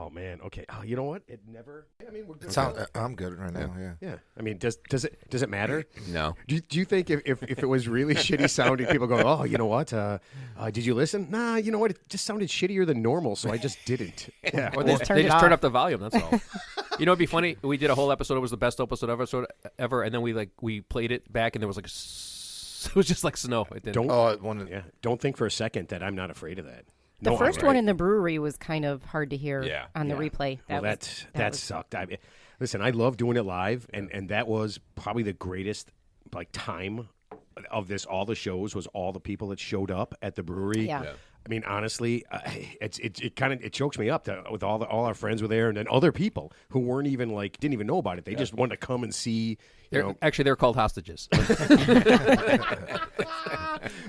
Oh man. Okay. Oh, you know what? It never. I mean, we're good. I'm good right now. Yeah. Yeah. I mean, does it matter? No. Do you think if it was really shitty sounding, people go, oh, you know what? Did you listen? Nah. You know what? It just sounded shittier than normal, so I just didn't. Yeah. Or they just turned up the volume. That's all. You know, it'd be funny. We did a whole episode. It was the best episode ever, and then we played it back, and there was like it was just like snow. Don't think for a second that I'm not afraid of that. The first one in the brewery was kind of hard to hear on the replay. That sucked. Listen, I love doing it live, and that was probably the greatest time of this. All the shows was all the people that showed up at the brewery. Yeah. I mean, honestly, it chokes me up with all our friends were there, and then other people who weren't even didn't even know about it. They just wanted to come and see. Actually, they're called hostages.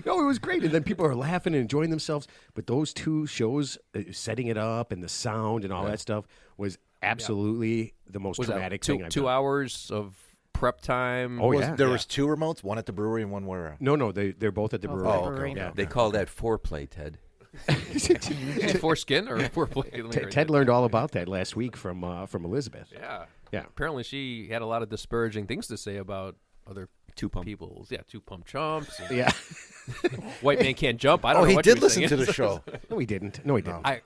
No, it was great, and then people are laughing and enjoying themselves. But those two shows, setting it up and the sound and all that stuff, was absolutely the most traumatic thing I've done. 2 hours of prep time. Oh, There was two remotes, one at the brewery and one where? No, they're both at the brewery. Oh, okay. Yeah. They call that foreplay, Ted. Foreskin or foreplay? Ted learned all about that last week from Elizabeth. Yeah. Apparently, she had a lot of disparaging things to say about other peoples. Yeah, two-pump chumps. Yeah. White man can't jump. I don't know he what did you were listen saying. to the show. No, he didn't.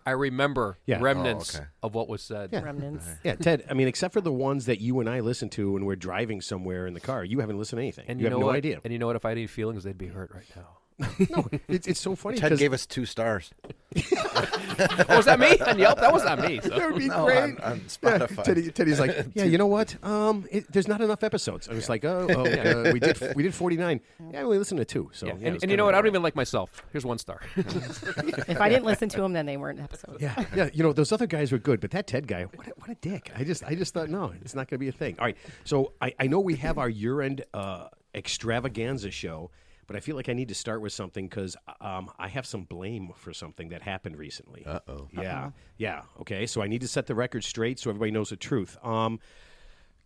I remember remnants of what was said. Yeah. Remnants. Yeah, Ted, I mean, except for the ones that you and I listen to when we're driving somewhere in the car, you haven't listened to anything. And you have know no what? idea. And you know what? If I had any feelings, they'd be hurt right now. No, it's so funny. Ted gave us 2 stars. Oh, was that me? On Yelp? That was not me. So. That would be great. On Spotify. Yeah, Teddy's like, yeah, you know what? There's not enough episodes. I was like, we did 49. Yeah, we listened to 2. So and you know what? I don't even like myself. Here's 1 star. If I didn't listen to them, then they weren't episodes. Yeah. You know, those other guys were good, but that Ted guy, what a dick. I just thought, no, it's not going to be a thing. All right, so I know we have our year-end extravaganza show. But I feel like I need to start with something because I have some blame for something that happened recently. Uh-oh. Yeah. Okay, so I need to set the record straight so everybody knows the truth.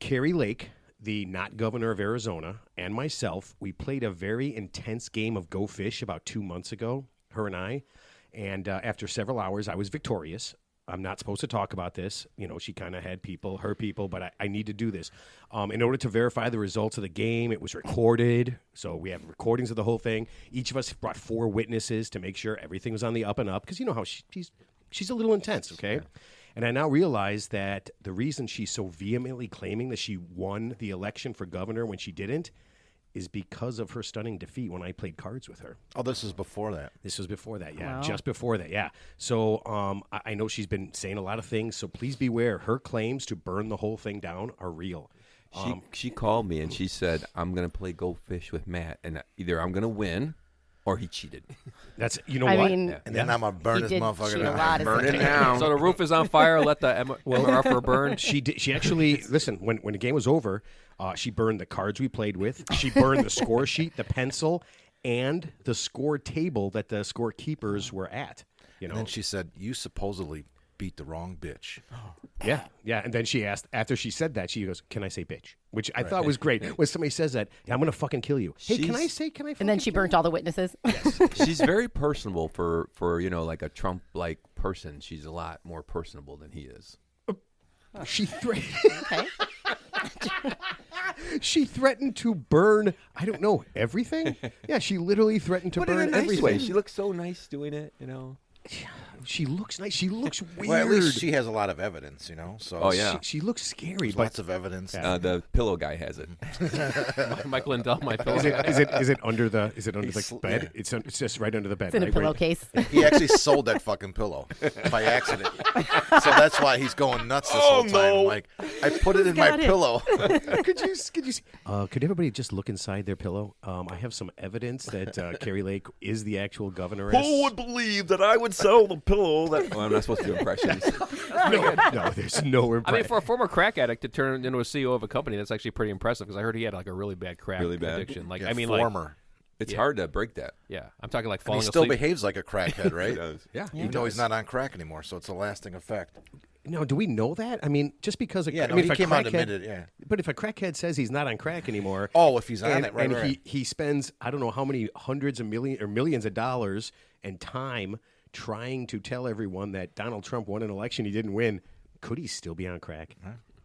Carrie Lake, the not governor of Arizona, and myself, we played a very intense game of Go Fish about 2 months ago, her and I. And after several hours, I was victorious. I'm not supposed to talk about this. You know, she kind of had her people, but I need to do this. In order to verify the results of the game, it was recorded. So we have recordings of the whole thing. Each of us brought 4 witnesses to make sure everything was on the up and up. Because you know how she's a little intense, okay? Yeah. And I now realize that the reason she's so vehemently claiming that she won the election for governor when she didn't is because of her stunning defeat when I played cards with her. Oh, this was before that. This was before that, yeah. Wow. Just before that, yeah. So I know she's been saying a lot of things, so please beware. Her claims to burn the whole thing down are real. She called me and she said, I'm going to play Go Fish with Matt, and either I'm going to or he cheated. That's, you know I what? mean, And then I'm going to burn this motherfucker down. Burn it down. So the roof is on fire. Let the MRF burn. She actually, listen, when the game was over, she burned the cards we played with. She burned the score sheet, the pencil, and the score table that the scorekeepers were at. You know? And then she said, you supposedly beat the wrong bitch. Yeah. And then she asked, after she said that, she goes, can I say bitch? Which I thought was great. When somebody says that, I'm going to fucking kill you. Hey, can I fucking and then she burnt all the witnesses. Yes. She's very personable for like a Trump-like person. She's a lot more personable than he is. She Okay. She threatened to burn, I don't know, everything? Yeah, she literally threatened to burn in a nice everything. way. She looks so nice doing it, you know. She looks nice. She looks weird. Well, at least she has a lot of evidence, you know. So Oh, yeah. She looks scary. there's But lots of evidence. The pillow guy has it. Mike Lindell, my pillow. is it under the bed? Yeah. It's just right under the bed. It's in a right? pillowcase. He actually sold that fucking pillow by accident. So that's why he's going nuts this whole time. Like, I put it in my got it? pillow. Could you see? Could everybody just look inside their pillow? I have some evidence that Carrie Lake is the actual governor. Who would believe that I would sell the pillow that... Well, I'm not supposed to do impressions. No, there's no impression. I mean, for a former crack addict to turn into a CEO of a company, that's actually pretty impressive because I heard he had like a really bad crack addiction. Like, Yeah, I mean, former. It's hard to break that. yeah, I'm talking like And falling he still asleep. behaves like a crackhead, right? He does. Yeah, Even though he's not on crack anymore, so it's a lasting effect. No, do we know that? I mean, just because Yeah, I no, mean, he if came a out and crackhead, admitted, yeah. But if a crackhead says he's not on crack anymore, Oh, if he's on and, it, right, and right. he spends I don't know how many hundreds of millions of dollars and time trying to tell everyone that Donald Trump won an election he didn't win. Could he still be on crack?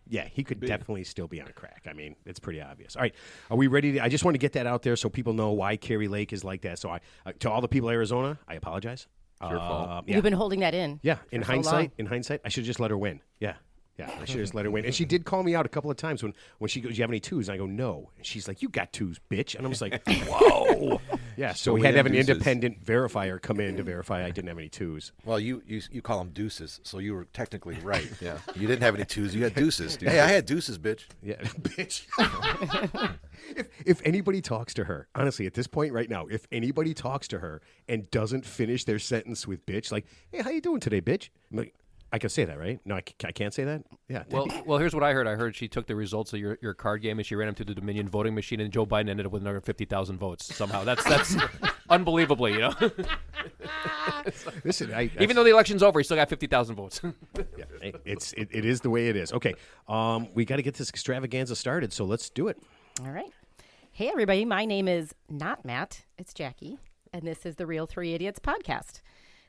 Yeah, he could definitely still be on crack. I mean, it's pretty obvious. All right, are we ready? I just want to get that out there so people know why Carrie Lake is like that. So to all the people of Arizona, I apologize. It's your fault. Yeah. You've been holding that in. Yeah, in for so long. hindsight, I should just let her win. Yeah, I should just let her win. And she did call me out a couple of times when she goes, "You have any twos?" And I go, "No." And she's like, "You got twos, bitch." And I was like, "Whoa." Yeah, so we had to have an independent verifier come in to verify I didn't have any twos. Well, you call them deuces, so you were technically right. Yeah. You didn't have any twos. You had deuces. Hey, I had deuces, bitch. Yeah, bitch. If anybody talks to her, honestly, at this point right now, if anybody talks to her and doesn't finish their sentence with bitch, like, "Hey, how you doing today, bitch?" I'm like, I can say that, right? No, I can't say that? Yeah. Well, here's what I heard. I heard she took the results of your card game and she ran them to the Dominion voting machine, and Joe Biden ended up with another 50,000 votes somehow. That's unbelievably, Listen, even though the election's over, he still got 50,000 votes. yeah, it is the way it is. Okay, we got to get this extravaganza started, so let's do it. All right. Hey, everybody. My name is not Matt. It's Jackie. And this is the Real Three Idiots podcast.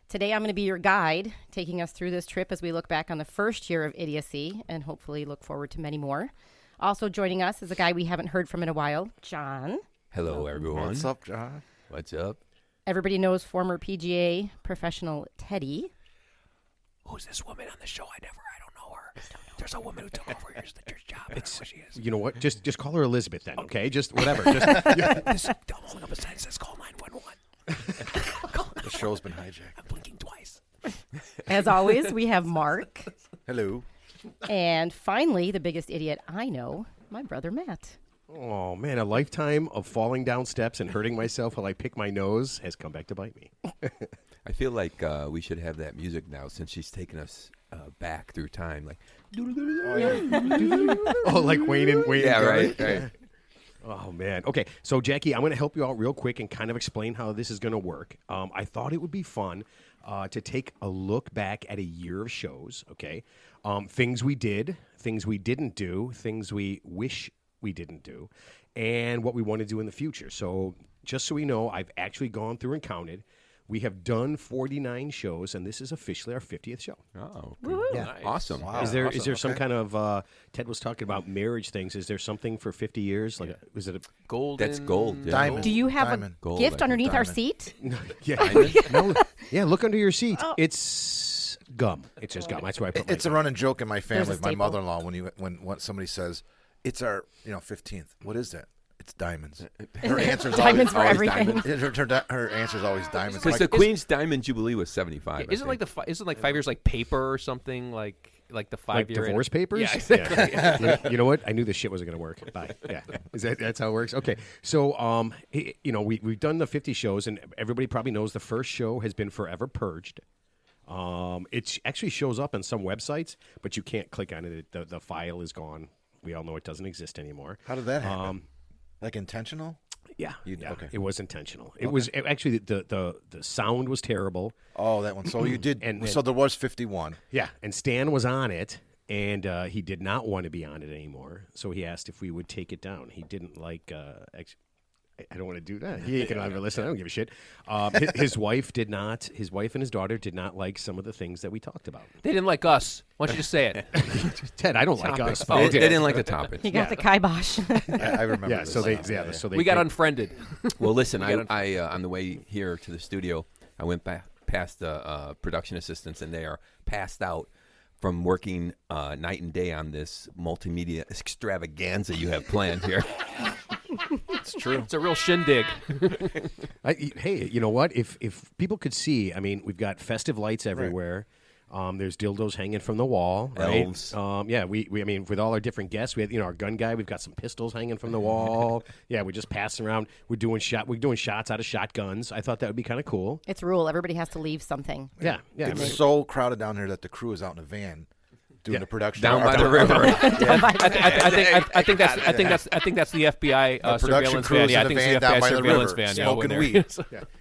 Today, I'm going to be your guide, taking us through this trip as we look back on the first year of idiocy and hopefully look forward to many more. Also joining us is a guy we haven't heard from in a while, John. Hello, everyone. What's up, John? What's up? Everybody knows former PGA professional Teddy. Who's this woman on the show? I don't know her. There's a woman who took over your job. I don't know who she is. You know what? Just call her Elizabeth then, okay? Just whatever. I'm holding up a sign that says call 911. The show's been hijacked. I'm blinking twice. As always, we have Mark. Hello. And finally, the biggest idiot I know, my brother Matt. Oh, man, a lifetime of falling down steps and hurting myself while I pick my nose has come back to bite me. I feel like we should have that music now since she's taken us back through time. Like, Oh, like Wayne and yeah, Garth? right. Oh, man. Okay, so, Jackie, I'm going to help you out real quick and kind of explain how this is going to work. I thought it would be fun to take a look back at a year of shows, okay? Things we did, things we didn't do, things we wish we didn't do, and what we want to do in the future. So just so we know, I've actually gone through and counted. We have done 49 shows, and this is officially our 50th show. Oh, Yeah. nice. Awesome. Wow. Is there Awesome. some Okay. kind of Ted was talking about marriage things? Is there something for 50 years? Like, was it a Gold. That's gold. Yeah. Diamond. Do you have Diamond. a Gold, gift I underneath think. our Diamond. seat? yeah? No, yeah, look under your seat. It's gum. It's just gum. That's where I put my It's a gum. running joke in my family There's a with my staple. mother-in-law when somebody says it's our 15th. What is that? It's diamonds. Her answer's Diamonds for always everything. diamonds. Her answer's always diamonds. Because the Like, Queen's Diamond Jubilee was 75. Isn't like isn't like 5 years like paper or something like the Like 5-year divorce papers? Yeah, exactly. Yeah. You know what? I knew this shit wasn't going to work. Bye. Yeah. That's how it works? Okay. So, we've done the 50 shows, and everybody probably knows the first show has been forever purged. It actually shows up on some websites, but you can't click on it. The file is gone. We all know it doesn't exist anymore. how did that happen? Like intentional? Yeah. okay. It was intentional. It was actually the sound was terrible. Oh, that one. So you did. And- so there was 51. Yeah, and Stan was on it, and he did not want to be on it anymore. So he asked if we would take it down. He didn't like. I don't want to do that. He ain't gonna ever listen. I don't give a shit. His wife did not. His wife and his daughter did not like some of the things that we talked about. They didn't like us. Why don't you just say it? Ted, I don't like us. They didn't like the topic. You got the kibosh. I remember. Yeah, this. so they We got unfriended. Well, listen, I on the way here to the studio, I went past the production assistants, and they are passed out from working night and day on this multimedia extravaganza you have planned here. It's true. It's a real shindig. Hey, you know what? If people could see, I mean, we've got festive lights everywhere. There's dildos hanging from the wall. Right? Elves. Yeah, we I mean, with all our different guests, we had our gun guy. We've got some pistols hanging from the wall. Yeah, we're just passing around. We're doing shots out of shotguns. I thought that would be kind of cool. It's a rule. Everybody has to leave something. Yeah. I mean, It's so crowded down here that the crew is out in a van doing the production Down by the river. I think that's the FBI production surveillance crew van. is Yeah, I in think a it's van the down FBI by the surveillance river, van. smoking when they're- weed.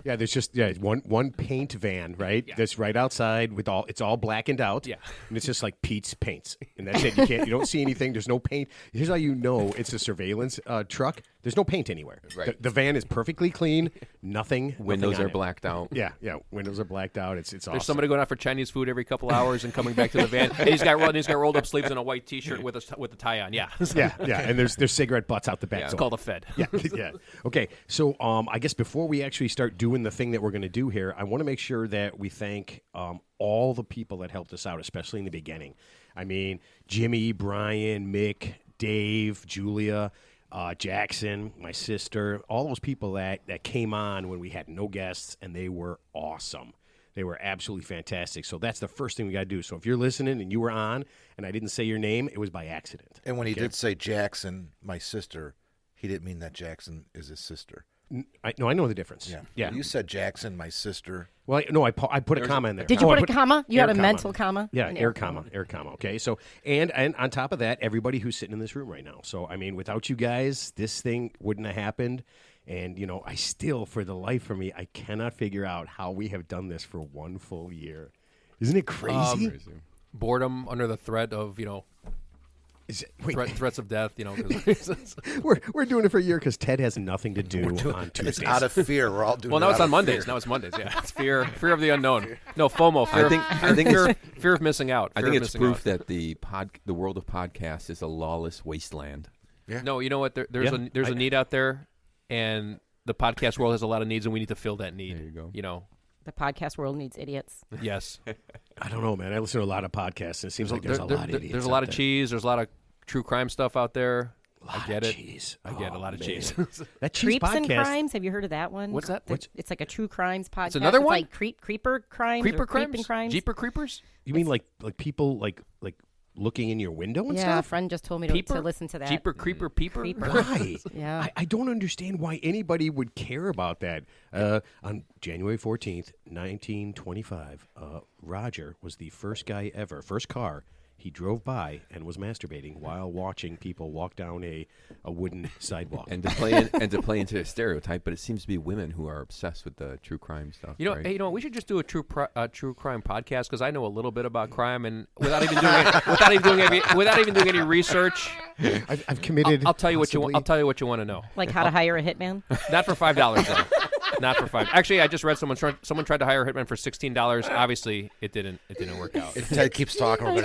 yeah. There's just one paint van, right? That's right outside with it's all blackened out. Yeah. And it's just like Pete's paints, and that's it. You don't see anything. There's no paint. Here's how you know it's a surveillance truck. There's no paint anywhere. Right. The van is perfectly clean. Nothing. Windows nothing are on it. blacked out. Yeah. Windows are blacked out. It's awesome. There's somebody going out for Chinese food every couple hours and coming back to the van. And he's got rolled up sleeves and a white T-shirt with a tie on. Yeah, Yeah. And there's cigarette butts out the back. it's door. called a Fed. Yeah. Okay. So I guess before we actually start doing the thing that we're going to do here, I want to make sure that we thank all the people that helped us out, especially in the beginning. I mean, Jimmy, Brian, Mick, Dave, Julia, Jackson, my sister, all those people that came on when we had no guests, and they were awesome. They were absolutely fantastic. So that's the first thing we got to do. So if you're listening and you were on and I didn't say your name, it was by accident. And when he did say Jackson, my sister, he didn't mean that Jackson is his sister. I know the difference. Yeah. When you said Jackson, my sister. Well, no, I put a comma in there. Did you I put a comma? You air had a mental comma? Yeah, An air comma. Okay, so and on top of that, everybody who's sitting in this room right now. So I mean, without you guys, this thing wouldn't have happened. And I still, for the life of me, I cannot figure out how we have done this for 1 full year. Isn't it crazy? Boredom under the threat of threats of death. 'Cause we're doing it for a year because Ted has nothing to do on Tuesdays. It's out of fear. We're all doing. well, now it it's out on of Mondays. fear. Now it's Mondays. Yeah, it's fear of the unknown. No, FOMO. Fear of missing out. I Fear think of it's missing proof out. that the world of podcasts is a lawless wasteland. Yeah. No, you know what? There's a need out there, and the podcast world has a lot of needs, and we need to fill that need. There you go. The podcast world needs idiots. Yes. I don't know, man. I listen to a lot of podcasts, and it seems like there's a lot of idiots. There's a lot out of there. cheese. There's a lot of true crime stuff out there. Lot I get of it. cheese. I get a lot of man. cheese. That cheese Creeps and podcast. Crimes. Have you heard of that one? What's that? It's like a true crimes podcast. another It's one? like Creeper Crimes. Creeper or Creeping crimes? Crimes. Jeeper creepers? You mean like people like looking in your window and Yeah, a stuff? friend just told me Peeper? to listen to that. Jeeper creeper peeper? Creeper. Why? Yeah. I don't understand why anybody would care about that. On January 14th, 1925, Roger was the first car he drove by and was masturbating while watching people walk down a wooden sidewalk. And to play into a stereotype, but it seems to be women who are obsessed with the true crime stuff. Right? Hey, we should just do a true crime podcast because I know a little bit about crime, and without even doing any research, I've committed. I'll tell you what you want. possibly- I'll tell you what you want to know. Like how to hire a hitman. Not for $5 though. Not for $5. Actually, I just read someone tried to hire a hitman for $16. Obviously, it didn't work out. If Ted keeps talking, we're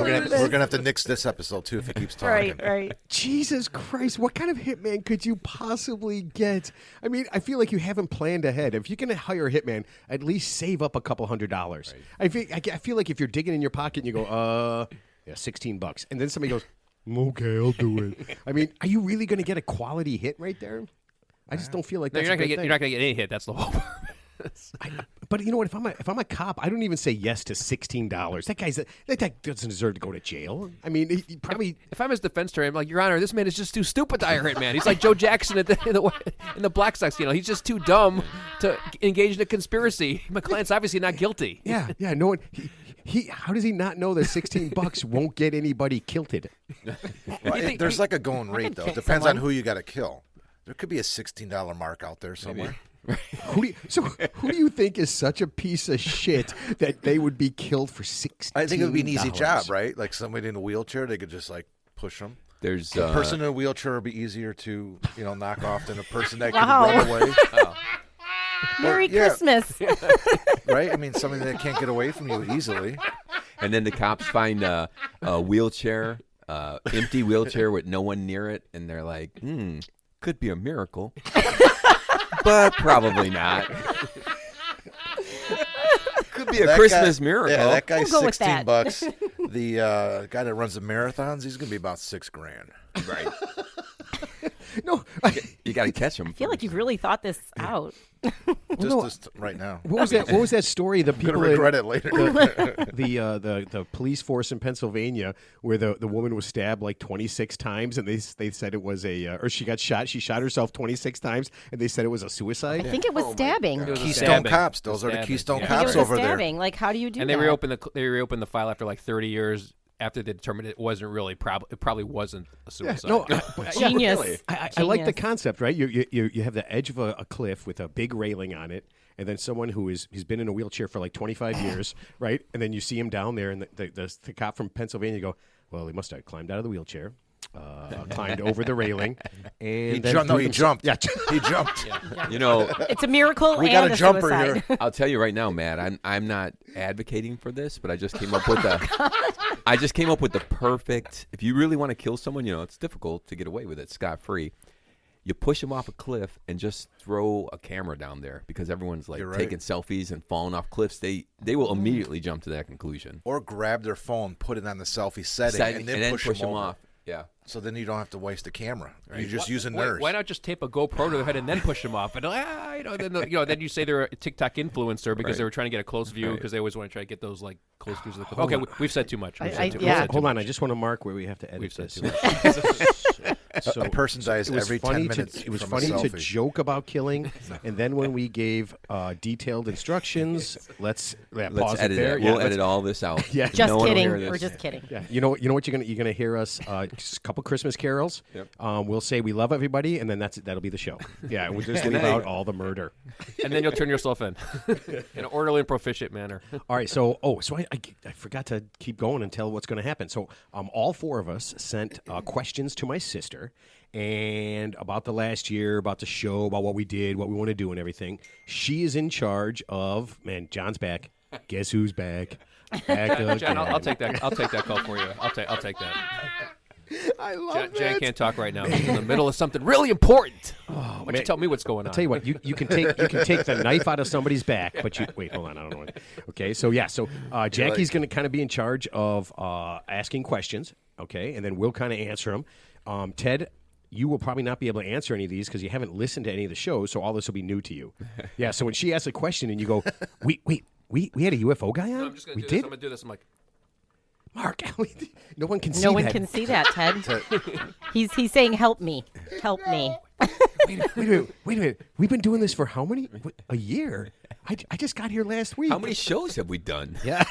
gonna have to nix this episode too if he keeps talking. Right. Jesus Christ, what kind of hitman could you possibly get? I mean, I feel like you haven't planned ahead. If you're going to hire a hitman, at least save up a couple $100s. Right. I feel like if you're digging in your pocket and you go, $16, and then somebody goes, okay, I'll do it. I mean, are you really going to get a quality hit right there? I just don't feel like No, that's you're a good not thing. gonna get any hit. That's the whole. But you know what? If I'm a cop, I don't even say yes to $16. That guy doesn't deserve to go to jail. I mean, he probably. If I'm his defense attorney, I'm like, Your Honor, this man is just too stupid to hire a hitman. He's like Joe Jackson in the Black Sox. He's just too dumb to engage in a conspiracy. My client's obviously not guilty. Yeah. No one. He how does he not know that $16 won't get anybody kilted? Well, there's like a going rate though. kill It depends someone. on who you got to kill. There could be a $16 mark out there somewhere. Who do you think is such a piece of shit that they would be killed for $16? I think it would be an easy job, right? Like somebody in a wheelchair, they could just like push them. There's A person in a wheelchair would be easier to knock off than a person that can Wow. run away, Merry yeah. Christmas. right? I mean, somebody that can't get away from you easily. and then the cops find a wheelchair, empty wheelchair with no one near it, and they're like, could be a miracle, but probably not. Could be a That Christmas guy, miracle. Yeah, that guy's We'll go with that. $16. The guy that runs the marathons, he's gonna be about $6,000. Right. No. You got to catch them. I feel like you've really thought this out. Just right now. What was that story? The I'm people gonna regret it later. the police force in Pennsylvania where the woman was stabbed like 26 times and they said it was or she got shot. She shot herself 26 times and they said it was a suicide. I think it was stabbing. It was a Keystone stabbing. Cops. Those are the Stabbing. Keystone Yeah. I think Cops it was over a there. stabbing. Like, how do you do And that? they reopened the file after like 30 years after they determined it wasn't really it probably wasn't a suicide. No, Genius. I like the Genius. concept, right? You have the edge of a cliff with a big railing on it, and then someone he's been in a wheelchair for like 25 years, right? And then you see him down there, and the cop from Pennsylvania go, well, he must have climbed out of the wheelchair, climbed over the railing, and He then jumped. No, threw he himself- jumped. Yeah. He jumped. You know, It's a miracle We and got a jumper suicide. here. I'll tell you right now, Matt. I'm not advocating for this, but I just came up with the perfect. If you really want to kill someone, it's difficult to get away with it scot free. You push them off a cliff and just throw a camera down there because everyone's like You're right. taking selfies and falling off cliffs. They will immediately jump to that conclusion. Or grab their phone, put it on the selfie setting, and then push them them over. off. Yeah. So then you don't have to waste the camera. You're just using nerves. Why not just tape a GoPro to their head and then push them off? And then you say they're a TikTok influencer because they were trying to get a close view because they always want to try to get those like close views of the clip. Okay, we've said too much. We've said too yeah. much. Hold on, I just want to mark where we have to edit We've said this. too So A person dies it was every funny 10 minutes It was from a funny to selfie. joke about killing, and then when we gave detailed instructions, let's Let's pause it edit there. it. Yeah, We'll let's- edit all this out. Yeah. Just No one will kidding. hear this. We're just kidding. Yeah, you know what you're gonna hear us just a couple Christmas carols. Yep. We'll say we love everybody, and then that'll be the show. Yeah, we'll just leave out all the murder. And then you'll turn yourself in in an orderly and proficient manner. All right, so I forgot to keep going and tell what's going to happen. So all four of us sent questions to my sister, and about the last year, about the show, about what we did, what we want to do, and everything. She is in charge of. Man, John's back. Guess who's back? Back again. John, I'll take that. I'll take that call for you. I'll take that. I love Jan can't talk right now. He's in the middle of something really important. Why don't you man. tell me what's going on? I'll tell you what, you can take the knife out of somebody's back, but wait, hold on, I don't know. Okay, so Jackie's going to kind of be in charge of asking questions, okay, and then we'll kind of answer them. Ted, you will probably not be able to answer any of these because you haven't listened to any of the shows, so all this will be new to you. Yeah, so when she asks a question and you go, we had a UFO guy on? I'm just going we to do this. did? I'm going to do this. I'm like, Mark, no one can see No one that. can see that, Ted. He's saying, "Help me, help me." Wait a minute. We've been doing this for how many? A year? I just got here last week. How many shows have we done? Yeah.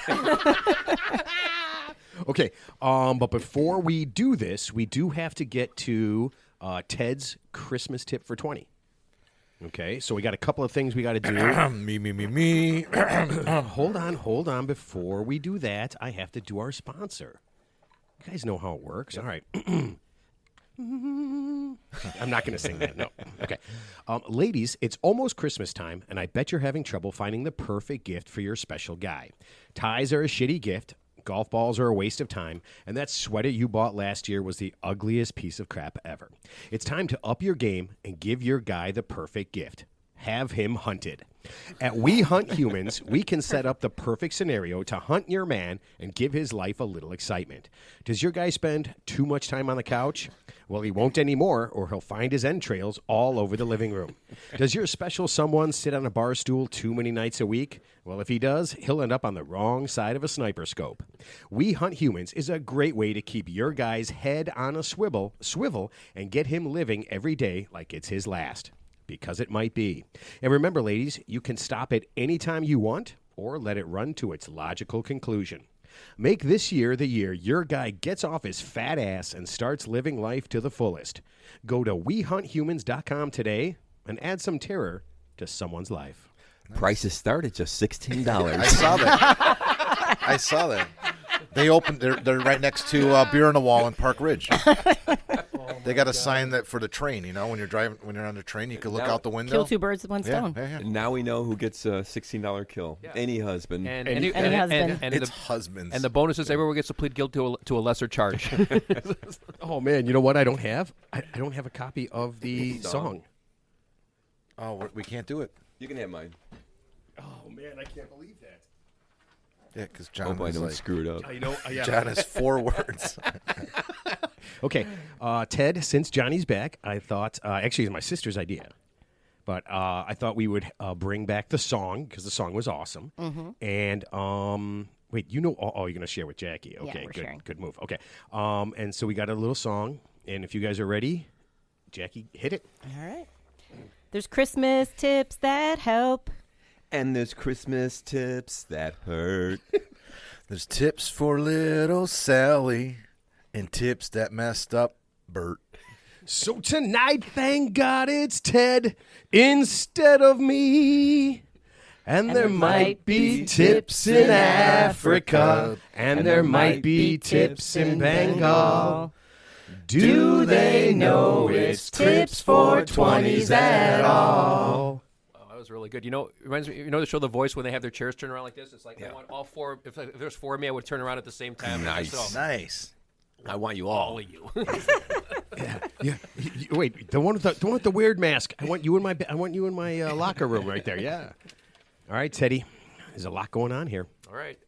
Okay. But before we do this, we do have to get to Ted's Christmas tip for 20. Okay. So we got a couple of things we got to do. Me. Hold on. Before we do that, I have to do our sponsor. You guys know how it works. All right. I'm not going to sing that. No. Okay. Ladies, it's almost Christmas time, and I bet you're having trouble finding the perfect gift for your special guy. Ties are a shitty gift. Golf balls are a waste of time, and that sweater you bought last year was the ugliest piece of crap ever. It's time to up your game and give your guy the perfect gift. Have him hunted. At We Hunt Humans, we can set up the perfect scenario to hunt your man and give his life a little excitement. Does your guy spend too much time on the couch? Well, he won't anymore, or he'll find his entrails all over the living room. Does your special someone sit on a bar stool too many nights a week? Well, if he does, he'll end up on the wrong side of a sniper scope. We Hunt Humans is a great way to keep your guy's head on a swivel, and get him living every day like it's his last. Because it might be. And remember, ladies, you can stop it anytime you want or let it run to its logical conclusion. Make this year the year your guy gets off his fat ass and starts living life to the fullest. Go to WeHuntHumans.com today and add some terror to someone's life. Prices start at just $16. I saw that. They opened. They're right next to Beer on the Wall in Park Ridge. They got a sign that for the train. You know, when you're on the train, you can look out the window. Kill two birds with one stone. Yeah. Now we know who gets a $16 kill. Yeah. Any husband. and Any husband. It's husbands. And the bonus is everyone gets to plead guilty to a lesser charge. Oh, man, you know what I don't have? I don't have a copy of the song. Oh, we can't do it. You can have mine. Oh, man, I can't believe that. Yeah, because John Hope I was don't like, screw it up. I know. Yeah. John has 4 words. Okay, Ted, since Johnny's back, I thought, actually, it's my sister's idea, but I thought we would bring back the song because the song was awesome. Mm-hmm. And wait, you're going to share with Jackie. Yeah, Okay, we're good, sharing. good move. Okay, and so we got a little song, and if you guys are ready, Jackie, hit it. All right. There's Christmas tips that help. And there's Christmas tips that hurt. There's tips for little Sally and tips that messed up Bert. So tonight, thank God it's Ted instead of me. And there might be tips in Africa, and there might be tips in Bengal. Do they know it's tips for 20s at all? Oh, that was really good. You know, reminds me. You know the show The Voice when they have their chairs turned around like this. It's like I want all four. If there's four of me, I would turn around at the same time. Nice. Nice. I want you all. All of you. Yeah. Wait, the one with the weird mask. I want you in my locker room right there. Yeah. All right, Teddy. There's a lot going on here. All right.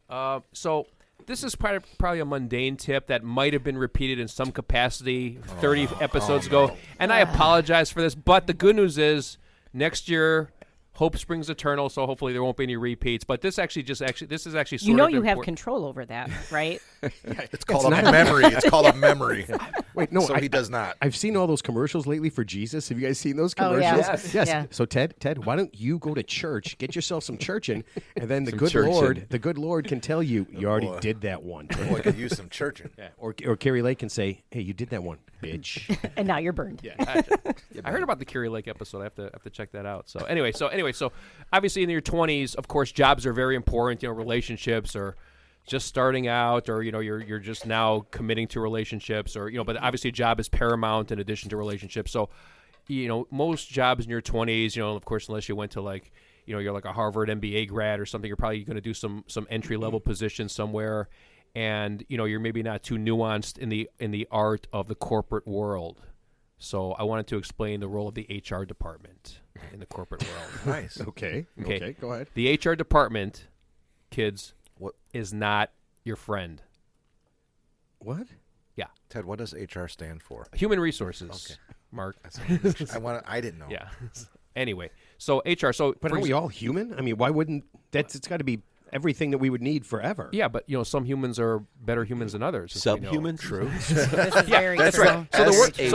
So this is probably a mundane tip that might have been repeated in some capacity 30 episodes ago, and I apologize for this. But the good news is next year, hope springs eternal. So hopefully there won't be any repeats. But this is actually sort of You know you have control over that, right? It's called a memory. It's called a memory. Wait, no, So he does not. I've seen all those commercials lately for Jesus. Have you guys seen those Oh, commercials? yeah. Yes. Yeah. So Ted, why don't you go to church, get yourself some churchin', and then the good Lord can tell you already did that one. Boy, could use some churching. Yeah. Or Carrie Lake can say, hey, you did that one, bitch. And now you're burned. Yeah. I heard about the Curie Lake episode. I have to check that out. So anyway, so obviously in your 20s, of course, jobs are very important. You know, relationships or just starting out, or you're just now committing to relationships, or but obviously a job is paramount in addition to relationships. So most jobs in your 20s, of course, unless you went to like you're like a Harvard MBA grad or something, you're probably going to do some entry level position somewhere, and you're maybe not too nuanced in the art of the corporate world. So I wanted to explain the role of the HR department in the corporate world. Nice. Okay, go ahead. The HR department, kids, What? is not your friend. What? Yeah. Ted, what does HR stand for? Human resources. Okay. Mark. I didn't know. Yeah. Anyway, so HR. So, But aren't we all human? I mean, why wouldn't it's got to be everything that we would need forever? yeah, but some humans are better humans than others. as we know. Subhuman? True. This is very that's true. right. So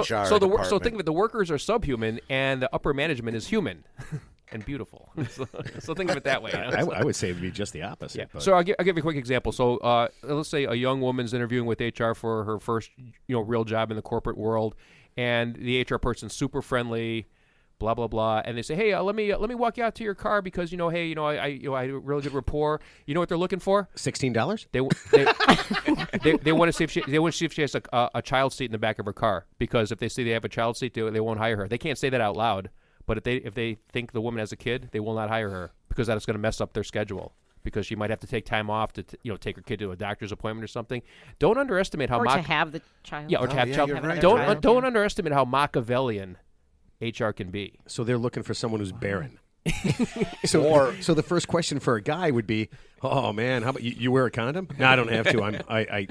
HR so department. think of it. The workers are subhuman, and the upper management is human and beautiful. so think of it that way. I would say it would be just the opposite. Yeah. But. So I'll give you a quick example. So let's say a young woman's interviewing with HR for her first real job in the corporate world, and the HR person's super friendly, blah blah blah, and they say, hey, let me walk you out to your car because I had a really good rapport. You know what they're looking for? $16? They want to see if she has a child seat in the back of her car, because if they see they have a child seat, they won't hire her. They can't say that out loud, but if they think the woman has a kid, they will not hire her because that is going to mess up their schedule, because she might have to take time off to take her kid to a doctor's appointment or something. Don't underestimate how Or to have the child. yeah, or to have child. you're right. Don't underestimate how Machiavellian HR can be. So they're looking for someone who's barren. So the first question for a guy would be, "Oh man, how about you wear a condom?" No, I don't have to.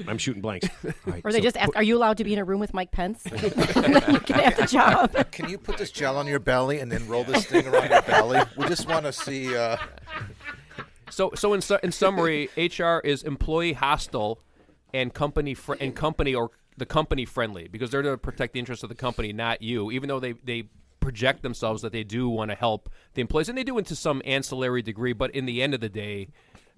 I'm shooting blanks. All right, Or they so just ask, are you allowed to be in a room with Mike Pence? You can have the job. Can you put this gel on your belly and then roll this thing around your belly? We just want to see. So in summary, HR is employee hostile and company friendly, because they're to protect the interests of the company, not you. Even though they project themselves that they do want to help the employees, and they do into some ancillary degree, but in the end of the day,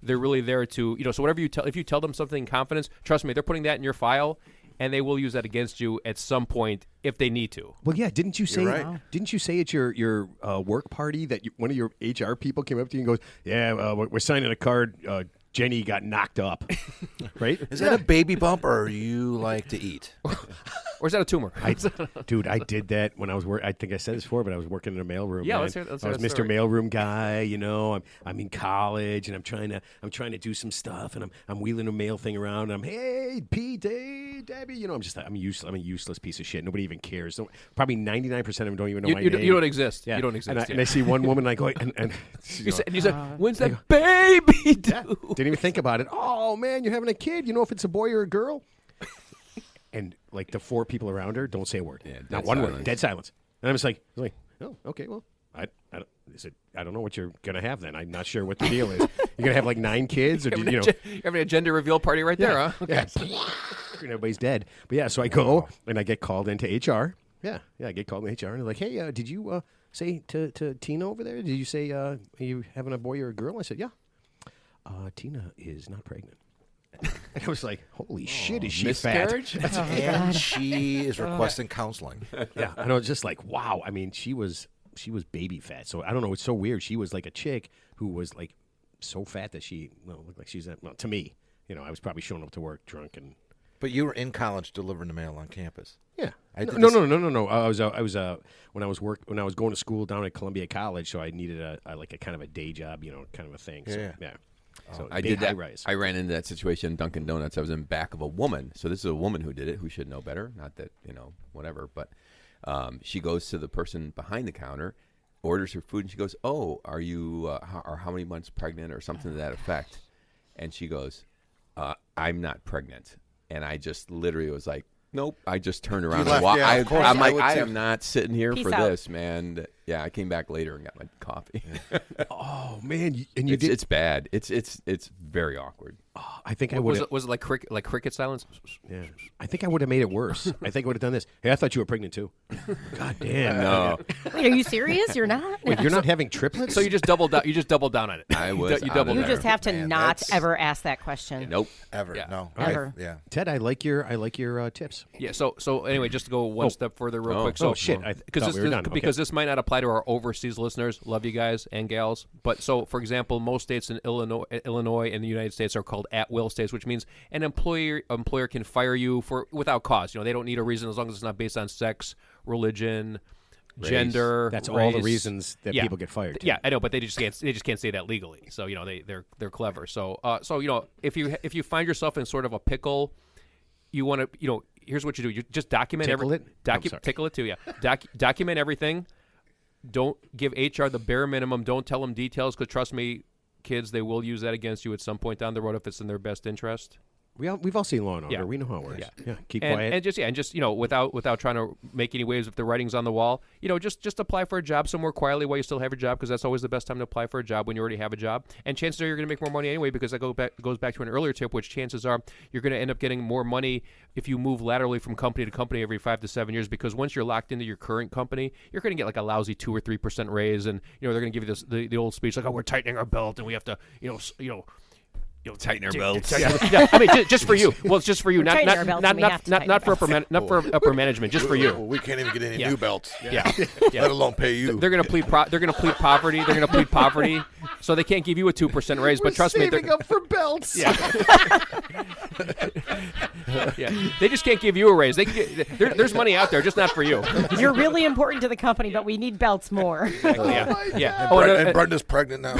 they're really there to So whatever if you tell them something in confidence, trust me, they're putting that in your file, and they will use that against you at some point if they need to. well, yeah. Didn't you say? right. Didn't you say at your work party that one of your HR people came up to you and goes, "Yeah, we're signing a card. Jenny got knocked up." Right? Is that a baby bump, or you like to eat? Or is that a tumor? Dude, I did that when I was I think I said this before, but I was working in a mailroom. Yeah, man. let's hear I was that Mr. story. Mailroom guy. I'm in college, and I'm trying to do some stuff, and I'm wheeling a mail thing around. And I'm, hey, Pete, hey, Debbie. I'm a useless piece of shit. Nobody even cares. Probably 99% of them don't even know my name. You don't exist. Yeah. You don't exist. And I see one woman, and I go, and You said, when's that baby due? didn't even think about it. Oh man, you're having a kid. You know if it's a boy or a girl? And like the four people around her don't say a word. Yeah, Not dead one word. silence. Dead silence. And I'm just like, oh, okay, well, I don't know what you're gonna have then. I'm not sure what the deal is. You're gonna have like 9 kids, or You're having a gender reveal party right there, huh? Yeah. And everybody's dead. But yeah, so I go and I get called into HR. Yeah, I get called into HR, and they're like, hey, did you say to Tina over there? Did you say are you having a boy or a girl? I said, yeah. Tina is not pregnant. And I was like, holy shit, is she fat? Miscarriage? And she is requesting counseling. Yeah, and I was just like, wow. I mean, she was baby fat. So I don't know. It's so weird. She was like a chick who was like so fat that she looked like she's to me. I was probably showing up to work drunk and But you were in college delivering the mail on campus. Yeah. I did No. this- I was when I was going to school down at Columbia College, so I needed a kind of a day job, kind of a thing. So, Yeah. So I big did that. high-rise. I ran into that situation in Dunkin' Donuts. I was in back of a woman. So this is a woman who did it, who should know better. Not that, whatever. But she goes to the person behind the counter, orders her food, and she goes, "Oh, are you, or how many months pregnant?" or something to that effect. And she goes, "I'm not pregnant." And I just literally was like, nope. I just turned around and left, walked. yeah, of course, I'm I like, would I too. am not sitting here Peace for out. this, man. Yeah, I came back later and got my coffee. Oh man, and you did. It's bad. It's very awkward. I think I would. Was it like cricket silence? Yeah. I think I would have made it worse. I think I would have done this. Hey, I thought you were pregnant too. God damn. No, Wait, are you serious? You're not? Wait, you're not having triplets? So you just doubled down. You just doubled down on it. I was. You out doubled of You there. just have to Man, not that's- ever ask that question. Nope. Ever. Yeah. No. Ever. Yeah. Ted, I like your tips. Yeah. So anyway, just to go one step further, real quick. So oh shit! I thought we were done. Because this might not apply to our overseas listeners. Love you guys and gals. But so, for example, most states in Illinois and the United States are called at-will states, which means an employer can fire you without cause. They don't need a reason as long as it's not based on sex, religion, gender. That's all the race. reasons that Yeah. people get fired. Yeah, I know, but they just can't say that legally. So they're clever. So if you find yourself in sort of a pickle, you want to here's what you do. You just document Tickle it? I'm sorry. tickle it too. Yeah, document everything. Don't give HR the bare minimum. Don't tell them details because trust me, kids, they will use that against you at some point down the road if it's in their best interest. We've all seen Law and Order. Yeah. We know how it works. Yeah. Keep and, quiet. and just without trying to make any waves if the writing's on the wall, just apply for a job somewhere quietly while you still have your job because that's always the best time to apply for a job when you already have a job. And chances are you're going to make more money anyway because that goes back to an earlier tip, which chances are you're going to end up getting more money if you move laterally from company to company every 5 to 7 years because once you're locked into your current company, you're going to get like a lousy 2 or 3% raise, and they're going to give you the old speech like, oh, we're tightening our belt and we have to Tighten our belts. Yeah, I mean, just for you. Well, it's just for you, not tightening our belts and we have to not for tighten not for upper management, just for you. Well, we can't even get any Yeah. new belts. Yeah, yeah. Let alone pay you. They're gonna plead poverty. They're gonna plead poverty, so they can't give you a 2% raise. But trust me, saving up for belts. yeah, they just can't give you a raise. There's money out there, just not for you. You're really important to the company, but we need belts more. Yeah. And Brenda's pregnant now.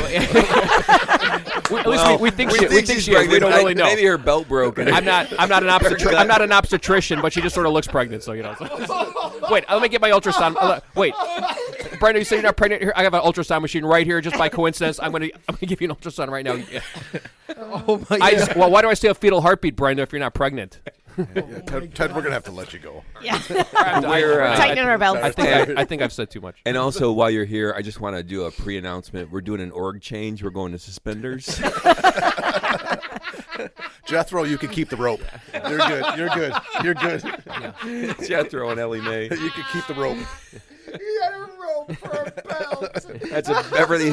At least we think she is. We pregnant. don't really know. Maybe her belt broken. I'm not an obstetrician, but she just sort of looks pregnant. So Wait, let me get my ultrasound. Wait, Brenda, you said you're not pregnant. Here, I have an ultrasound machine right here, just by coincidence. I'm gonna give you an ultrasound right now. Oh my God. Why do I say a fetal heartbeat, Brenda, if you're not pregnant? Ted, we're gonna have to let you go. Yeah. We're, Tightening our belts. I think I've said too much. And also, while you're here, I just want to do a pre-announcement. We're doing an org change. We're going to suspenders. Jethro, you can keep the rope. You're good. You're good. You're good. Jethro and Ellie Mae. You can keep the rope. You got a rope for a belt. That's a Beverly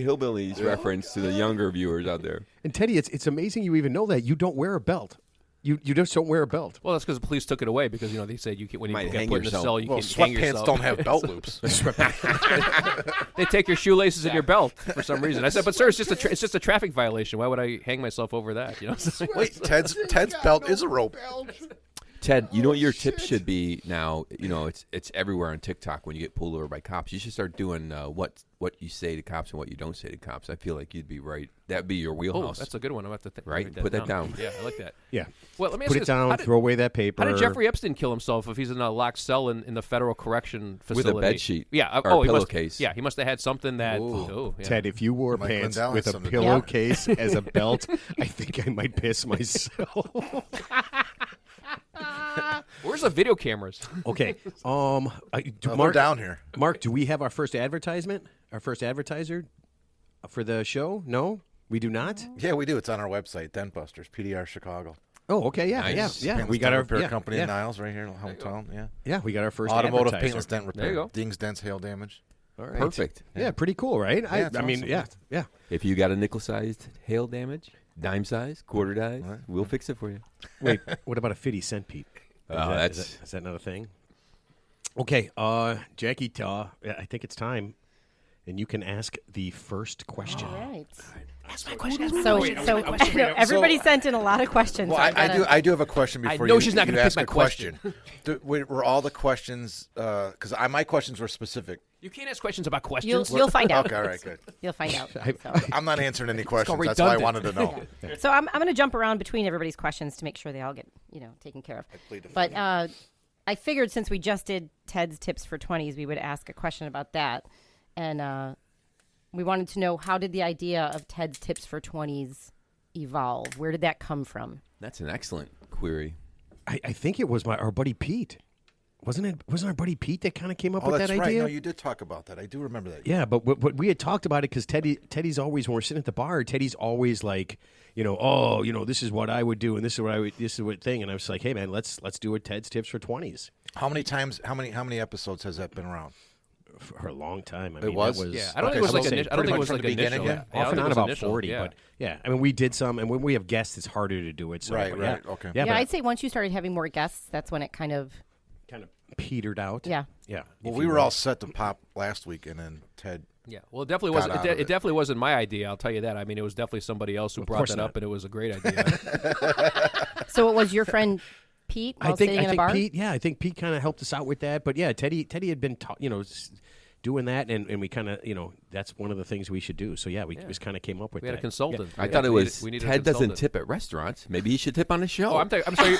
Hillbillies reference to the younger viewers out there. And Teddy, it's amazing you even know that. You don't wear a belt. You just don't wear a belt. Well, that's because the police took it away because they said you can, when you Might get hang put in the yourself. cell, you Well, can hang sweatpants yourself. don't have belt loops. They take your shoelaces and your belt for some reason. I said, but sir, it's just a traffic violation. Why would I hang myself over that? Wait, Ted's belt is a rope. Ted, you know what your tips should be now? It's everywhere on TikTok when you get pulled over by cops. You should start doing what you say to cops and what you don't say to cops. I feel like you'd be right. That'd be your Oh, wheelhouse. that's a good one. I'm about to think. Right? write Put that down. Yeah, I like that. Yeah. Well, let me ask Put you it this. down. How did- Throw away that paper. How did Jeffrey Epstein kill himself if he's in a locked cell in the federal correction With a facility? bed sheet Yeah. or a he must, pillowcase. Yeah, he must have had something that. Ooh. Oh, yeah. Ted, if you wore Mike pants Lindell with has a something to do. pillowcase as a belt, I think I might piss myself. Where's the video cameras? Okay. We're down here. Mark, do we have our first advertisement? Our first advertiser for the show? No, we do not. Yeah, we do. It's on our website, Dentbusters, PDR Chicago. Oh, okay. Yeah, Nice. yeah. Paintless We got Dent our repair company yeah. in Niles, right here in hometown. Yeah. Yeah, we got our first Automotive advertiser. paintless dent repair. There you go. Dings, dents, hail damage. All right. Perfect. Yeah, pretty cool, right? it's I mean, awesome. yeah. If you got a nickel-sized hail damage, dime size, quarter size, we'll fix it for you. Wait, what about a 50-cent Pete? Is that not a thing? Okay, Jackie, I think it's time, and you can ask the first question. All right. Ask my question. So everybody sent in a lot of questions. Well, so I do have a question before know you, she's not you gonna pick ask my a question. Were all the questions, because my questions were specific. You can't ask questions about questions. You'll find out. Okay, all right, good. You'll find out. So. I'm not answering any questions. called That's why I redundant. wanted to know. So I'm going to jump around between everybody's questions to make sure they all get taken care of. But I figured since we just did Ted's tips for 20s, we would ask a question about that, and we wanted to know, how did the idea of Ted's tips for 20s evolve? Where did that come from? That's an excellent query. I think it was our buddy Pete. Wasn't our buddy Pete that kind of came up Oh, with that's that right. idea? No, you did talk about that. I do remember that. Yeah, but we had talked about it because Teddy's always, when we're sitting at the bar, Teddy's always like, this is what I would do, and this is what thing, and I was like, hey man, let's do a Ted's tips for 20s. How many episodes has that been around? For a long time. It was? Yeah, I don't think it was like so I don't think it was from like the beginning, initial. yeah? I don't Off think and it on was about initial, 40, yeah. but yeah, I mean, we did some, and when we have guests, it's harder to do it. So, Right, but right, yeah. okay. Yeah, Yeah, but I'd say once you started having more guests, that's when it kind of petered out. Yeah. Yeah. Well, if we you were will. all set to pop last week, and then Ted. Yeah, well, it definitely wasn't. out of It it. definitely wasn't my idea. I'll tell you that. I mean, it was definitely somebody else who brought course that not. up, and it was a great idea. So it was your friend Pete while sitting in a bar? Pete. Yeah, I think Pete kind of helped us out with that. But yeah, Teddy had been, doing that, and we kind of, that's one of the things we should do. So yeah, we just kind of came up with We had that. a consultant. I thought it was we needed a Ted doesn't consultant. tip at restaurants. Maybe he should tip on the show. Oh, I'm sorry.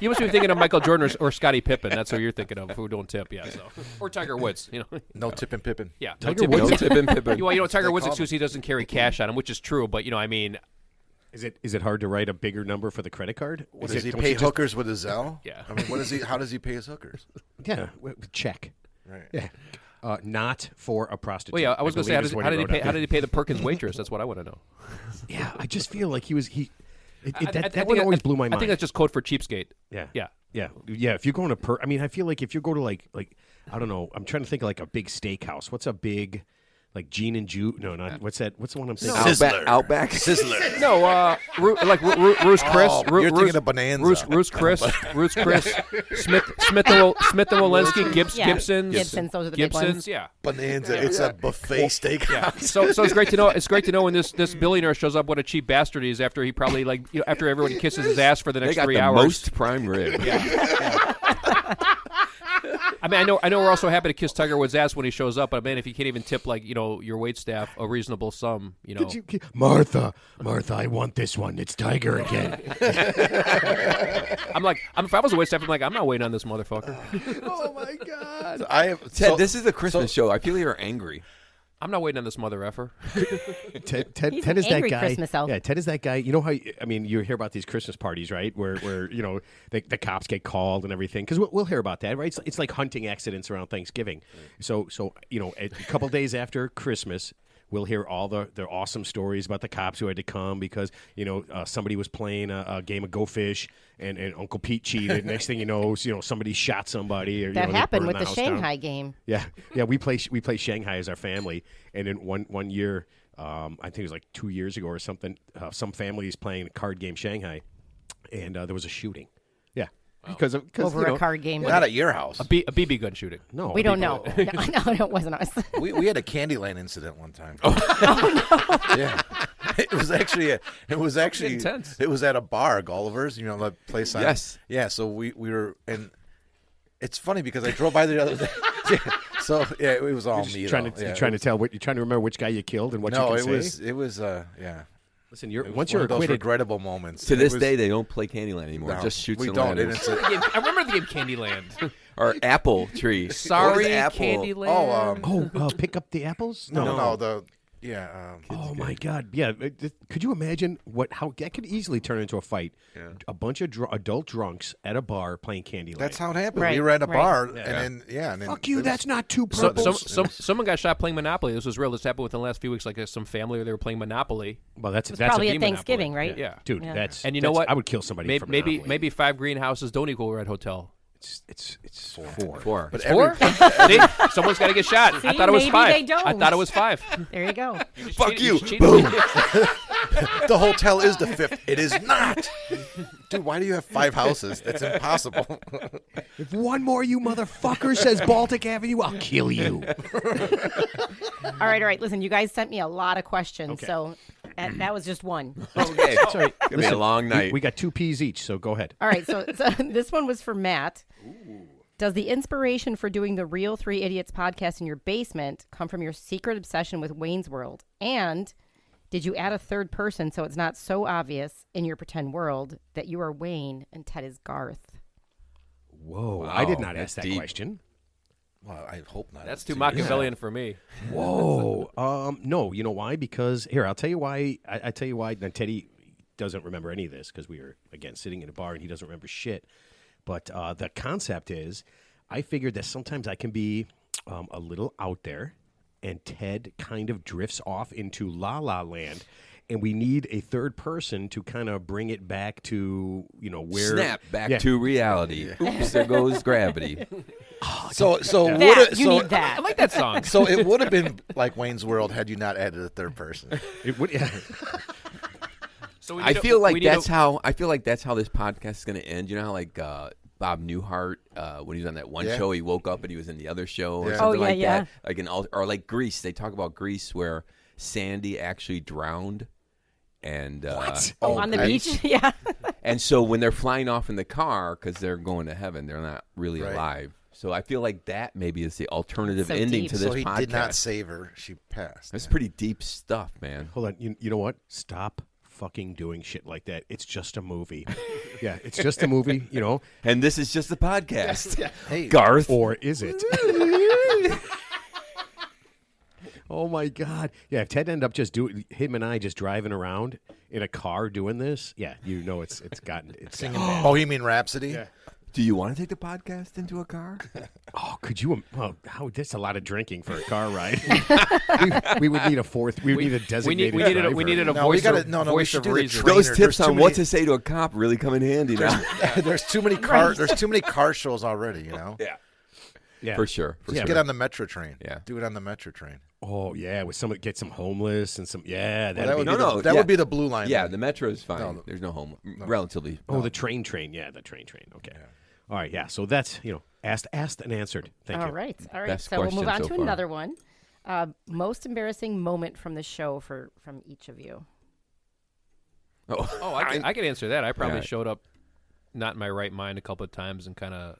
You must be thinking of Michael Jordan or Scottie Pippen. That's who you're thinking of. Who don't tip? Yeah. So. Or Tiger Woods. No tipping Pippin. Yeah. Tiger no Woods- no tipping Pippen. Tiger Woods' call excuse he doesn't carry cash on him, which is true. But Is it hard to write a bigger number for the credit card? Does he don't pay you just- hookers with a Zelle? Yeah. I mean, how does he pay his hookers? Yeah, check. Right. Yeah. Not for a prostitute. well, yeah. I was going to say, believe is what how did he wrote pay? down. How did he pay the Perkins waitress? That's what I want to know. Yeah, I just feel like he was. I That think one always blew my mind. I think that's just code for cheapskate. Yeah. Yeah. Yeah. If you're going to I mean, I feel like if you go to like I don't know. I'm trying to think of like a big steakhouse. What's a big like Gene and Jew? No, not what's that? What's the one I'm thinking? of? Outback. Sizzler. No, like Ruth's Chris. You're thinking of Bonanza. Ruth's Chris. Smith and Walensky. Gibson's. Gibson's, those are the big Gibson's. ones. Yeah. Bonanza. It's a buffet steakhouse. So it's great to know. It's great to know when this billionaire shows up what a cheap bastard he is after he probably after everyone kisses his ass for the They next got 3 the hours. most prime rib. I mean, I know we're also happy to kiss Tiger Woods' ass when he shows up, but man, if you can't even tip your wait staff a reasonable sum, Martha, I want this one. It's Tiger again. if I was a wait staff, I'm like, I'm not waiting on this motherfucker. Oh my God. Ted, this is a Christmas show. I feel you're angry. I'm not waiting on this mother effer. Ted He's is an that angry guy. Christmas elf. Yeah, Ted is that guy. You know how? I mean, you hear about these Christmas parties, right? Where the cops get called and everything. Because we'll hear about that, right? It's like hunting accidents around Thanksgiving. So a couple days after Christmas, we'll hear all the awesome stories about the cops who had to come because somebody was playing a game of Go Fish and Uncle Pete cheated. Next thing you know, somebody shot somebody. Or, That they happened burned with the house down. Shanghai game. Yeah. We play Shanghai as our family, and then one year, I think it was like 2 years ago or something. Some family is playing a card game Shanghai, and there was a shooting. Yeah, because Over a card game. Not at your house. A BB gun shooting. No, We don't know. No, it wasn't us. We had a Candyland incident one time. Oh no! Yeah, it was actually intense. It was at a bar, Gulliver's. The place. Yes. Yeah. So we were, and it's funny because I drove by the other day. So yeah, it was all me. You're trying to remember which guy you killed and what No, you it can was say. yeah. Listen, It was once one you're of those acquitted. regrettable moments. To It this was- day, they don't play Candyland anymore. no, Just shoot we some don't. letters. I remember the game Candyland. Or Apple Tree. Sorry, What is Apple? Candyland. Pick up the apples? No. Oh my God! Yeah, could you imagine how that could easily turn into a fight? Yeah. A bunch of adult drunks at a bar playing Candyland. That's how it happened. Right, We were at a right. bar, and then Fuck you! it was- That's not two So, purples. someone got shot playing Monopoly. This was real. This happened within the last few weeks. Like some family, they were playing Monopoly. Well, that's Probably a at game Thanksgiving, Monopoly. right? Yeah. dude. Yeah. That's And you know what? I would kill somebody for Maybe Monopoly. maybe 5 greenhouses don't equal Red Hotel. It's four. 4. But Four? See? Someone's got to get shot. I See, thought it was maybe 5. they don't. I thought it was 5. There you go. Fuck you. Boom. The hotel is the 5th. It is not. Dude, why do you have 5 houses? That's impossible. If one more you motherfucker says Baltic Avenue, I'll kill you. All right. Listen, you guys sent me a lot of questions, Okay. so That was just one. Okay. Sorry. Gonna be a long night. We got 2 P's each, so go ahead. All right, so this one was for Matt. Does the inspiration for doing the Real Three Idiots podcast in your basement come from your secret obsession with Wayne's World? And did you add a third person so it's not so obvious in your pretend world that you are Wayne and Ted is Garth? Whoa. Wow, I did not that's ask that deep. question. Well, I hope not. That's too Machiavellian for me. Whoa. No, you know why? Because, here, I'll tell you why. I tell you why. Now, Teddy doesn't remember any of this because we were, again, sitting in a bar and he doesn't remember shit. But the concept is I figured that sometimes I can be a little out there and Ted kind of drifts off into La La Land. And we need a third person to kind of bring it back to, where... Snap back to reality. Oops, there goes gravity. So You need that. I like that song. So it would have been like Wayne's World had you not added a third person. It would, yeah. So I feel like that's how this podcast is going to end. You know how like Bob Newhart when he was on that one show, he woke up and he was in the other show or Yeah. something Oh, like yeah, that. Like or like Grease. They talk about Grease where Sandy actually drowned. And On the beach? Yeah. and so when they're flying off in the car because they're going to heaven, they're not really Right. alive. So I feel like that maybe is the alternative So ending deep. to this So he podcast. did not save her. She passed. That's pretty deep stuff, man. Hold on. You know what? Stop fucking doing shit like that. It's just a movie. Yeah, it's just a movie, And this is just a podcast. Hey, Garth. Or is it? Oh, my God. Yeah, if Ted ended up just him and I just driving around in a car doing this, yeah, it's gotten bad. Oh, you mean Rhapsody? Yeah. Do you want to take the podcast into a car? Oh, could you? That's a lot of drinking for a car ride. we would need a fourth. We would need a designated driver. we needed a No, we voice gotta- of, no, we voice should of do the reason. train. Those There's tips too on what many- to say to a cop really come in handy now. There's too many car. There's too many car shows already. Yeah. Yeah. For sure. Just get on the Metro train. Yeah. Do it on the Metro train. Oh yeah, with get some homeless and some Well, that'd that would be be No, that yeah. would be the blue line. Yeah, then. the metro is fine. No, There's no home. Relatively. Oh, the train. Yeah, the train. Okay. All right. Yeah. So that's asked and answered. Thank you. All right. Best So we'll move question on so to far. another one. Most embarrassing moment from the show from each of you. Oh, I can answer that. I probably Yeah. showed up not in my right mind a couple of times and kind of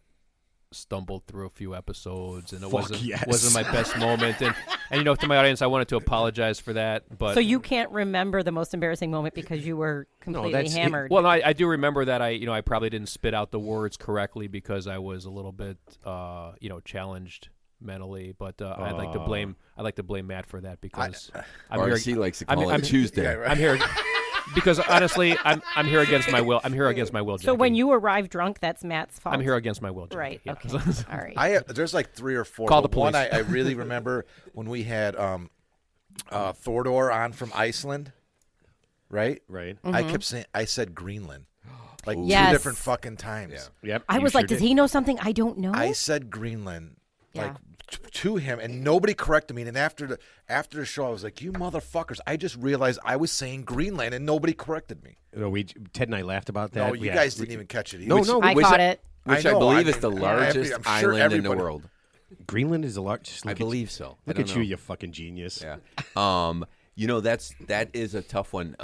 stumbled through a few episodes, and it wasn't my best moment. And to my audience, I wanted to apologize for that. But So you can't remember the most embarrassing moment because you were completely that's- hammered. well, no, I do remember that I probably didn't spit out the words correctly because I was a little bit challenged mentally. But I'd like to blame Matt for that because RC likes to I'm- call I'm- it Tuesday. Yeah, right. I'm here because honestly, I'm here against my will. I'm here against my will. So Jackie. when you arrive drunk, that's Matt's fault. I'm here against my will. Jackie. Right. Yeah. Okay. All right. There's like 3 or 4. Call but the One police. I really remember when we had Thordor on from Iceland. Right. Right. I kept saying I said Greenland, like Yes. 2 different fucking times. Yep. I you was sure like, does did. he know something I don't know? I said Greenland, Yeah. like to him, and nobody corrected me. And after the show, I was like, "You motherfuckers!" I just realized I was saying Greenland, and nobody corrected me. Ted and I laughed about that. No, you Yeah. guys didn't even catch it. No, no. I Which caught it. Which I I, know, believe I is the mean, largest I'm sure island in the everybody- world. Greenland is a large. I believe so. Look at you, you fucking genius. Yeah. That is a tough one.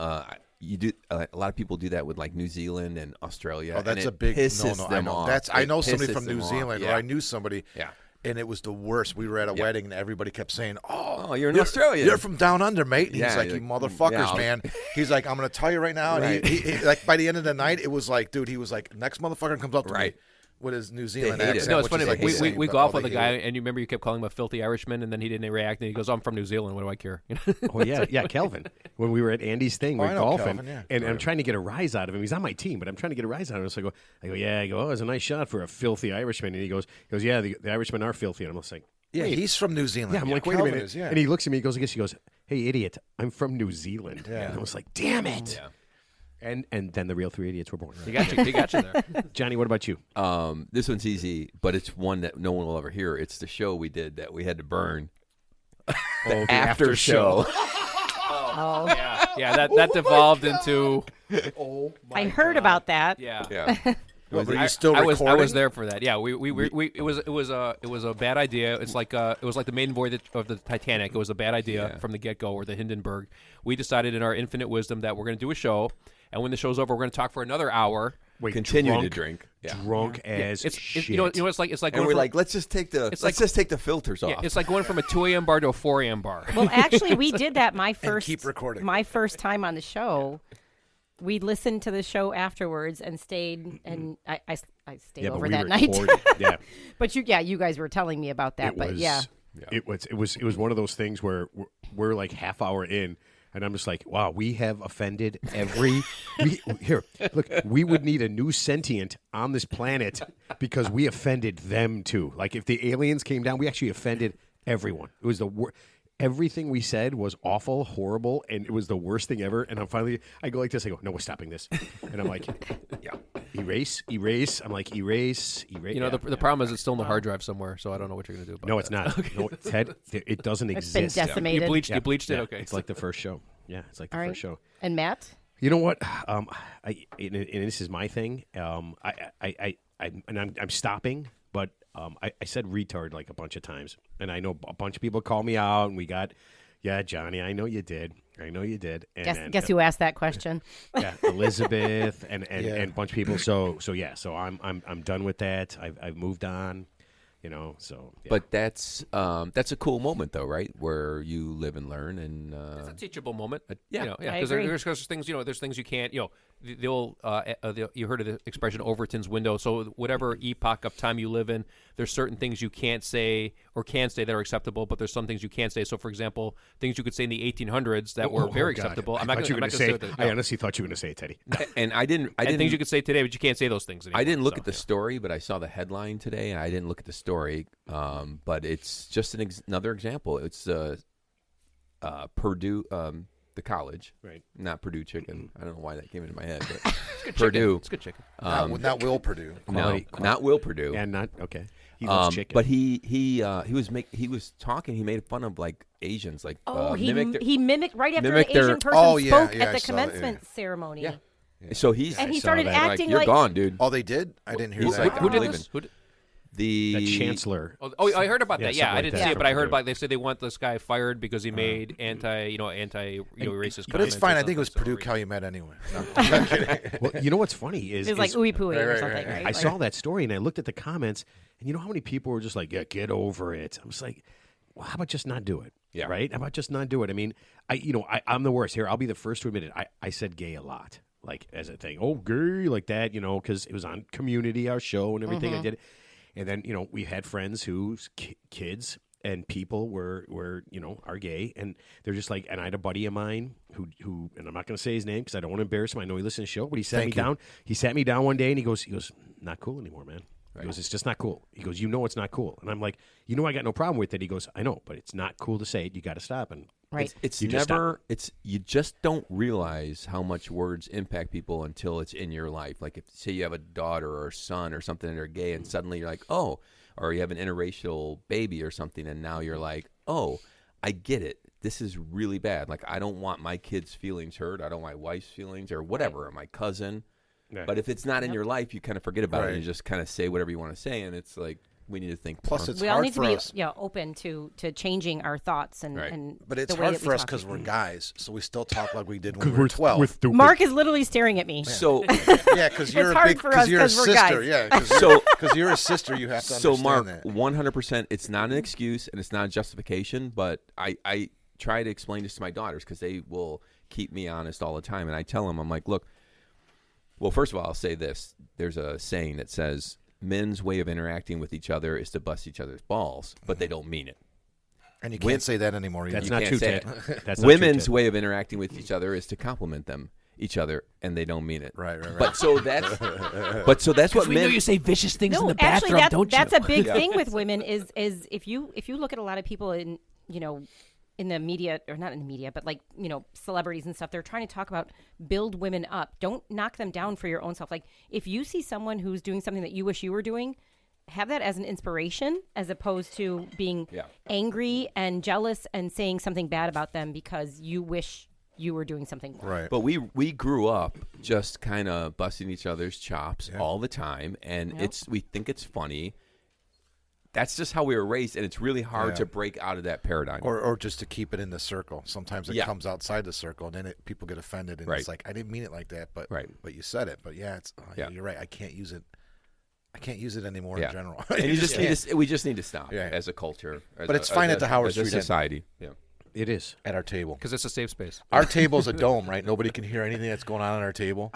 You do a lot of people do that with like New Zealand and Australia. Oh, that's and a big pisses no. I them know. off. I It know somebody pisses from New them off. Zealand, or Yeah. I knew somebody. Yeah. And it was the worst. We were at a wedding, and everybody kept saying, Oh, you're in Australia. You're from down under, mate." And Yeah, he's like, you're "You like, motherfuckers, yeah, man." He's like, "I'm going to tell you right now." And Right. he like by the end of the night, it was like, dude, he was like, "Next motherfucker comes up to Right. me with his New Zealand hate it. accent." No, it's which funny. is Like, like we insane, we but, golf oh, with they a guy, hate it. and you remember you kept calling him a filthy Irishman, and then he didn't react, and he goes, "I'm from New Zealand. What do I care?" Oh yeah, Kelvin. When we were at Andy's thing, Oh, we're I know golfing, Kelvin, yeah. and I'm trying to get a rise out of him. He's on my team, but I'm trying to get a rise out of him. So I go, yeah. I go, oh, it was a nice shot for a filthy Irishman. And he goes, yeah, the Irishmen are filthy. And I'm just like, Yeah, he's from New Zealand. yeah. I'm like, wait Kelvin a minute. is, yeah. And he looks at me. He goes, hey, idiot, I'm from New Zealand. Yeah. And I was like, damn it. Yeah. And then the real 3 idiots were born. He got you. He got you there. Johnny, what about you? This one's easy, but it's one that no one will ever hear. It's the show we did that we had to burn. The After show. Oh, Yeah, that devolved into I heard about that. yeah. Yeah. Well, were you still I recording? was there for that. Yeah, it was a bad idea. It's like it was like the maiden voyage of the Titanic. It was a bad idea from the get-go, or the Hindenburg. We decided in our infinite wisdom that we're going to do a show, and when the show's over, we're going to talk for another hour. Wait, Continue drunk, to drink. Yeah. Drunk as It's shit. you know it's like And going we're from, like, let's just take the just take the filters off. yeah, it's like going from a 2 a.m. bar to a 4 a.m. bar. Well, actually, we did that keep recording. my first time on the show. We listened to the show afterwards and stayed, and I stayed yeah, but over we that night. recorded. Yeah. But you guys were telling me about that. It But was, yeah, it was one of those things where we're like half hour in, and I'm just like, wow, we have offended every. Here, look, we would need a new sentient on this planet because we offended them too. Like if the aliens came down, we actually offended everyone. It was the worst. Everything we said was awful, horrible, and it was the worst thing ever. And I go like this. I go, no, we're stopping this. And I'm like, yeah, erase. I'm like, erase. You know, the problem is it's still in the hard drive somewhere, so I don't know what you're going to do about No, that. it's not. No, Ted, it doesn't it's been exist. decimated. You bleached it? Yeah, Okay. It's like the first show. Yeah, it's like the All right. first show. And Matt, You know what? And this is my thing. I'm stopping, but I said retard like a bunch of times, and I know a bunch of people call me out, and we got, yeah, Johnny, I know you did. And guess who asked that question? yeah, Elizabeth and a bunch of people. So I'm done with that. I've moved on. You know, so. Yeah. But that's a cool moment, though, right? Where you live and learn, and It's a teachable moment. yeah. You know, I because agree. there's things, there's things you can't, the old, you heard of the expression Overton's window. So whatever epoch of time you live in, there's certain things you can't say or can say that are acceptable, but there's some things you can't say. So, for example, things you could say in the 1800s that were very God. acceptable. I I'm not thought you were going going to to say say. what I honestly thought you were going to say it, Teddy. and I didn't and things you could say today, but you can't say those things anymore. I didn't look So, at the story, but I saw the headline today, and I didn't look at the story. But it's just another example. It's Purdue, the college, Right. Not Purdue chicken. I don't know why that came into my head, but It's good Purdue. chicken. It's good chicken. Not Will Purdue. No, not Will Purdue. And not okay. He loves chicken. But he was talking. He made fun of like Asians, like He mimicked right after mimicked an Asian their- person Oh, yeah, spoke yeah, at I the saw that, commencement ceremony. Yeah. So he's And he saw started that. acting like, you're like gone, dude. Oh, they did? I didn't hear He's that. like, Who did leaving. this? Who did, The Chancellor. Oh, I heard about Yeah, that. Yeah, something I like didn't that. see it, but I From heard Purdue. about. They said they want this guy fired because he made anti racist. But it's fine. I think it was comments or Purdue something. Calumet anyway. No, I'm not kidding. Well, you know what's funny is it was like ooey pooey or right, something, right. right? I Like- saw that story and I looked at the comments, and you know how many people were just like, "Yeah, get over it." I was like, "Well, how about just not do it?" Yeah. Right? How about just not do it? I mean, I'm the worst here. I'll be the first to admit it. I said gay a lot, like as a thing. Oh, gay, like that, because it was on Community, our show, and everything. I did it, and then we had friends whose kids and people were are gay, and they're just like. And I had a buddy of mine who, and I'm not going to say his name because I don't want to embarrass him. I know he listens to the show, but he sat me down. He sat me down one day, and he goes, not cool anymore, man. He goes, it's just not cool. He goes, it's not cool. And I'm like, I got no problem with it. He goes, I know, but it's not cool to say it. You got to stop. And Right. It's You just never. It's you just don't realize how much words impact people until it's in your life. Like if say you have a daughter or a son or something that are gay, and suddenly you're like, oh, or you have an interracial baby or something, and now you're like, oh, I get it. This is really bad. Like I don't want my kids' feelings hurt. I don't want my wife's feelings or whatever, or my cousin. Yeah. But if it's not in your life, you kind of forget about it Right. and you just kind of say whatever you want to say, and it's like we need to think. Plus, more. it's we all hard need to for be us. open to changing our thoughts and, Right. and But it's the way hard that we for us talk. because we're guys, so we still talk like we did when 'Cause we were 12. we're stupid. Mark is literally staring at me. So Yeah, because you're hard a big, for us you're a 'cause we're sister. guys. Yeah, because you're a sister, you have to So understand Mark, that. 100%, it's not an excuse and it's not a justification, but I try to explain this to my daughters because they will keep me honest all the time, and I tell them, I'm like, look, well, first of all, I'll say this. There's a saying that says men's way of interacting with each other is to bust each other's balls, but they don't mean it. And you can't say that anymore. Either. That's You not can't true, say Ted. it. That's not Women's true, way of interacting with each other is to compliment each other, and they don't mean it. Right. But so that's what We know men. you say vicious things in No, the actually, bathroom, don't that's you? a big thing with women. Is if you look at a lot of people in in the media, or not in the media, but like celebrities and stuff, they're trying to talk about build women up. Don't knock them down for your own self. Like if you see someone who's doing something that you wish you were doing, have that as an inspiration as opposed to being angry and jealous and saying something bad about them because you wish you were doing something wrong. Right. But we grew up just kind of busting each other's chops all the time, and we think it's funny. That's just how we were raised, and it's really hard to break out of that paradigm. Or just to keep it in the circle. Sometimes it comes outside the circle, and then people get offended, and it's like, I didn't mean it like that, but you said it. But you're right. I can't use it. I can't use it anymore in general. And we just need to stop as a culture. But it's fine at the Howard Street society. Yeah. It is at our table because it's a safe space. Our table's a dome, right? Nobody can hear anything that's going on our table.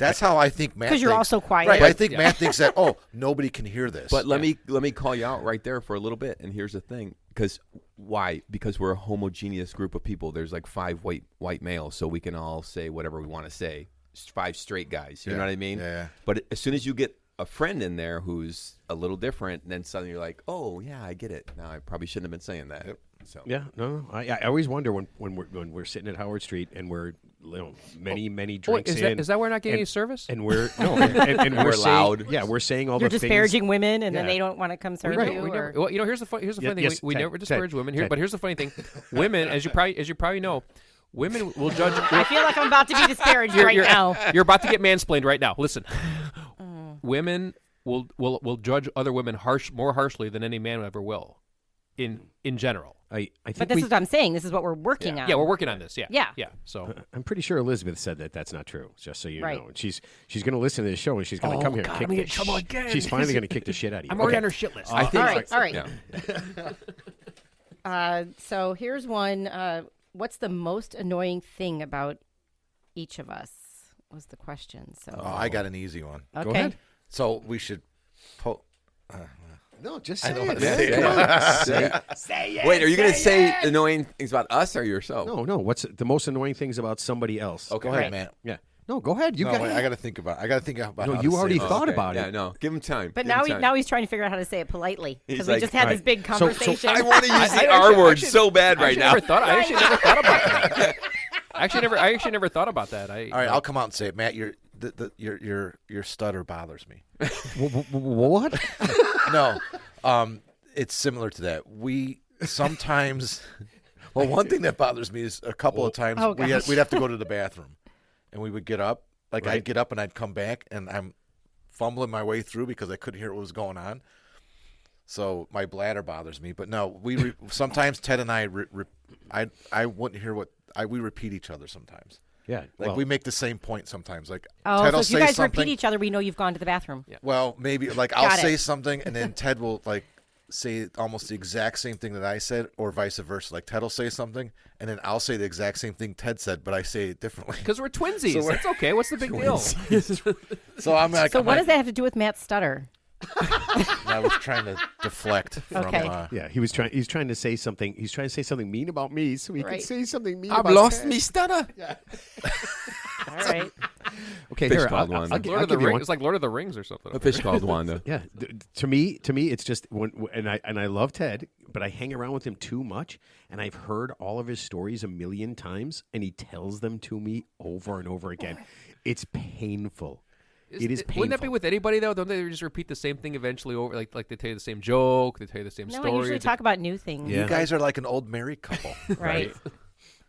That's how I think Matt. Because you're also quiet, right? I think Matt thinks that nobody can hear this. But let me call you out right there for a little bit. And here's the thing: because why? Because we're a homogeneous group of people. There's like 5 white males, so we can all say whatever we want to say. 5 straight guys. You know what I mean? Yeah. But as soon as you get a friend in there who's a little different, then suddenly you're like, oh yeah, I get it. Now I probably shouldn't have been saying that. Yep. So I always wonder when we're sitting at Howard Street and we're many drinks in. Is that we're not getting any service? And we're and we're saying, loud. Yeah, we're saying all You're the disparaging women, and then they don't want to come serve you. Well, here's the funny thing. Yes, we Ted, never disparage women here, Ted. but here's the funny thing: women, as you probably know, women will judge. I feel like I'm about to be disparaged right now. You're about to get mansplained right now. Listen, women will judge other women more harshly than any man ever will, in general. I think But this is what I'm saying. This is what we're working on. Yeah, we're working on this. Yeah. Yeah. So I'm pretty sure Elizabeth said that's not true. Just so you Right. know, and she's going to listen to this show and she's going to come here. God, and I'm kick gonna get in trouble again. She's finally going to kick the shit out of you. I'm already on her shit list. I think. All right. Yeah. So here's one. What's the most annoying thing about each of us? Was the question. So I got an easy one. okay. Go ahead. So we should. No, just I say know how it. to man. say it. Come on. Say it. Wait, are you going to say annoying things about us or yourself? No. What's the most annoying things about somebody else? Okay. Go ahead, Right. Matt. Yeah. No, go ahead. You No, got. wait, I got to think about. I got to think about. No, how you to say already it. thought Okay. about it. Yeah, no. Give him time. But Give him time. now he's trying to figure out how to say it politely because He's we like, just had this big so conversation. I want to use the I R word actually- so bad right now. I actually never thought about that. I actually never thought about that. All right, I'll come out and say it, Matt. Your stutter bothers me. What? No, it's similar to that. We sometimes. Well, one thing that bothers me is a couple of times Oh, gosh. we'd have to go to the bathroom, and we would get up. Like Right. I'd get up and I'd come back, and I'm fumbling my way through because I couldn't hear what was going on. So my bladder bothers me. But no, sometimes Ted and I wouldn't hear we repeat each other sometimes. Yeah. Like we make the same point sometimes. Like Oh, Ted so will if you say guys something. repeat each other, we know you've gone to the bathroom. Yeah. Well, maybe like I'll Got it. say something and then Ted will like say almost the exact same thing that I said, or vice versa. Like Ted will say something and then I'll say the exact same thing Ted said, but I say it differently. Because we're twinsies. So That's okay. What's the big deal? So I'm like, So what does that have to do with Matt's stutter? I was trying to deflect from. Okay. Yeah, he's trying to say something. He's trying to say something mean about me, so he Right. can say something mean. I've about lost Ted. me stutter. All right. Okay, Fish here called I'll Wanda. give Lord of the you Rings. one. It's like Lord of the Rings or something. A fish called Wanda. Yeah, to me, it's just and I love Ted, but I hang around with him too much, and I've heard all of his stories a million times, and he tells them to me over and over again. It's painful. It is painful. Wouldn't that be with anybody though? Don't they just repeat the same thing eventually over? Like they tell you the same joke, they tell you the same No, story. I usually talk about new things. Yeah. You guys are like an old married couple. Right.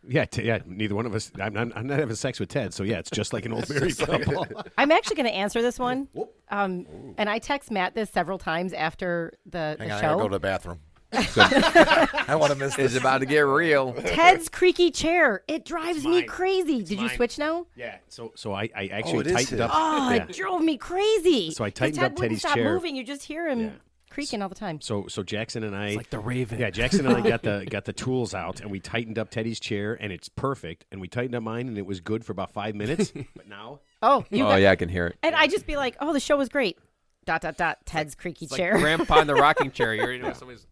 Yeah, neither one of us. I'm not having sex with Ted, so yeah, it's just like an old married couple. I'm actually going to answer this one. And I text Matt this several times after the Hang on, I show. gotta go to the bathroom. I want to miss It's this. about to get real. Ted's creaky chair. It drives me mine. crazy. Did you mine. switch now? Yeah, so I actually it is tightened his. up. Oh, yeah. it drove me crazy. So I 'Cause tightened Ted up wouldn't Teddy's stop chair. moving. You just hear him Yeah. creaking all the time. So Jackson and I, like the Raven. Yeah, Jackson and I got the tools out, and we tightened up Teddy's chair, and it's perfect. And we tightened up mine, and it was good for about 5 minutes. But now, Oh, you got, Yeah, I can hear it. and I just be like, oh, the show was great. ... Ted's creaky It's chair. like Grandpa in the rocking chair. You already know somebody's.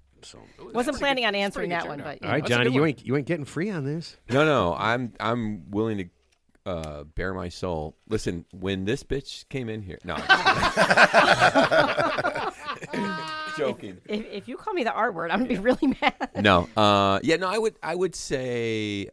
Wasn't planning on answering pretty that good one, chair but now. all right, That's a Johnny, good you ain't getting free on this. No, I'm willing to bare my soul. Listen, when this bitch came in here, no, joking. if you call me the R word, I'm gonna be really mad. No, I would say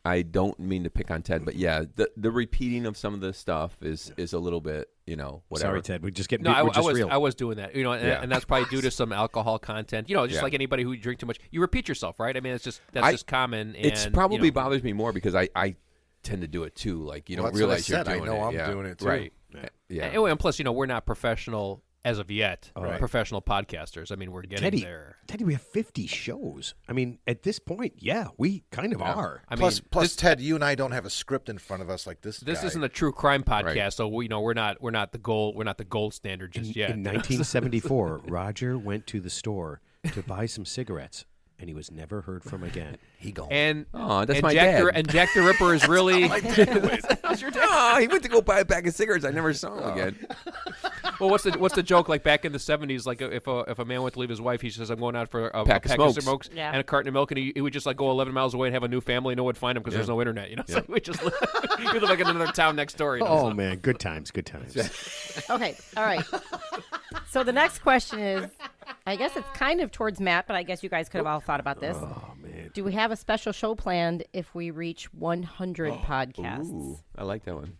I don't mean to pick on Ted, but yeah, the repeating of some of the stuff is a little bit, whatever. Sorry, Ted. We just get No, we're just I real. was doing that, Yeah. and that's probably due to some alcohol content. Just Yeah. like anybody who drink too much, you repeat yourself, right? I mean, that's just common. And, It's probably bothers me more because I tend to do it too. Like you Well, don't that's what I realize you're said. I doing know it. I'm Yeah. doing it, too. Right. Yeah. Yeah. And plus, we're not professional as of yet. Right. Professional podcasters. I mean, we're getting there. Teddy, we have 50 shows. I mean, at this point, yeah, we kind of are. I Plus, mean, Ted, you and I don't have a script in front of us like this. this guy. isn't a true crime podcast, Right. so we're not the gold standard just yet. In 1974, Roger went to the store to buy some cigarettes, and he was never heard from again. He gone. And Oh, that's and my Jack dad. and Jack the Ripper is really Oh, he went to go buy a pack of cigarettes. I never saw him again. well. What's the joke? Like back in the 70s, like if a man went to leave his wife, he says, "I'm going out for a Pack of of smokes. smokes Yeah. and a carton of milk," and he would just like go 11 miles away and have a new family. No one would find him because there's no internet. So we just live, you live like in another town next door. Oh, man, good times, good times. Okay, all right. So the next question is, I guess it's kind of towards Matt, but I guess you guys could have all thought about this. Oh, man. Do we have a special show planned if we reach 100 podcasts? Ooh, I like that one.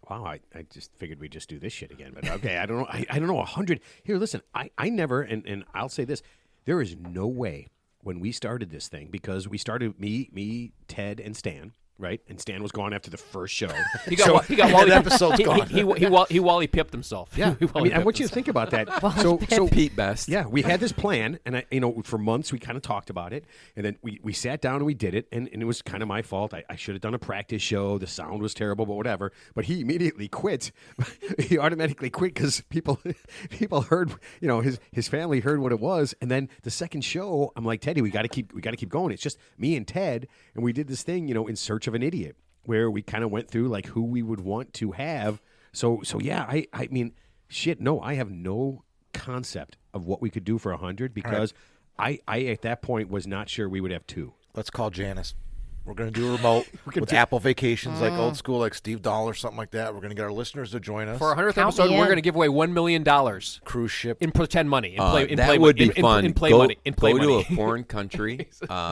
Wow, I just figured we'd just do this shit again. But okay, I don't know. I don't know, 100. Here, listen, I never, and I'll say this. There is no way when we started this thing, because we started, me, Ted, and Stan, right? And Stan was gone after the first show. He got Wally. episode's gone. He Wally pipped himself. Yeah, He I Wally mean, I pipped want you to himself. think about that. So Pete Best. yeah, we had this plan, and for months we kind of talked about it, and then we sat down and we did it, and it was kind of my fault. I should have done a practice show. The sound was terrible, but whatever. But he immediately quit. He automatically quit because people heard, his family heard what it was, and then the second show, I'm like, Teddy, we got to keep going. It's just me and Ted, and we did this thing, in search of an idiot, where we kind of went through like who we would want to have. So yeah, I mean, shit, no, I have no concept of what we could do for 100 because I at that point was not sure we would have 2. Let's call Janice. We're going to do a remote with Apple Vacations, like old school, like Steve Dahl or something like that. We're going to get our listeners to join us. For our 100th Count episode, me we're in. going to give away $1 million Cruise ship. in pretend money. That would be fun. In play go, money. In play go money. to a foreign country,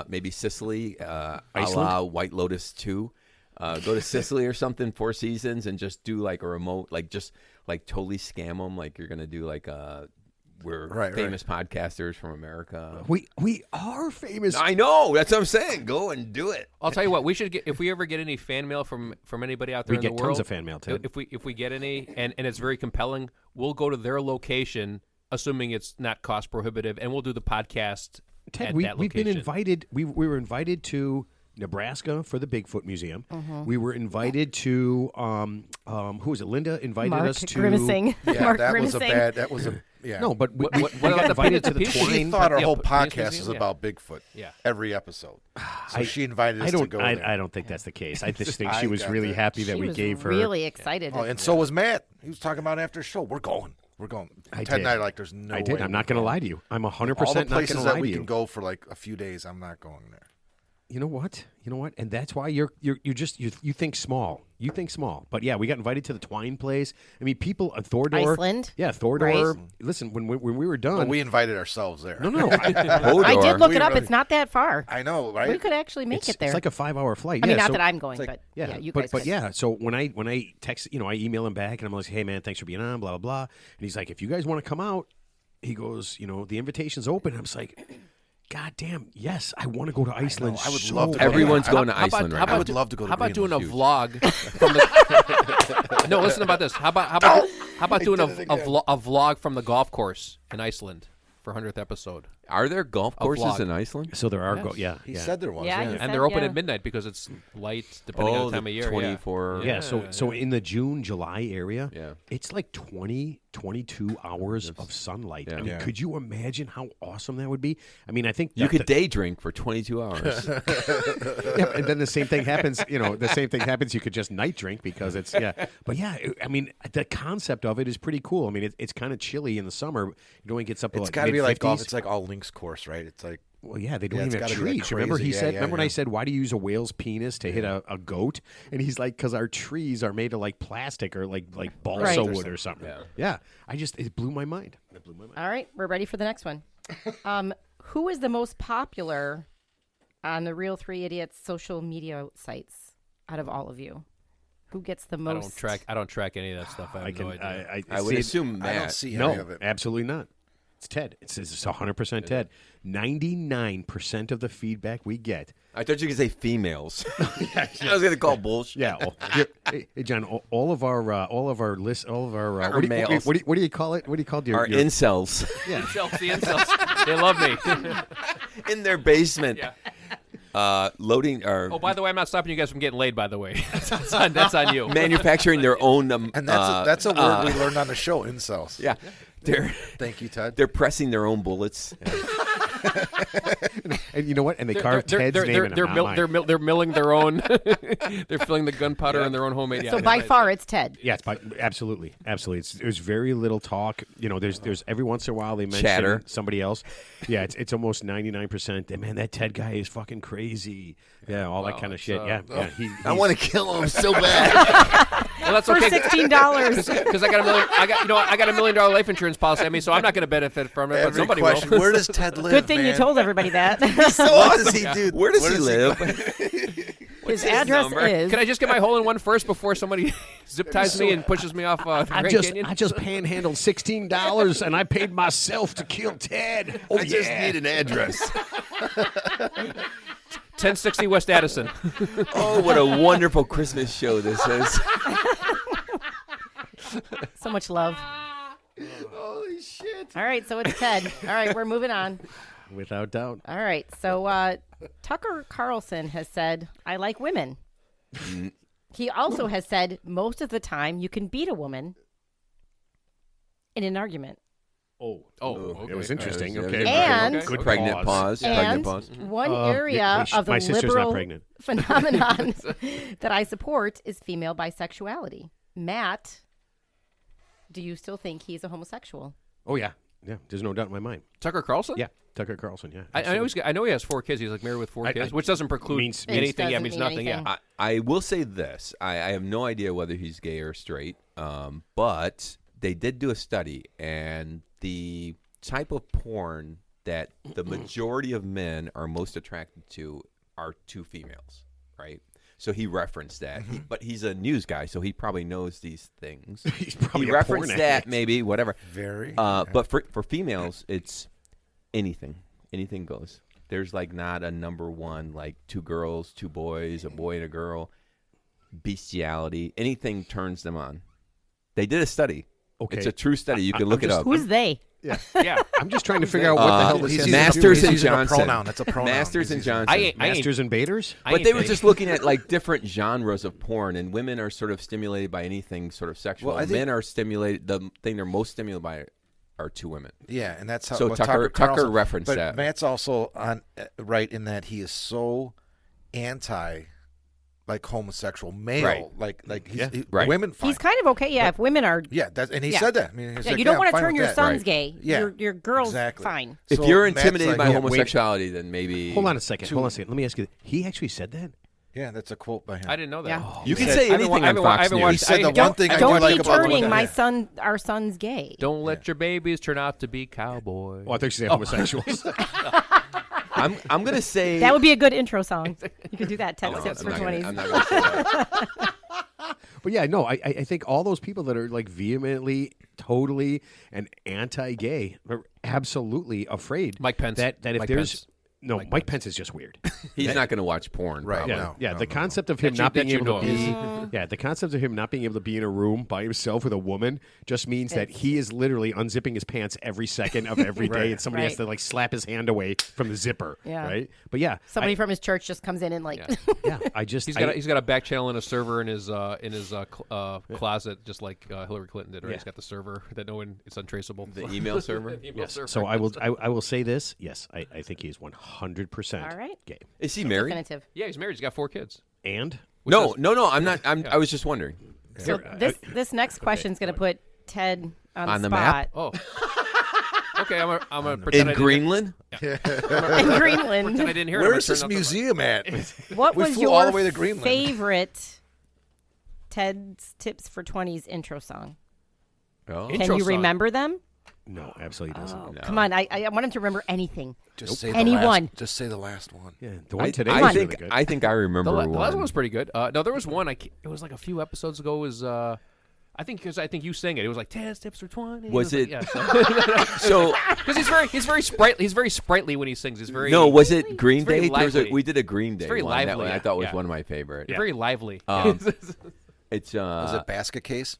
maybe Sicily, a la White Lotus 2. Go to Sicily or something, 4 seasons, and just do like a remote, like just like totally scam them. Like you're gonna do like we're famous podcasters from America. We are famous. I know. That's what I'm saying. Go and do it. I'll tell you what. We should get if we ever get any fan mail from anybody out there We in get the world. tons of fan mail, Ted. If we get any, and it's very compelling, we'll go to their location, assuming it's not cost prohibitive, and we'll do the podcast Ted, at we've that been location. invited. We were invited to Nebraska for the Bigfoot Museum. Mm-hmm. We were invited to who was it? Linda invited Mark us to grimacing. Yeah, Mark that was grimacing. that was a, yeah. No, but we what got about the invited to the Penis Twine. She thought our Yeah, whole Penis podcast Museum, is yeah. about Bigfoot. Yeah. Every episode. So she invited us I to don't. go there. I don't think that's the case. I just think I she was got really that. happy that She we was gave her. really excited. Oh, and so was Matt. He was talking about after the show. We're going. I Ted did. and I are like, there's no I did. way I'm not we're going to lie to you. I'm 100% All the not going places to that lie we to can you. go for like a few days, I'm not going there. You know what? And that's why you think small. You think small. But yeah, we got invited to the Twine place. I mean, people Thordor. Iceland? Yeah, Thordor. Right. Listen, when we were done. Well, we invited ourselves there. no. I did Hodor. look We it up. really- It's not that far. I know, right? We could actually make it there. It's like a 5-hour flight. I mean, Yeah, not so- that I'm going, like- but Yeah, you but guys but could. yeah. So when I text, I email him back and I'm like, hey man, thanks for being on, blah blah blah. And he's like, if you guys want to come out, he goes, the invitation's open. I'm just like, God damn, yes, I want to go to Iceland. I would so love to go bad. Everyone's going to How about- Iceland how right about now. I would love to go to How about doing a Greenland. vlog from the? No, listen about this. How about doing a vlog from the golf course in Iceland for 100th episode? Are there golf courses vlog. in Iceland? So there are, Yes. He said there was. Yeah, Yeah, he And said, they're open yeah. at midnight because it's light, depending on the time of year. 24. Yeah, so in the June, July area, Yeah. it's like 20, 22 hours of sunlight. Yeah. I mean, Yeah. could you imagine how awesome that would be? I mean, I think You could day drink for 22 hours. yeah, and then the same thing happens. The same thing happens. You could just night drink because it's But yeah, I mean, the concept of it is pretty cool. I mean, it's kind of chilly in the summer. It only gets up to It's like got to be like golf. mid-50s. It's like all links course, right? It's like Well, yeah, they don't Yeah, it's even have gotta be, like, trees. Remember, crazy. he Yeah, said. yeah, remember when yeah. I said, "Why do you use a whale's penis to hit a goat?" And he's like, "Because our trees are made of like plastic or like balsa Right. wood or something." Yeah. Yeah, it blew my mind. All right, we're ready for the next one. Who is the most popular on the Real 3 Idiots social media sites out of all of you? Who gets the I most? don't track any of that stuff. I have no idea. I would assume I don't Matt. see any No, of it. absolutely not. It's Ted. It's 100% Ted. 99% of the feedback we get. I thought you could say females. I was going to call bullshit. Yeah. Hey, John. All of our lists. All of our. Our What do males. you call it? What do you call it? Our incels Yeah. The incels. They love me. in their basement. Loading or Oh, by the way, I'm not stopping you guys from getting laid. By the way, that's on you. manufacturing their own. And that's a word we learned on the show, incels. Yeah, they're Thank you, Ted. they're pressing their own bullets. And you know what? And they carved Ted's name in them, not mine. They're milling their own. They're filling the gunpowder in their own homemade. So by far, it's Ted. Yes, absolutely. There's very little talk. There's every once in a while they mention Chatter. somebody else. Yeah, it's almost 99%. Man, that Ted guy is fucking crazy. Yeah, all that kind of shit. Yeah. I want to kill him so bad. Well, that's For okay. $16. Because I got $1 million life insurance policy. I mean, so I'm not going to benefit from it, but Every somebody question, will. where does Ted live, Good thing you man? told everybody that. What does he do? Where does he he live? His address number? is. Can I just get my hole in one first before somebody zip ties me and pushes me off the Grand Canyon? I just panhandled $16 and I paid myself to kill Ted. Oh, I just need an address. 1060 West Addison. Oh, what a wonderful Christmas show this is. So much love. Holy shit. All right, so it's Ted. All right, we're moving on. Without doubt. All right, so Tucker Carlson has said, I like women. He also has said, most of the time you can beat a woman in an argument. It was interesting. Yeah, Okay. And- good Pregnant pause. And Pregnant pause. one area of the my sister's not liberal pregnant. phenomenon that I support is female bisexuality. Matt, do you still think he's a homosexual? Oh, yeah. Yeah, there's no doubt in my mind. Tucker Carlson? Yeah, Tucker Carlson, yeah. I know he has 4 kids. He's like married with 4 kids, which doesn't preclude means- anything. Yeah, doesn't means mean nothing. anything. Yeah. I will say this. I have no idea whether he's gay or straight, but they did do a study, and the type of porn that the majority of men are most attracted to are 2 females, right? So he referenced that. But he's a news guy, so he probably knows these things. He's probably he a porn referenced that, addict. maybe, whatever. Very. But for females, it's anything. Anything goes. There's like not a number one, like 2 girls, 2 boys, a boy and a girl. Bestiality. Anything turns them on. They did a study. Okay. It's a true study. You can look it up. Who's they? Yeah. I'm just trying to figure out what the hell this He's has using to do Masters with- he's and using a Johnson. pronoun. It's a pronoun. Masters He's and using- Johnson. I ain't Masters and Baiters? But they were big. just looking at like different genres of porn, and women are sort of stimulated by anything sort of sexual. Well, I think- Men are stimulated. The thing they're most stimulated by are 2 women. Yeah, and that's how. So what Tucker Carlson- referenced but that. Matt's also on right in that he is so anti, like homosexual male, Right. like he's, Yeah. Right. women. Fine. He's kind of okay, yeah, if women are. Yeah, and he Yeah. said that. I mean, he's Yeah, like, you don't I'm want to fine turn with your that. sons Right. gay. Yeah, Your girl's exactly. fine. If So you're Matt's intimidated like, by yeah, wait. homosexuality, then maybe Hold on a second. Let me ask you. He actually said that? Yeah, that's a quote by him. I didn't know that. Yeah. You can said- say I haven't anything wa- I on haven't wa- I Fox haven't News. watched- He said the I- one thing I Don't do like be about turning women. our sons gay. Don't let your babies turn out to be cowboys. Oh, I thought you said homosexuals. I'm gonna say That would be a good intro song. You could do that. 10 No, tips I'm for not gonna- 20s. I'm not gonna say that. But yeah, no, I think all those people that are like vehemently, totally, and anti-gay are absolutely afraid. Mike Pence. That if Mike there's Pence. no, Mike Pence is just weird. He's not gonna watch porn. Right. probably. No. Yeah, the concept of him That you- not being that you able to know be, the concept of him not being able to be in a room by himself with a woman just means that he is literally unzipping his pants every second of every day, and somebody has Right. to like slap his hand away from the zipper. Yeah. Right. But yeah, Somebody from his church just comes in and like, I just He's got a back channel and a server in his closet, just like Hillary Clinton did. Right? Yeah. He's got the server that no one it's untraceable. The email server. yes. So I will say this. Yes, I think he is 100% All right. gay. Is he married? definitive. Yeah, he's married. He's got 4 kids. And No. I'm not. I was just wondering. So this next question is going to put Ted on, On the spot. map? Oh. Okay, I'm gonna pretend In Greenland? In pretend Greenland. I didn't hear it. I'm Where's gonna this turn it up museum at? What We was flew your all the way to Greenland. favorite Ted's Tips for 20s intro song? Oh. Can Intro you song. remember them? No, absolutely doesn't. Oh, No. come on. I want him to remember anything. Just say Anyone. Just say the last one. Yeah, the one today I was think really good. I think I remember The one. last one was pretty good. No, there was one. It was like a few episodes ago. Was I think because I think you sang it. It was like 10 tips for 20. Was like, it- yeah, So because he's very sprightly. He's very sprightly when he sings. He's very no, was it Green It's very Day? lively. We did a Green Day very one. That lively, one I yeah, thought was yeah. one of my favorite. very lively. It's Was it basket case?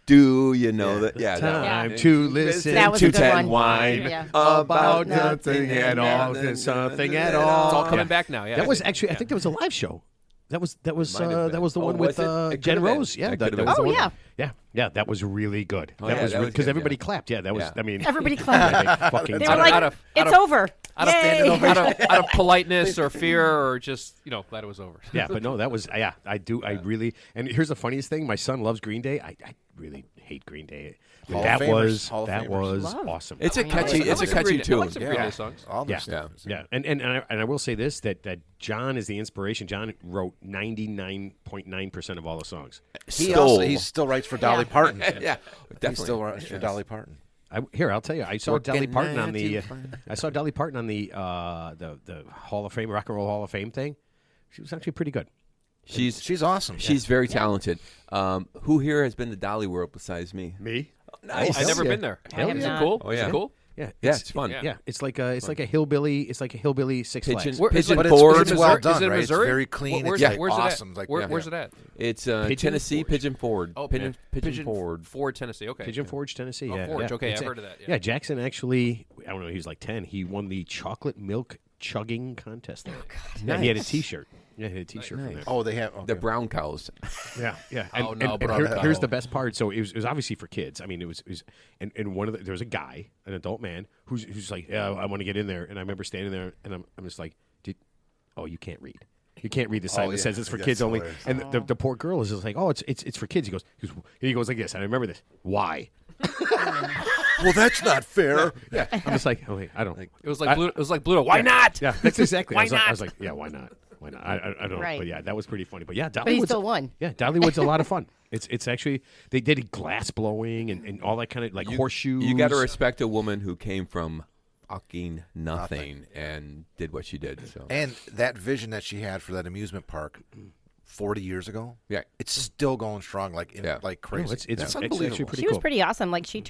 do you know that? Yeah, that Time one. to listen That was to a good 10 one. wine Yeah. about Nothing nothing at all and something at all. It's all coming back now. Yeah, That was actually, I think that was a live show. That was Might have been. the Oh, one was with it? It could Jen have been. Rose. Yeah, That that, could that have was been. the Oh, one. Yeah, that was really good. Oh, that yeah, was that was because good, everybody yeah. clapped. Yeah, that was. Yeah. I mean, Everybody clapped. they fucking They did were it. like, out of- it's out of- over. out of Yay. out of politeness or fear or just glad it was over. Yeah, but no, that was I do I really. And here's the funniest thing: my son loves Green Day. I really hate Green Day. Hall of That Famers. was Hall of that Famers. was Love. awesome. It's a I catchy. like It's a some catchy I like tune. some Yeah. Green Day songs. All their Yeah. stuff. Yeah, and I will say this that John is the inspiration. John wrote 99.9% of all the songs. He still writes for Dolly Yeah. Parton. Yeah, He definitely. still writes for Yes. Dolly Parton. I'll tell you. I saw Working Dolly Parton on 9 the to 5. I saw Dolly Parton on the Hall of Fame, Rock and Roll Hall of Fame thing. She was actually pretty good. She's awesome. She's very talented. Who here has been to Dolly World besides me? Me? Nice. I've never yeah. been there. Hell Is yeah. it cool? Oh, Is yeah. it cool? Yeah, Yeah, it's fun. yeah. Yeah, it's like a hillbilly. It's like a hillbilly Six Pigeon- Flags. Where- is Pigeon it- But Forward. it's is it well Missouri? done, Is it right? Missouri? It's very clean. Where's It's it- where's it at? awesome. Like, Where's it at? It's Pigeon Tennessee, Forge. Pigeon Forward. Oh, Pigeon Forward. Ford, Tennessee. Okay. Pigeon Forge, Tennessee. Oh, Yeah, Forge. yeah. Okay, It's I've a- heard of that, yeah. Jackson actually. I don't know. He was like 10. He won the chocolate milk chugging contest there. Yeah, he had a T-shirt. Yeah, he had a T-shirt from there. Oh, they have The brown cows. Yeah, yeah. Oh, no, and bro. here's the best part. So it was obviously for kids. I mean, it was and one of there was a guy, an adult man, who's like, yeah, I want to get in there. And I remember standing there, and I'm just like, you can't read. You can't read the sign that yeah. says it's for That's kids only. hilarious. And the poor girl is just like, oh, it's for kids. He goes like this. And I remember this. Why? Well, that's not fair. Yeah. I'm just like, oh, wait, I don't. It was like Bluto. Why not? Yeah, that's exactly. Why I was not? like, yeah, why not? Why not? I don't know. Right. But yeah, that was pretty funny. But yeah, But he Dollywood's still won. Yeah, Dollywood's a lot of fun. It's actually they did glass blowing and all that kind of like horseshoes. You got to respect a woman who came from fucking nothing and did what she did. So And that vision that she had for that amusement park 40 years ago, yeah, it's still going strong like Yeah. like crazy. it's That's actually unbelievable. pretty She cool. was pretty awesome. Like she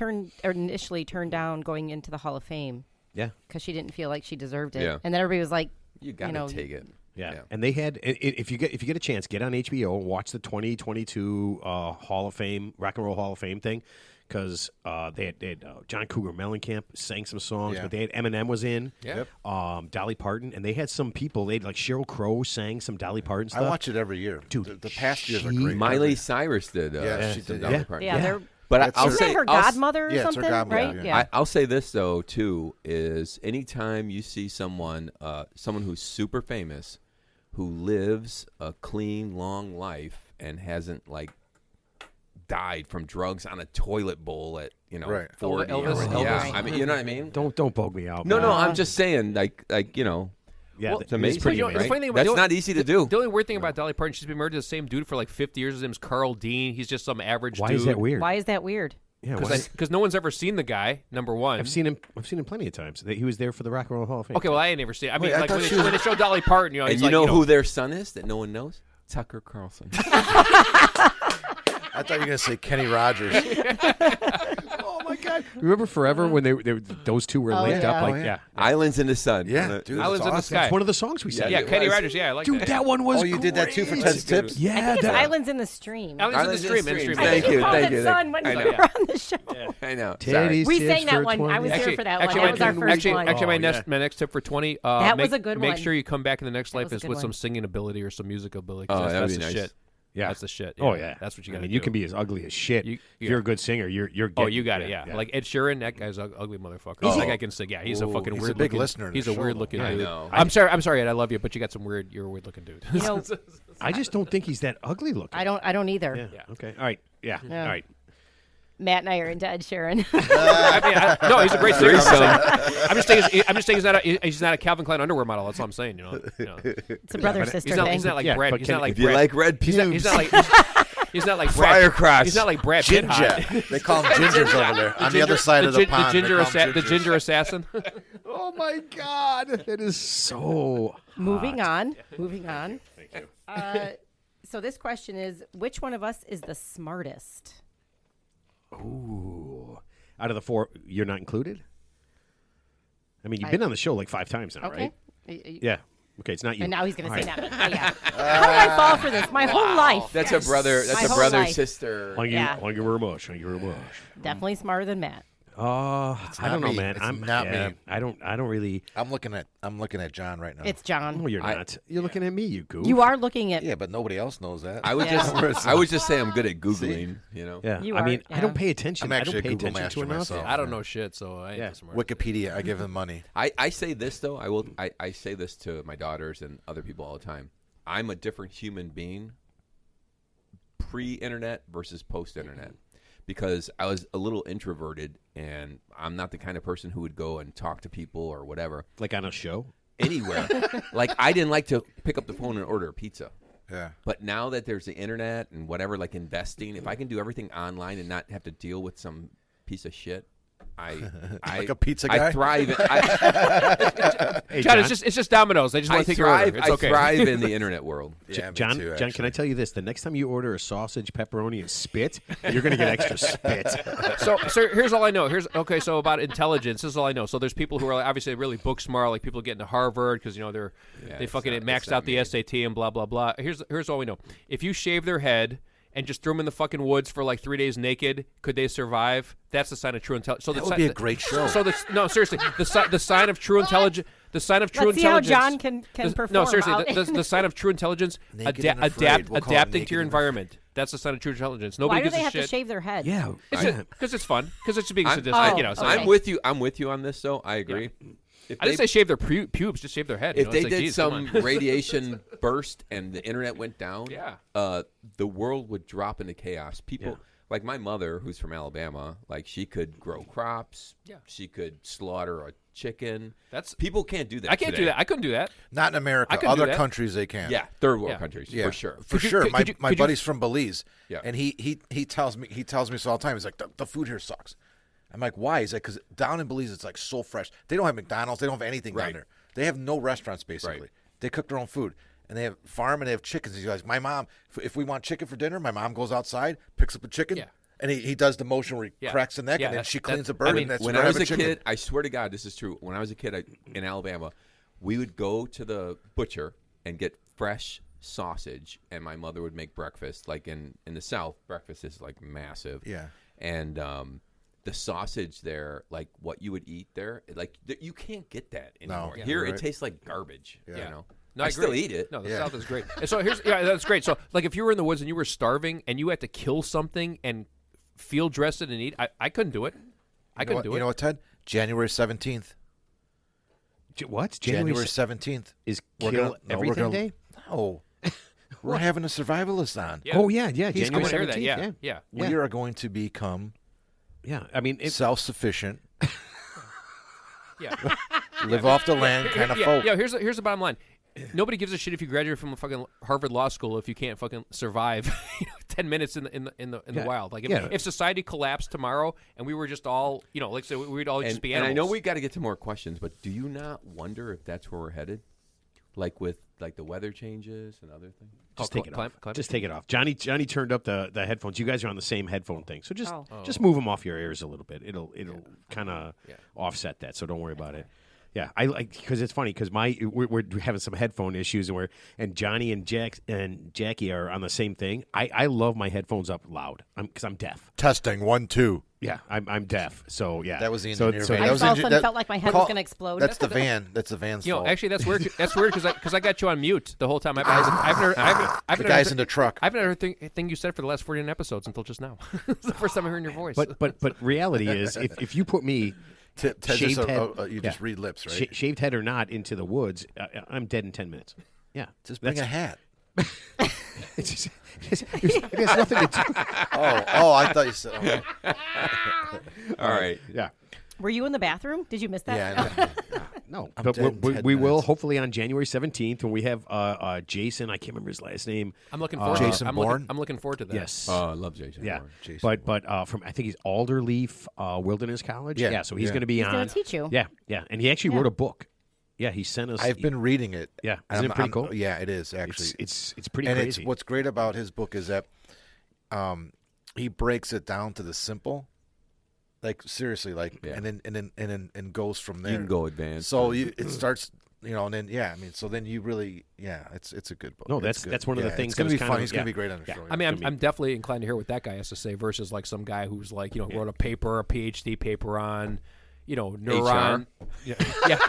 initially turned down going into the Hall of Fame Yeah. because she didn't feel like she deserved it. Yeah. And then everybody was like, you got to know, take it. Yeah. Yeah. And they had if you get a chance, get on HBO and watch the 2022 Hall of Fame Rock and Roll Hall of Fame thing because they had John Cougar Mellencamp sang some songs, Yeah. but they had Eminem was in, Yeah. Dolly Parton, and they had some people. They had like Sheryl Crow sang some Dolly Parton I stuff. watch it every year. Dude, the past years are she- great. Miley Cyrus did. Yeah, she some did. Dolly Yeah. Parton. yeah, they're. But That's I'll her- Isn't say that her I'll s- godmother or Yeah, it's her something? godmother, Right? yeah. I'll say this though too is anytime you see someone who's super famous who lives a clean long life and hasn't like died from drugs on a toilet bowl at Right. 40 Elvis- or- yeah Elvis. I mean you know what I mean Don't bug me out. no man. I'm just saying like you know Yeah, Well, it's amazing, pretty you know, the amazing. funny thing about that's not easy to do. The only weird thing about Dolly Parton, she's been married to the same dude for like 50 years. His name's Carl Dean. He's just some average Why dude. is that weird? Why is that weird? Yeah, why- Because no one's ever seen the guy. Number one. I've seen him plenty of times. He was there for the Rock and Roll Hall of Fame. Okay, well I ain't never seen. I mean, Wait, I like thought when she they, was- when they show Dolly Parton, you know, and he's you like, know who their son is that no one knows? Tucker Carlson. I thought you were going to say Kenny Rogers. Oh my God! Remember Forever when those two were Oh, linked yeah. up? Like Oh, yeah. Islands in the Sun. Yeah, dude. Islands that's in the awesome. Sky. That's one of the songs we sang. Yeah, it Kenny was. Rogers. Yeah, I like Dude, that one was. Oh, you did that too for great. Ted's Tips? Yeah, I think it's that- Islands in the Stream. Islands in the Stream. Thank you, Called thank it you. Son when I we know. were on the show. I know. Teddy's We Tips sang that for one. I was 20. there for that one. Actually, That was our first one. Actually, Oh, yeah. my next tip for 20. That make, was a good Make one. sure you come back in the next life was a is good with one. some singing ability or some music ability. Oh, 'cause that'd that's be the nice. shit. Yeah. That's the shit. Oh yeah. yeah, That's what you I got to mean, do. you can be as ugly as shit. You- if you're a good singer, you're. Oh, getting- you got it. yeah, Yeah. Like Ed Sheeran, that guy's an ugly motherfucker. Oh. That guy can sing. Yeah, he's a Ooh, fucking he's a weird. big looking, listener in He's the a show, weird though. looking I dude. know. I'm sorry, Ed. I love you, but you got some weird. You're a weird looking dude. You know, I just don't think he's that ugly looking. I don't either. Yeah. Yeah. Okay. All right. Yeah. Yeah. All right. Matt and I are into Ed Sheeran. No, he's a great singer. Threesome. I'm just saying he's not a Calvin Klein underwear model. That's all I'm saying. You know. It's a brother sister He's not. thing. He's not like Yeah, Brad. but He's can- not like If you Brad. like red pubes, He's not like. He's not like Fire cross. He's not like Brad Pitt. hot. Ginger. They call him gingers over there on the other side of the pond. The ginger assassin. Oh my God, that is so. Moving on. Moving on. Thank you. So this question is, which one of us is the smartest? Ooh, out of the 4, you're not included. I mean, you've been on the show like 5 times now, Okay. right? Yeah. Okay, it's not you. And now he's going to All say right. that. Yeah. How did I fall for this? My whole life. That's a brother. That's My a whole brother life. sister. Thank you, Yeah. thank you very much. Thank you very much. Definitely smarter than Matt. I don't know, me. man. It's I'm not me. I don't really. I'm looking at John right now. It's John. No, you're not. You're looking at me, you goof. You are looking at. yeah, but nobody else knows that. I would Yeah. just say I'm good at googling. You know. Yeah. You I are, mean, I don't yeah. pay attention. I'm actually I don't a pay Google attention to master enough. myself. I don't know shit, so I ain't Yeah. that smart. Wikipedia. I give him money. I say this though. I say this to my daughters and other people all the time. I'm a different human being pre-internet versus post-internet because I was a little introverted and I'm not the kind of person who would go and talk to people or whatever Like on a show. anywhere. Like I didn't like to pick up the phone and order a pizza. Yeah. But now that there's the internet and whatever, like investing, if I can do everything online and not have to deal with some piece of shit, Like a pizza guy? I thrive. Hey, John, it's just Domino's. They just want to take your order. It's okay. I thrive in the internet world. Yeah, me John, too, John, can I tell you this? The next time you order a sausage, pepperoni, and spit, you're going to get extra spit. So here's all I know. So about intelligence, this is all I know. So there's people who are obviously really book smart, like people getting to Harvard because they fucking maxed out the SAT and blah blah blah. Here's all we know. If you shave their head and just threw them in the fucking woods for like 3 days naked, could they survive? That's the sign of true intelligence. So That would be a great show. So no, seriously, the sign of true intelligence. The sign of true Let's see how intelligence. John can perform. No, seriously, out. the sign of true intelligence. Naked and afraid. We'll call it Adapting naked to your and environment. That's the sign of true intelligence. Nobody Why do gives they a have shit. to shave their head? Yeah. Because it's fun. Because it's being sadistic. Oh, So okay. I'm with you. I'm with you on this, though. I agree. If I didn't say shave their pubes, just shave their head. if It's they like, did geez, come some on. radiation burst and the internet went down, Yeah. the world would drop into chaos. People like my mother, who's from Alabama, like she could grow crops. Yeah. She could slaughter a chicken. That's People can't do that. I can't do today. that. I couldn't do that. Not in I America. couldn't do Other that. countries they can. Yeah, third world Yeah. countries Yeah, for sure. For sure. could My you- could you- buddy's from Belize, Yeah. and he tells me so all the time. He's like, the food here sucks. I'm like, why? He's like, because down in Belize it's like so fresh. They don't have McDonald's. They don't have anything down Right. there. They have no restaurants basically. Right. They cook their own food, and they have farm and they have chickens. He's like, my mom, if we want chicken for dinner, my mom goes outside, picks up a chicken. Yeah. And he does the motion where he Yeah. cracks the neck, Yeah, and then that- she that- cleans the I bird, mean, and that's When we're I was having a chicken. kid, I swear to God, this is true. When I was a kid in Alabama, we would go to the butcher and get fresh sausage, and my mother would make breakfast. Like in the South, breakfast is like massive. Yeah. And the sausage there, like what you would eat there, like you can't get that anymore. Yeah, Here, you're it right. tastes like garbage. Yeah. You know, No, I agree. still eat it. No, the Yeah. South is great. And so that's great. So like if you were in the woods and you were starving and you had to kill something and field dress it and eat, I couldn't do it. I couldn't do it. You know what, Ted? January 17th. What? January 17th. is We're kill gonna- no, we're everything gonna- day? No. We're having a survivalist on. Yeah. Oh, yeah. I January want to hear 17th. that. Yeah. Yeah. We are going to become Yeah. I mean, self-sufficient, Yeah. live off the land kind of yeah, folk. yeah, here's the bottom line. Nobody gives a shit if you graduate from a fucking Harvard Law School if you can't fucking survive 10 minutes in the wild. Like if society collapsed tomorrow and we were just all like say we'd all just be And animals. I know we got to get to more questions, but do you not wonder if that's where we're headed? Like with the weather changes and other things? just Oh, take it climate- off. climate Just take it off. Johnny turned up the headphones. You guys are on the same headphone thing, so just Oh. just move them off your ears a little bit. It'll kind of offset that. So don't worry about it. Yeah, I like because it's funny because we're having some headphone issues and Johnny and Jackie are on the same thing. I love my headphones up loud because I'm deaf. Testing 1, 2. Yeah, I'm deaf. So yeah, That was the engineer van. I That was all of a engi- sudden that- felt like my head was going to explode. That's the van. That's the van's fault. actually that's weird. That's weird because I got you on mute the whole time. I haven't the guy's in the truck. I haven't heard anything you said for the last 49 episodes until just now. It's the first time I'm hearing your voice. but reality is if you put me Ted just, shaved head, you just read lips, right? shaved head or not into the woods, I'm dead in 10 minutes. Yeah, Just bring a hat. it has nothing to do. Oh, I thought you said. Okay. All right. Yeah. Were you in the bathroom? Did you miss that? Yeah. No, I'm but dead in 10 we will minutes. hopefully on January 17th when we have Jason. I can't remember his last name. I'm looking forward. Jason to, I'm Bourne? Looking, I'm looking forward to that. Yes. Oh, I love Jason. Yeah, Bourne. Jason but from I think he's Alderleaf Wilderness College. Yeah, so he's yeah. going to be He's on. going to teach you. Yeah, and he actually Yeah. wrote a book. Yeah, he sent us. I've been reading it. Yeah, and isn't it pretty cool? Yeah, it is actually. It's pretty and crazy. it's what's great about his book is that he breaks it down to the simple, like seriously, like Yeah. and then goes from there. You can go advanced. So it starts, and then so then you really, it's a good book. No, It's that's one of the things It's gonna that be was kind fun. of- He's gonna yeah. be great on the Yeah. show. I mean, gonna be- I'm definitely inclined to hear what that guy has to say versus like some guy who's like, wrote a paper, a PhD paper on, neuron. Yeah.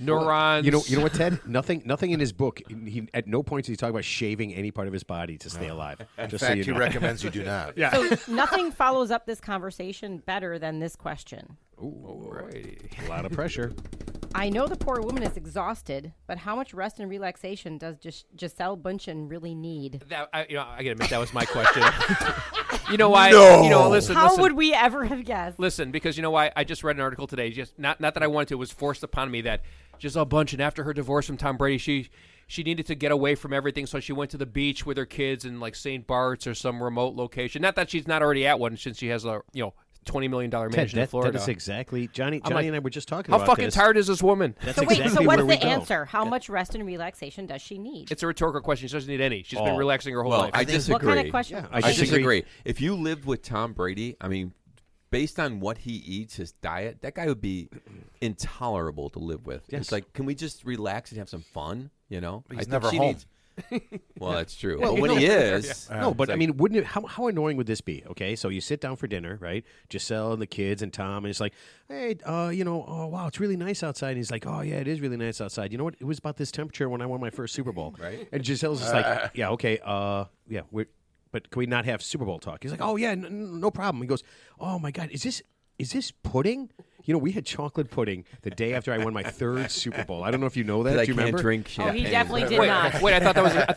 Neurons. You know what, Ted? Nothing in his book. He at no point does he talk about shaving any part of his body to stay alive. In Just so fact, you he know. recommends you do not. Yeah. So nothing follows up this conversation better than this question. Alrighty. A lot of pressure. I know the poor woman is exhausted, but how much rest and relaxation does Giselle Bundchen really need? That, I gotta admit that was my question. You know why? No. Listen. How would we ever have guessed? Listen, because you know why? I just read an article today. Just not that I wanted to. It was forced upon me that Giselle Bundchen, after her divorce from Tom Brady, she needed to get away from everything, so she went to the beach with her kids in like St. Bart's or some remote location. Not that she's not already at one, since she has a $20 million Ted, mansion in Florida. that is exactly Johnny like, and I were just talking How about fucking this. tired is this woman? That's So wait, exactly so what's where we the go. answer? How much rest and relaxation does she need? It's a rhetorical question. She doesn't need any. She's been Oh. relaxing her whole Well, life. I disagree. What kind of question? Yeah, I disagree. If you lived with Tom Brady, I mean, based on what he eats, his diet, that guy would be intolerable to live with. Yes. It's like, can we just relax and have some fun? He's I think never she home. needs- well, that's true. Well, but when he is, No, but it's I like- mean, wouldn't it? How annoying would this be? Okay, so you sit down for dinner, right? Giselle and the kids and Tom, and it's like, hey, oh wow, it's really nice outside. And he's like, oh yeah, it is really nice outside. You know what? It was about this temperature when I won my first Super Bowl, Right. And Giselle's just like, yeah, okay, yeah, but can we not have Super Bowl talk? He's like, oh yeah, no problem. He goes, oh my God, is this pudding? We had chocolate pudding the day after I won my third Super Bowl. I don't know if you know that. I Do you can't remember? drink Oh, champagne. he definitely did not. Wait, I thought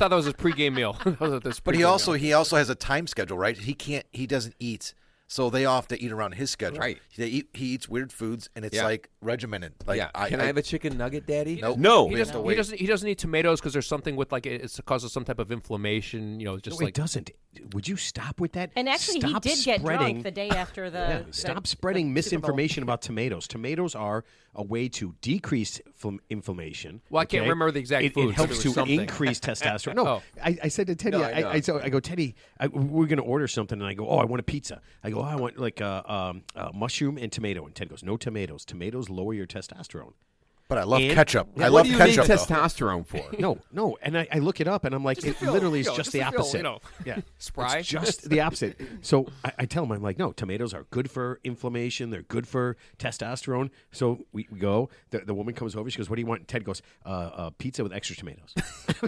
that was his pregame meal. That was this But pregame meal. he also has a time schedule, right? He doesn't eat, so they all have to eat around his schedule. Right. He eats weird foods, and it's Yeah. like regimented. Like, Yeah. Can I have a chicken nugget, Daddy? Nope. No. He doesn't eat tomatoes because there's something with like it causes some type of inflammation. Just No, like it doesn't. Would you stop with that? And actually, Stop he did get spreading. drunk the day after the. Yeah, the- stop the spreading Super Bowl. misinformation about tomatoes. Tomatoes are a way to decrease inflammation. Well, I can't okay? remember the exact It foods, but helps it to was something. increase testosterone. No, Oh. I said to Teddy, No, I know. I go, Teddy, we're going to order something, and I go, oh, I want a pizza. I go, oh, I want like mushroom and tomato. And Ted goes, no tomatoes. Tomatoes lower your testosterone. But I love And- ketchup. Yeah, I What love do you ketchup. need though. testosterone for? No, and I look it up, and I'm like, it feel, literally is you know, just just the to feel, opposite. you know, Yeah, spry. It's just the opposite. So I tell him, I'm like, no, tomatoes are good for inflammation. They're good for testosterone. So we go. The woman comes over. She goes, "What do you want?" And Ted goes, "Pizza with extra tomatoes."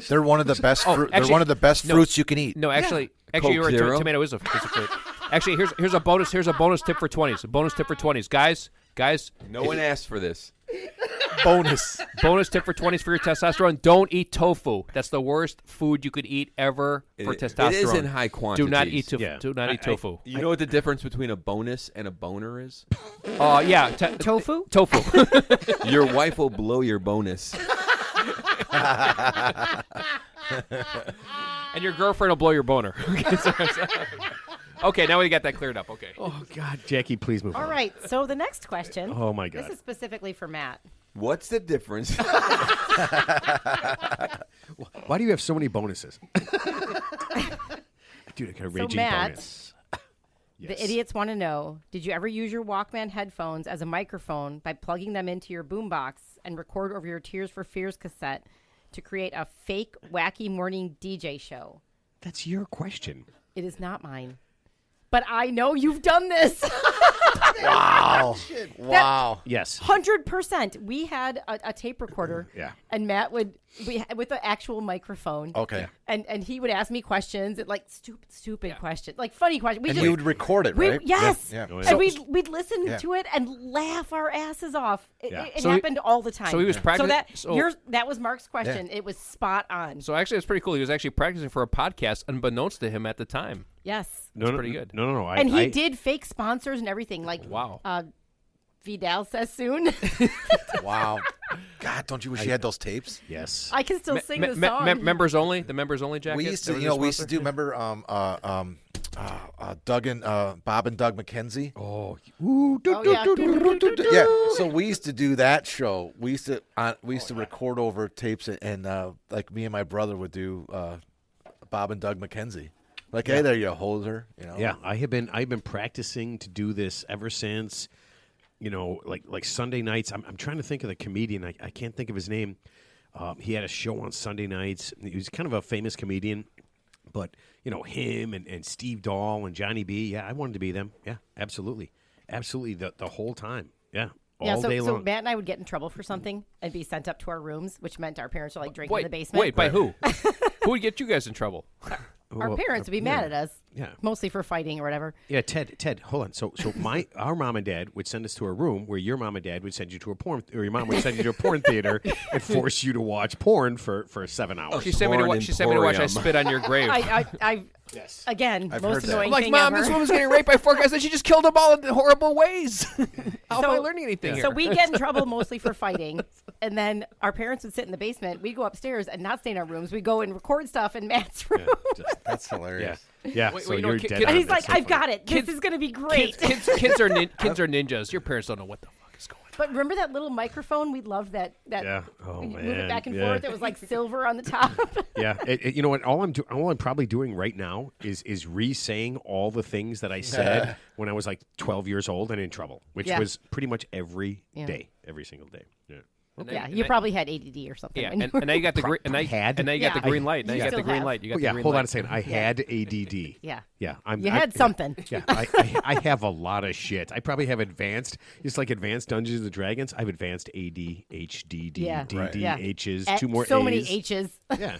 They're one of the best. Oh, They're actually, one of the best no. fruits you can eat. No, actually, Coke you're right. Zero? Tomato is a fruit. Actually, here's a bonus. Here's a bonus tip for 20s. A bonus tip for 20s, guys. No one asked for this. Bonus. Bonus tip for 20s for your testosterone: don't eat tofu. That's the worst food you could eat ever for testosterone. It is in high quantities. Do not eat tofu. Yeah. Do not eat tofu. You know what the difference between a bonus and a boner is? Yeah, Tofu? tofu. Your wife will blow your bonus. And your girlfriend will blow your boner. Okay, now we got that cleared up. Okay. Oh God, Jackie, please move All on. right. So the next question. Oh my God. This is specifically for Matt. What's the difference? Why do you have so many bonuses? Dude, I got a raging Matt, bonus. The idiots want to know: did you ever use your Walkman headphones as a microphone by plugging them into your boombox and record over your Tears for Fears cassette to create a fake, wacky morning DJ show? That's your question. It is not mine. But I know you've done this. Wow. Wow. Yes. 100%. We had a tape recorder. Yeah. And Matt would with the actual microphone. Okay. And he would ask me questions, like stupid questions, like funny questions. And you would record it, we, right? yes. Yeah. Oh, And yeah. we'd listen Yeah. to it and laugh our asses off. It, Yeah. it So he- happened all the time. so he was practicing- So that was Mark's question. It was spot on. So actually, it's pretty cool. He was actually practicing for a podcast, unbeknownst to him at the time. Yes. No, pretty good. No. And he did fake sponsors and everything. Like Wow. Vidal says soon. Wow. God, don't you wish you had those tapes? Yes. I can still sing the song. Members only. The members only jacket. We used to, we used to do. Remember, Doug and Bob and Doug McKenzie. Oh, Yeah. Yeah. So we used to do that show. We used to record over tapes, and like me and my brother would do Bob and Doug McKenzie. Like, hey there, you hoser. Yeah, I've been practicing to do this ever since, like Sunday nights. I'm trying to think of the comedian. I can't think of his name. He had a show on Sunday nights. He was kind of a famous comedian, but him and Steve Dahl and Johnny B. Yeah, I wanted to be them. Yeah, absolutely, the whole time. Yeah. All day long. So Matt and I would get in trouble for something and be sent up to our rooms, which meant our parents were like drinking in the basement. Wait, by who? Who would get you guys in trouble? Our parents would be mad at us. Yeah. Mostly for fighting or whatever. Yeah, Ted, hold on. So our mom and dad would send us to a room where your mom and dad would send you to a porn, or your mom would send you to a porn theater and force you to watch porn for 7 hours. She sent me to watch I Spit on Your Grave. Yes. Again, most annoying I'm like, thing Mom, ever. this woman's getting raped by 4 guys, and she just killed them all in horrible ways. How am I learning anything here? So we get in trouble mostly for fighting, and then our parents would sit in the basement. We'd go upstairs and not stay in our rooms. We'd go and record stuff in Matt's room. That's hilarious. Yeah. Wait, So you know, you're kid- dead. kid- And on. he's like, That's so I've funny. got it. This is going to be great. kids are ninjas. Your parents don't know what the fuck is going on. But remember that little microphone? We loved that. Yeah. Oh, you move man. it back and Yeah. forth. It was like silver on the top. Yeah, you know what? All I'm probably doing right now is re-saying all the things that I said when I was like 12 years old and in trouble, which Yeah. was pretty much every Yeah. day, every single day. Yeah. Yeah, you probably had ADD or something. Yeah, when you and now you got the green, and now you got the Yeah. green light. Now you You got the still green have. light. You got Well, the yeah, green hold light. on a second. I had ADD. Yeah. Yeah, You had something. Yeah, I have a lot of shit. I probably have advanced, just like advanced Dungeons and Dragons. I have advanced ADHD, Yeah. DD, Yeah. H's, Eh, 2 more so A's. many H's. Yeah.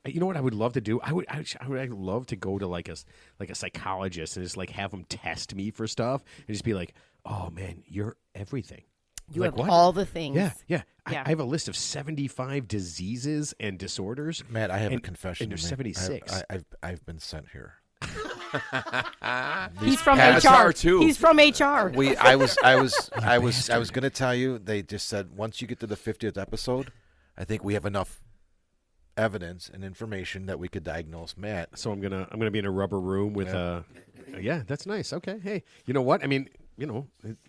You know what I would love to do? I would love to go to like a psychologist and just like have them test me for stuff and just be like, oh man, you're everything. You Like, have what? all the things. Yeah. Yeah. I have a list of 75 diseases and disorders. Matt, I have a and- confession. And there's to make. 76. I've been sent here. He's from past HR are too. He's from HR. I was going to tell you. They just said once you get to the 50th episode, I think we have enough evidence and information that we could diagnose Matt. So I'm gonna be in a rubber room with yeah, that's nice. Okay, hey, you know what? I mean,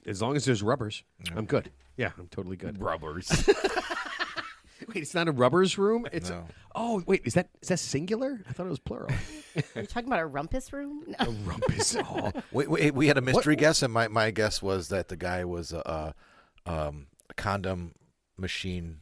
as long as there's rubbers, I'm good. Yeah, I'm totally good. Rubbers. Wait, it's not a rubbers room. It's No. oh wait, is that singular? I thought it was plural. Are you talking about a rumpus room? No. A rumpus. Oh, We had a mystery guess, and my guess was that the guy was a condom machine.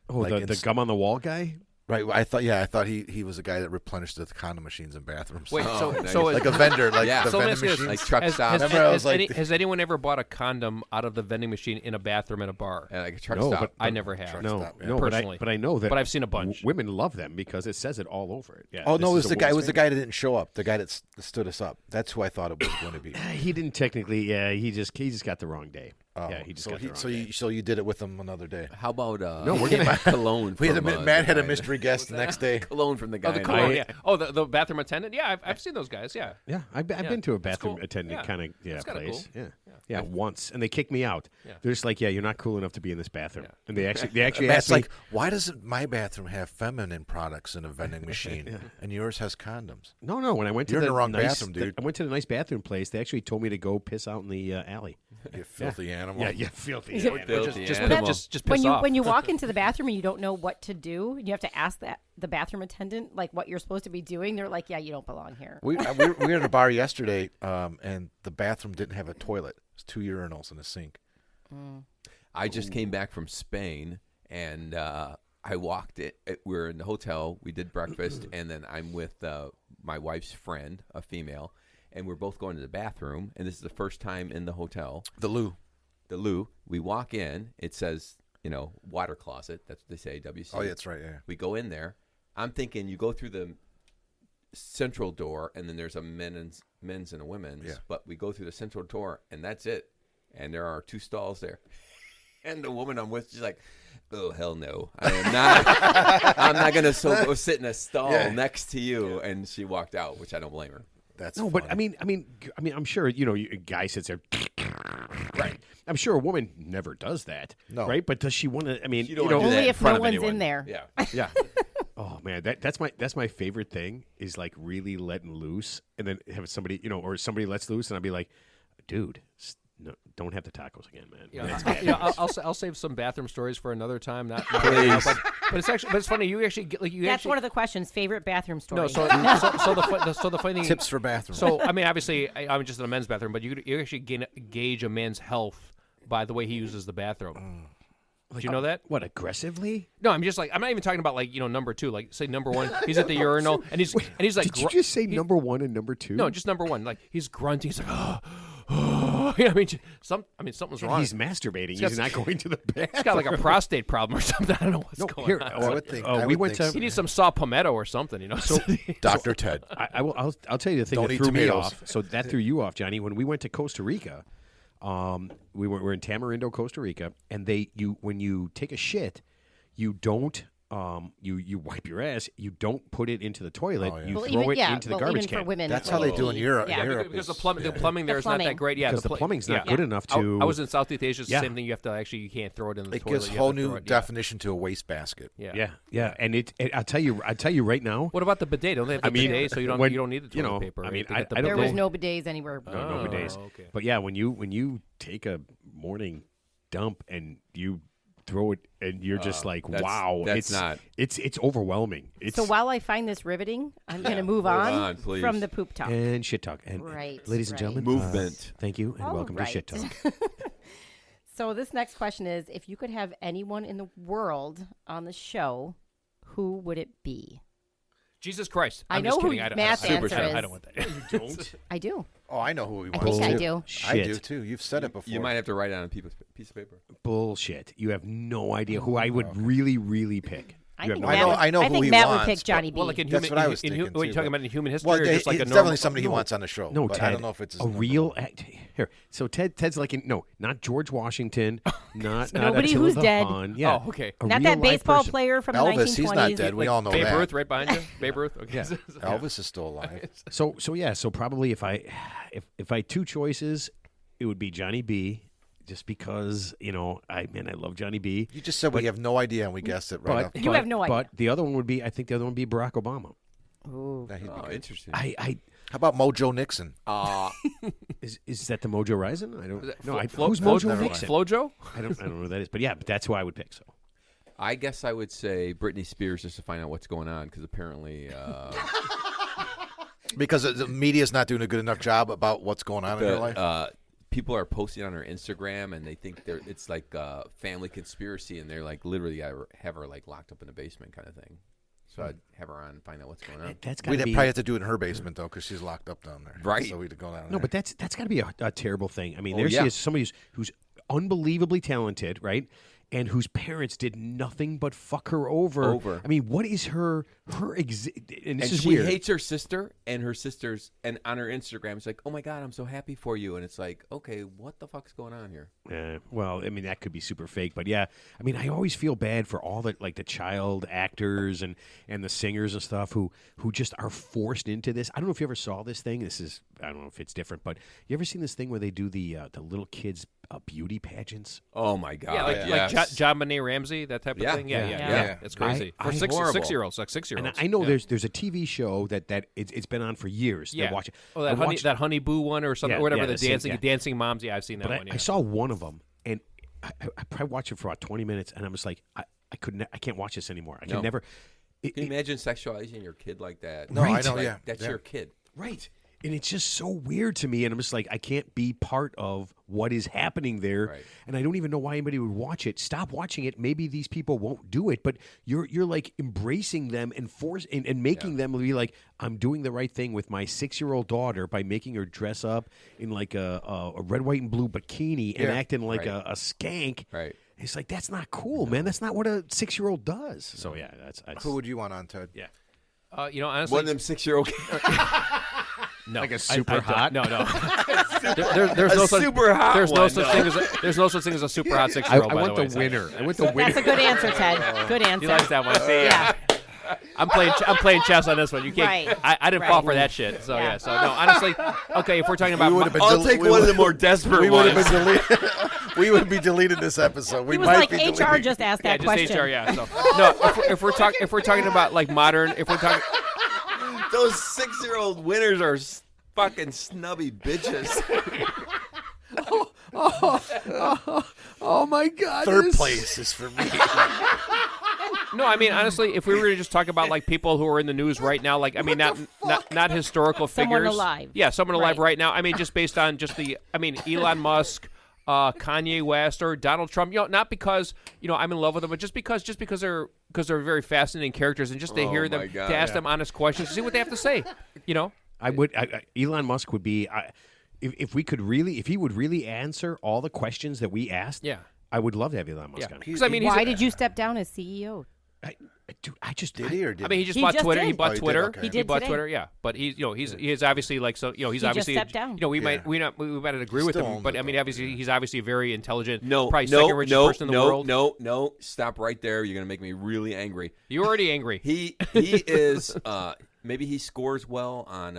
Like the gum on the wall guy. Right, I thought he was a guy that replenished the condom machines in bathrooms. Wait, Oh, nice. like a vendor, like Yeah. the So let vending me ask you machine. this. Like truck stop. Remember, I was like- Has anyone ever bought a condom out of the vending machine in a bathroom at a bar? Like a truck No, stop. but- I never have. Truck No, stop, yeah. no, Personally. but I know that. But I've seen a bunch. Women love them because it says it all over it. Yeah. Oh this no, it is was a the guy. It woman's was the guy that didn't show up. The guy that stood us up. That's who I thought it was going to be. favorite. He didn't technically. Yeah, he just got the wrong day. Oh, Yeah, he just got the wrong so day. you did it with him another day. How about No, we're gonna- cologne? We had from, Matt had a the guy. mystery guest the next day. Cologne from the guy. Oh, the in cologne, the- yeah. Oh, the bathroom attendant. Yeah, I've seen those guys. Yeah. Yeah, I've Yeah, been to a that's bathroom cool. attendant Yeah. kind of That's kinda place. cool. Yeah, once, and they kicked me out. Yeah. They're just like, yeah, you're not cool enough to be in this bathroom. Yeah. And they actually Matt's asked me. like, why doesn't my bathroom have feminine products in a vending machine, and yours has condoms? No. When I went to You're in the the wrong nice, bathroom, dude. I went to the nice bathroom place. They actually told me to go piss out in the alley. You filthy animal. Yeah, filthy. Yeah. animal. Filthy Just animal. piss when off. you walk into the bathroom and you don't know what to do, you have to ask the bathroom attendant like what you're supposed to be doing. They're like, yeah, you don't belong here. We were at a bar yesterday, and the bathroom didn't have a toilet. It was 2 urinals and a sink. I just came back from Spain, and I walked it. We were in the hotel. We did breakfast, and then I'm with my wife's friend, a female, and we're both going to the bathroom. And this is the first time in the hotel. The loo. The loo. We walk in. It says, water closet. That's what they say, WC. Oh, yeah, that's right. Yeah. We go in there. I'm thinking you go through the central door, and then there's a men's and a women's. Yeah. But we go through the central door, and that's it. And there are 2 stalls there. And the woman I'm with, she's like, "Oh hell no, I am not. I'm not gonna go sit in a stall next to you." And she walked out, which I don't blame her. That's No, funny. but I mean, I'm sure a guy sits there, Right. I'm sure a woman never does that. No. Right? But does she want to? I mean, You don't know, wanna do that Only in if front no of one's anyone. in there. Yeah. yeah. Oh man, that's my favorite thing is like really letting loose, and then have somebody, or somebody lets loose, and I'll be like, dude, no, don't have the tacos again, man. That's bad. I'll save some bathroom stories for another time. Not right now, but it's funny. You actually get like you. That's actually, one of the questions. Favorite bathroom story. No, so the funny thing. Tips for bathroom. So I mean, obviously, I'm just in a men's bathroom, but you actually gauge a man's health by the way he uses the bathroom. Did you know that? What, aggressively? No, I'm not even talking about like number two. Like say number one, he's at the urinal and he's like. Did you just say number one and number two? No, just number one. Like he's grunting. He's like, I mean, something's wrong. He's masturbating. He's not going to the bathroom. He's got like a prostate problem or something. I don't know what's going here, on. I would think. we went to. He needs some saw palmetto or something, So, Dr. Ted. I'll tell you the thing Don't that eat threw me tomatoes. off. So that threw you off, Johnny. When we went to Costa Rica, we're in Tamarindo, Costa Rica, and when you take a shit, you don't you wipe your ass. You don't put it into the toilet. Oh, yeah. You Well, throw even, it into the garbage even can. for women. That's like, how they do in Europe. Yeah. In Europe because is- the plumbing there is not that plumbing. great. Yeah, Because the plumbing's not good enough I to. was in Southeast Asia. It's the Yeah. same thing. You have to you can't throw it in the It toilet. gives You have whole to throw new it, definition to a wastebasket. Yeah, and I'll tell you right now. What about the bidet? Don't they have the bidet? So you don't need the toilet paper. I mean, to get the I don't There know. was no bidets anywhere. No bidets. okay. But yeah, when you take a morning dump and you throw it, and you're just like, wow, it's overwhelming. So while I find this riveting, I'm going to move on please. from the poop talk. and shit talk. And Right, ladies and right. gentlemen, Movement. thank you, and All welcome to Shit right. Talk. So this next question is, if you could have anyone in the world on the show, who would it be? Jesus Christ! I I'm know just who kidding. I don't- Matt's I don't- answer I is. don't want that. You don't? I do. Oh, I know who we I want. think I to. do. I do Shit. too. You've said it before. You might have to write it on a piece of paper. Bullshit. You have no idea who I would really, really pick. I You have think no Matt idea. would, I know I who think he Matt wants, would pick Johnny B. Well, like in That's human, what I was in, thinking, what are you too, talking but- about in human history, Well, or just like a it's normal? definitely somebody he wants on the show. No, but Ted. I don't know if it's a real act. Here, so Ted's like not George Washington, not Nobody Attila who's the dead. Hun. Yeah, Oh, okay. a Not real that live baseball person. player from the Elvis. 1920s. He's not dead. We all know Babe that. Ruth right behind you. Babe Ruth. Okay. Yeah. Elvis is still alive. So probably if I had two choices, it would be Johnny B. Just because I love Johnny B. You just said we have no idea, and we guessed it right off. You have no idea. But the other one would be, I think the other one would be Barack Obama. Ooh. He'd be Oh, good. interesting. How about Mojo Nixon? Is that the Mojo Rising? I don't know. Flo- Who's Flo- Mojo Never Nixon? Flojo? I don't know who that is. But yeah, but that's who I would pick. So I guess I would say Britney Spears just to find out what's going on because apparently Because the media's not doing a good enough job about what's going on in your life. people are posting on her Instagram and they think it's like a family conspiracy and they're like literally have her like locked up in the basement kind of thing. So I'd have her on and find out what's going on. that's got We'd to be probably have to do it in her basement though, because she's locked up down there. Right. So we'd go down there. no, but that's got to be a terrible thing. I mean, Oh, there she yeah. is, somebody who's unbelievably talented, right? And whose parents did nothing but fuck her over. I mean, what is her and this And is she weird. hates her sister and her sisters, and on her Instagram, it's like, "Oh my God, I'm so happy for you," and it's like, "Okay, what the fuck's going on here?" Well, I mean, that could be super fake, but yeah, I mean, I always feel bad for all the like the child actors and the singers and stuff who just are forced into this. I don't know if you ever saw this thing. I don't know if it's different, but you ever seen this thing where they do the little kids beauty pageants? Oh my God! Yeah, like yes. John Benet Ramsey, that type of Yeah. thing. Yeah. Yeah. It's crazy. I- For horrible. 6-year-olds, like 6-year-olds. And I know Yeah. there's a TV show that it's been on for years. Yeah. They watch it. Oh, I that watched- Honey Boo one or something, Yeah, or whatever. yeah, The the same- dancing moms. Yeah, I've seen that But one. I Yeah. saw one of them, and I probably watched it for about 20 minutes, and I'm just like, I can't watch this anymore. I can No. never. Can you imagine sexualizing your kid like that? No, I Right. know. Like, Yeah, that's yeah. your kid. Right. And it's just so weird to me. And I'm just like, I can't be part of what is happening there. Right. And I don't even know why anybody would watch it. Stop watching it. Maybe these people won't do it. But you're like embracing them and making them be like, I'm doing the right thing with my 6-year-old daughter by making her dress up in like a red, white, and blue bikini and Yeah. acting like Right. a skank. Right. It's like, that's not cool, man. That's not what a 6-year-old does. So, yeah, that's Who would you want on, Ted? yeah. Honestly, One of them 6-year-old no, Like a super hot? No. There's no such super hot There's no one, such no. thing as there's no such thing as a super hot I 6-year-old. by want the way, the winner. I want the winner. That's a good answer, Ted. Good answer. He likes that one. See, Yeah. I'm playing chess on this one. You can't. Right. I didn't fall for that shit. So yeah. So no, honestly, okay. If we're talking about, I'll take one of the more desperate We would ones. have been deleted. We would be deleted this episode. We He was might like, be HR deleted. just asked yeah, that just question. HR. Yeah. So no, if we're talking about like modern, if we're talking. Those 6-year-old winners are fucking snubby bitches. Oh my God! Third place is for me. No, I mean honestly, if we were to just talk about like people who are in the news right now, like I mean not historical Someone figures. alive. Yeah, someone alive Right. right now. I mean just based on just Elon Musk, Kanye West, or Donald Trump. Not because I'm in love with them, but just because they're very fascinating characters, and just to hear them, my God, to ask them honest questions, to see what they have to say. Elon Musk would be. If he would really answer all the questions that we asked. Yeah. I would love to have Elon Musk Yeah. on. Because I mean, Why did you step down as CEO? Dude, I just Did he or did I mean, he just He bought just Twitter. did. He bought Oh, he did? Twitter. Okay. He did bought today. Twitter. Yeah, but he's obviously like so. He's He obviously just stepped down. we Yeah. might agree with Still him, owns but it, I mean, though. obviously he's obviously a very intelligent, No, probably no, second richest no, person in the no, world. no. Stop right there. You're gonna make me really angry. You're already angry. He is. Maybe he scores well on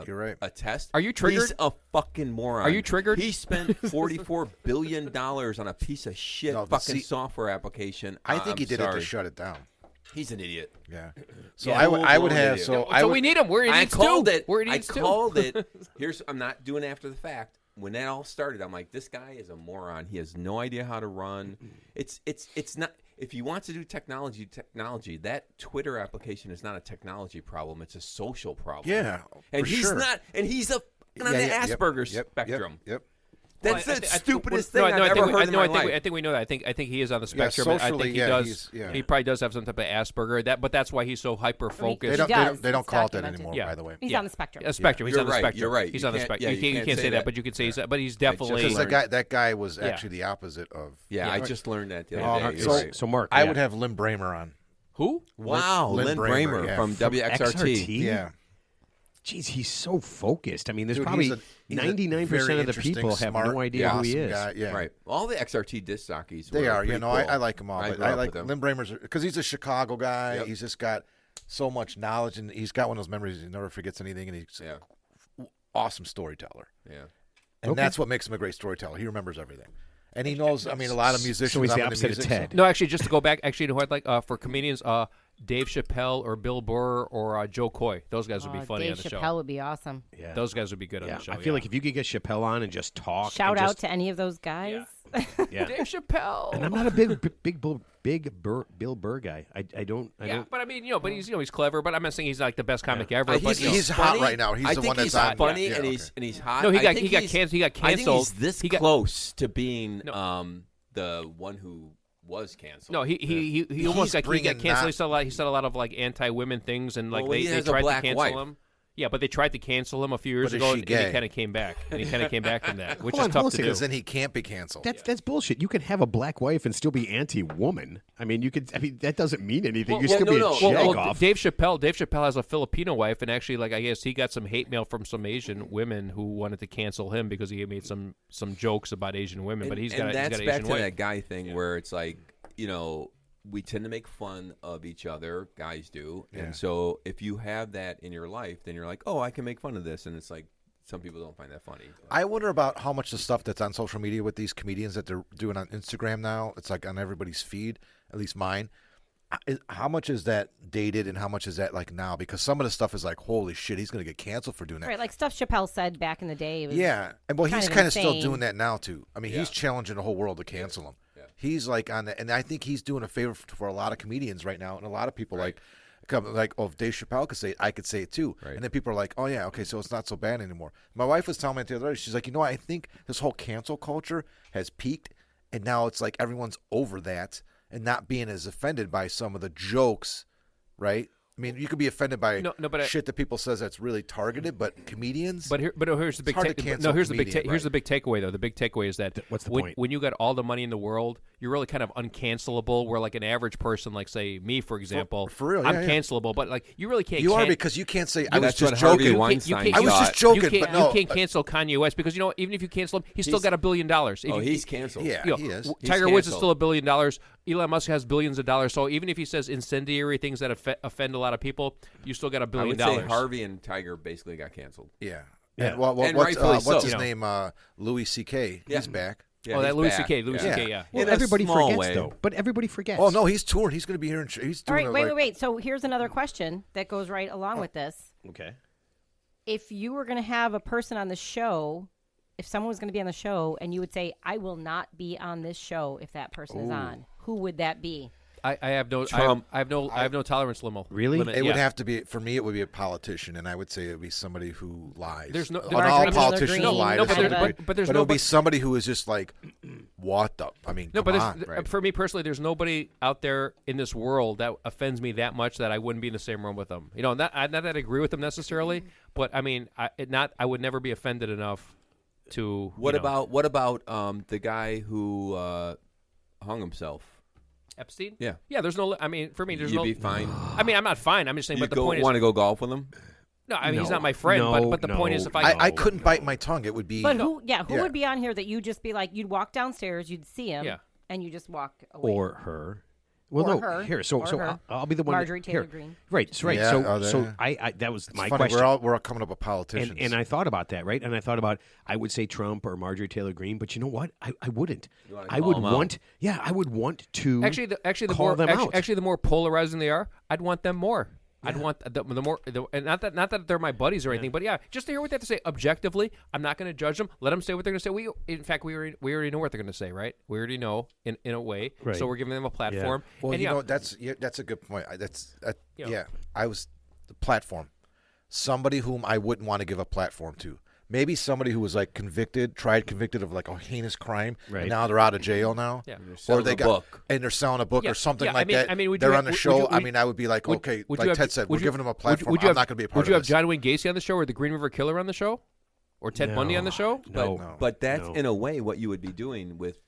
You're right. a test. Are you triggered? He's a fucking moron. Are you triggered? He spent $44 billion on a piece of shit No, but fucking see, software application. I think he I'm did it sorry. to shut it down. He's an idiot. Yeah. So Yeah. I would Full-blown have idiot. so So I would, we need him. We're I idiots called too. it. We're I idiots too. called it. I'm not doing it after the fact. When that all started, I'm like, this guy is a moron. He has no idea how to run. It's not. If you want to do technology, that Twitter application is not a technology problem. It's a social problem. Yeah, and for he's sure. not. And he's on the yep, Asperger's yep, spectrum. Yep. That's Well, the I think- stupidest no, thing no, I've ever heard in my I life. think we know that. I think he is on the spectrum. I socially, think he yeah, does. he's- yeah. He probably does have some type of Asperger. But that's why he's so hyper They focused. don't. does. They don't It's call it that documented. anymore. Yeah. By the way. He's Yeah. on the spectrum. A spectrum. He's You're on the right, spectrum. you're right. He's You on the can't- spectrum. yeah, You can't say that, but you could say. But he's definitely. just Because that guy was Yeah. actually the opposite of. Yeah, I just learned that the Oh, other day. so- You're right. So Mark, I yeah. would have Lynn Bramer on. Who? Wow, Lynn Bramer yeah. from WXRT. Yeah. Jeez, he's so focused. I mean, there's Dude, probably he's a 99% very of the interesting, people have smart, no idea who he awesome is. guy. Yeah. Right. All the XRT disc jockeys. They were are. pretty You know, cool. I like them all. But grew I up like with them. Lynn Bramer's because he's a Chicago guy. Yep. He's just got so much knowledge, and he's got one of those memories. He never forgets anything, and he's Yeah. an awesome storyteller. Yeah. And that's what makes him a great storyteller. He remembers everything. And he knows, I mean, a lot of musicians. So he's the I'm into opposite of music, Ted. No, actually, just to go back, actually, you know what? Like for comedians, Dave Chappelle or Bill Burr or Joe Coy. Those guys would be funny Dave on the Chappelle show. would be awesome. Yeah. Those guys would be good on Yeah, the show. I feel like if you could get Chappelle on and just talk. Shout and out just, to any of those guys. yeah. Dave Chappelle. And I'm not a big Bill Burr guy. I don't. But I mean, but he's clever. But I'm not saying he's like the best comic ever. But he's hot funny. right now. He's I the think one that's he's on. funny Yeah, and okay. he's hot. No, he I got think canceled. He got I think canceled. he's this He got- close to being the one who was canceled. No, he almost got bringing canceled. not- He said a lot of like anti-women things, and like Well, he they has a tried to black cancel wife. him. Yeah, but they tried to cancel him a few years But is ago, she and gay? he kind of came back. And he kind of came back from that, which Hold is on, hold tough to on a do. Because then he can't be canceled. That's bullshit. You can have a black wife and still be anti-woman. I mean, you could. I mean, that doesn't mean anything. You still be a jag off. Dave Chappelle has a Filipino wife, and actually, like I guess he got some hate mail from some Asian women who wanted to cancel him because he made some jokes about Asian women. But he's got that's an back Asian to wife. that guy thing where it's like, we tend to make fun of each other, guys do. Yeah. And so if you have that in your life, then you're like, oh, I can make fun of this. And it's like, some people don't find that funny. I wonder about how much the stuff that's on social media with these comedians that they're doing on Instagram now. It's like on everybody's feed, at least mine. How much is that dated and how much is that like now? Because some of the stuff is like, holy shit, he's going to get canceled for doing that. Right, like stuff Chappelle said back in the day. It was Yeah, and well, he's kind kind of of still insane. doing that now too. I mean, Yeah. he's challenging the whole world to cancel him. He's like on that, and I think he's doing a favor for a lot of comedians right now, and a lot of people like, oh, if Dave Chappelle could say it, I could say it too. Right. And then people are like, oh yeah, okay, so it's not so bad anymore. My wife was telling me the other day, she's like, I think this whole cancel culture has peaked, and now it's like everyone's over that and not being as offended by some of the jokes, right? I mean, you could be offended by but shit that people says that's really targeted, but comedians. But here's the big hard to cancel here's the big comedian, here's right. the big takeaway though. The big takeaway is that What's the when, point? when you got all the money in the world, you're really kind of uncancelable. Where like an average person, like say me, for example, for real, I'm yeah. cancelable. But like you really can't. You are because you can't say I was That's just what Harvey joking. Weinstein I was thought. just joking, you but can't, no. you can't cancel Kanye West because even if you cancel him, he's still got $1 billion. Oh, he's canceled. Yeah, he is. Tiger He's Woods is canceled. still $1 billion. Elon Musk has billions of dollars. So even if he says incendiary things that offend a lot of people, you still got $1 I billion. would say Harvey and Tiger basically got canceled. Yeah. Yeah. And, well, And what's rightfully so. what's his You know. name? Louis C.K. Yeah. He's back. Yeah, Oh, that he's Louis back. C.K. Louis Yeah. C.K. Yeah. Well, In a everybody small forgets way. though. But everybody forgets. Oh no, he's touring. He's going to be here. He's All doing right, it like, wait. So here's another question that goes right along with this. Okay. If you were going to have a person on the show, if someone was going to be on the show, and you would say, "I will not be on this show if that person is on," who would that be? I have no Trump. I have no tolerance limit. Really? Limit, It would yeah. have to be for me. It would be a politician, and I would say it would be somebody who lies. There's no- And there- all Marjorie Taylor politicians Greene, lie. no, to but some there- degree. but there's it would be nobody- somebody who is just like, what the? I mean, No, come but on. there's, for me personally, there's nobody out there in this world that offends me that much that I wouldn't be in the same room with them. You know, not that I agree with them necessarily, but I mean, I would never be offended enough to. What you know, about the guy who hung himself? Epstein? Yeah. Yeah. There's no. I mean, for me, there's You'd no. be fine. I mean, I'm not fine. I'm just saying. You But the point is, want to go golf with him? no. I mean, he's No. not my friend. No, but the point is, no, if I I couldn't bite my tongue. It would be. But who Yeah. would be on here that you'd just be like, you'd walk downstairs, you'd see him, Yeah. and you just walk away? Or her. Well, Or no. her. Here, so Or so her. I'll be the one. Marjorie Taylor here. Greene. Right. So right. Yeah, so oh, so there. I that was It's my funny. question. We're all coming up with politicians. And I thought about that, right? And I thought about I would say Trump or Marjorie Taylor Greene, but you know what? I wouldn't. wanna I call would them out. want. Yeah, I would want to. actually the call more them out. actually the more polarizing they are, I'd want them more. I'd want the more, and not that they're my buddies or anything, but yeah, just to hear what they have to say objectively. I'm not going to judge them. Let them say what they're going to say. In fact, we already know what they're going to say, right? We already know in a way, Right. so we're giving them a platform. well, and you yeah, know that's a good point. You know. Yeah. I was the platform. Somebody whom I wouldn't want to give a platform to. Maybe somebody who was like convicted of like a heinous crime, Right. and now they're out of jail now. Yeah. they're Or selling they a got book. and they're selling a book Yeah, or something yeah, like I mean- that. I mean, would they're you on have- the would show. you- I mean, I would be like, would- okay, would you like have- Ted said, would we're you- giving them a would you- platform. would you I'm have- not going to be a part Would you of have this. John Wayne Gacy on the show or the Green River Killer on the show, or Ted Bundy on the show? No. But that's No. in a way what you would be doing with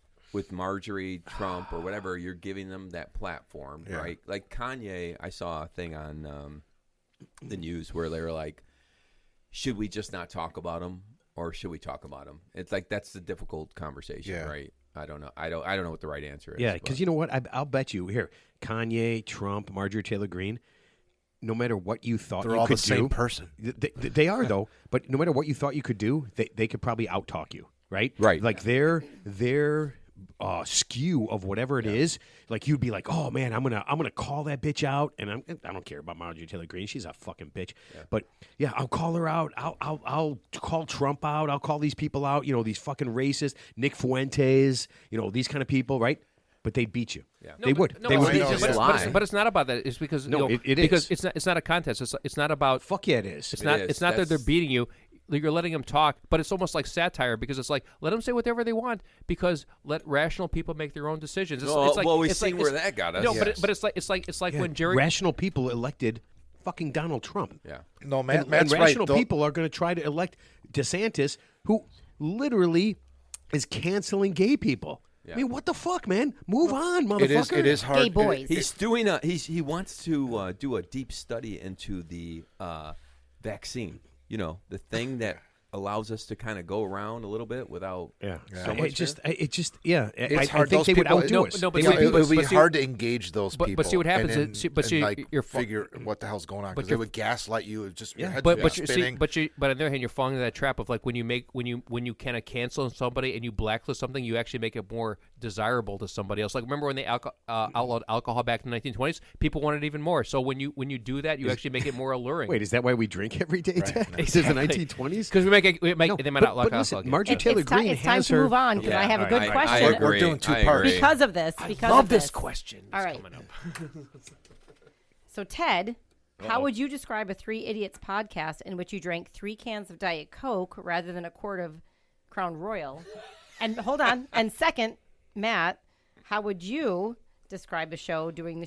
Marjorie, Trump, or whatever. You're giving them that platform, Yeah. right? Like Kanye, I saw a thing on the news where they were like, should we just not talk about him, or should we talk about him? It's like that's the difficult conversation, Yeah. right? I don't know. I don't know what the right answer is. Yeah, but- because you know what? I'll bet you here, Kanye, Trump, Marjorie Taylor Greene. No matter what you thought They're you all could the same do, person. They are though. But no matter what you thought you could do, they could probably out-talk you, right? Right. Like their skew of whatever it is, like you'd be like, oh man, I'm gonna call that bitch out, and I don't care about Marjorie Taylor Greene, she's a fucking bitch, but yeah, I'll call her out, I'll call Trump out, I'll call these people out, you know, these fucking racists, Nick Fuentes, you know, these kind of people, right? But they'd beat you. Yeah. They would. No, They but would I beat know, you. yeah. but it's not about that. It's because No, you know, it because is. it's not a contest. It's not about. Fuck yeah, it is. It's not. is. It's not that they're That's- beating you. You're letting them talk, but it's almost like satire because it's like let them say whatever they want because let rational people make their own decisions. It's, Well, it's like, well, we've it's like- seen where it's- that got us. No, Yes. but it's like Yeah, when Jerry. rational people elected fucking Donald Trump. Yeah. No, And, Matt's and right. rational though. people are going to try to elect DeSantis, who literally is canceling gay people. Yeah. I mean, what the fuck, man? Move on, motherfucker. It is hard. Gay boys. He's doing he wants to do a deep study into the vaccine. You know, the thing that allows us to kind of go around a little bit without Yeah. so much. Yeah. It's I hard. think Those they would people- outdo us. no, but They see, would it beat would us. be but see- hard to engage those but people. see what happens and, is- see- but see, like you're figure what the hell's going on But because they you're- would gaslight you. It's just your head But would but be you spinning. but on the other hand, you're falling into that trap of like when you kind of cancel somebody and you blacklist something, you actually make it more desirable to somebody else. Like remember when they outlawed alcohol back in the 1920s? People wanted even more. So when you do that, you actually make it more alluring. Wait, is that why we drink every day, Ted? Is it the 1920s? Because they might outlaw but alcohol. listen, again. Marjorie Taylor Greene it's time has to her. move on because Yeah, I have a all good right. question. I agree. We're doing two I parts. agree. Because of this. Because Love of this question. All It's right. coming up. So, Ted, how would you describe a Three Idiots podcast in which you drank 3 cans of Diet Coke rather than a quart of Crown Royal? And hold on. And second, Matt, how would you describe a show doing the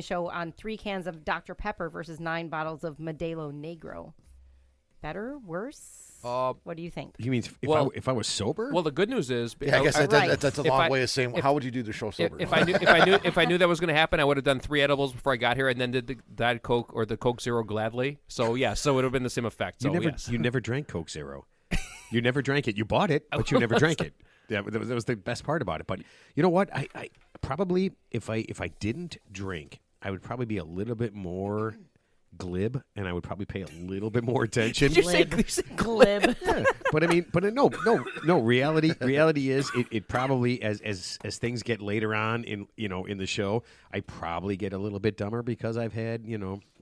show on 3 cans of Dr. Pepper versus 9 bottles of Modelo Negro? Better? Worse? What do you think? You mean if I was sober? Well, the good news is, Yeah, I guess Right. that's a If long I- way of saying, if- how would you do the show sober? if I knew that was going to happen, I would have done 3 edibles before I got here, and then did the Diet Coke or the Coke Zero gladly. So yeah, so it would have been the same effect. So you never drank Coke Zero. You never drank it. You bought it, but you never drank it. Yeah, that was the best part about it. But you know what? I probably if I didn't drink, I would probably be a little bit more glib, and I would probably pay a little bit more attention. Glib. Yeah, but I mean, no. Reality is, it probably as things get later on in the show, I probably get a little bit dumber because I've had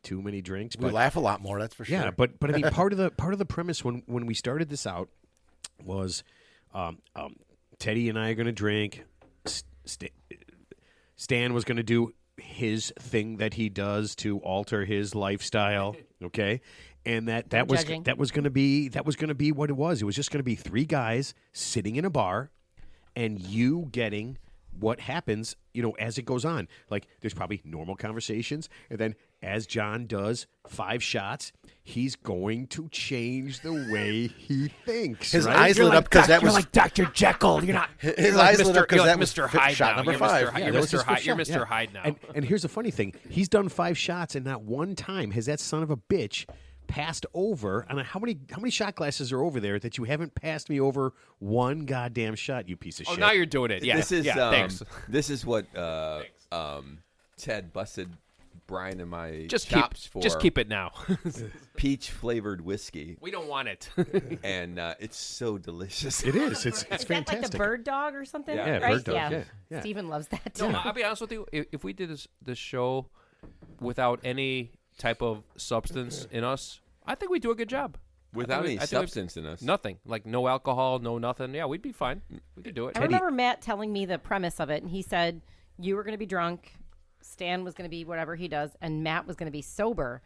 too many drinks. we But laugh a lot more, that's for sure. yeah, but I mean, part of the premise when we started this out was Teddy and I are going to drink. Stan was going to do his thing that he does to alter his lifestyle, okay? And that was judging. going to be what it was. It was just going to be 3 guys sitting in a bar and you getting what happens, as it goes on. Like there's probably normal conversations, and then as John does 5 shots, he's going to change the way he thinks. His right? eyes lit up because that was like Dr. Jekyll. You're not. his eyes lit up because that was Mr. Hyde shot now. number You're 5. Mr. Yeah, You're that was Mr. his Hyde. first You're shot, Mr. yeah. Hyde now. And here's the funny thing: he's done 5 shots, and not one time has that son of a bitch passed over. And how many shot glasses are over there that you haven't passed me over one goddamn shot? You piece of Oh, shit. now you're doing it. Yeah. This is thanks. this is what Ted busted Brian and my Just chops for. Just keep it now. peach flavored whiskey, We don't want it. and it's so delicious. It is. It's Is that fantastic. like the bird dog or something? Yeah, right? bird dog, yeah. Steven loves that No, too. I'll be honest with you. If we did this show without any type of substance in us, I think we'd do a good job. Without any I think substance in us. Nothing. Like no alcohol, no nothing. Yeah, we'd be fine. We could do it. I remember Matt telling me the premise of it, and he said you were going to be drunk, Stan was going to be whatever he does, and Matt was going to be sober.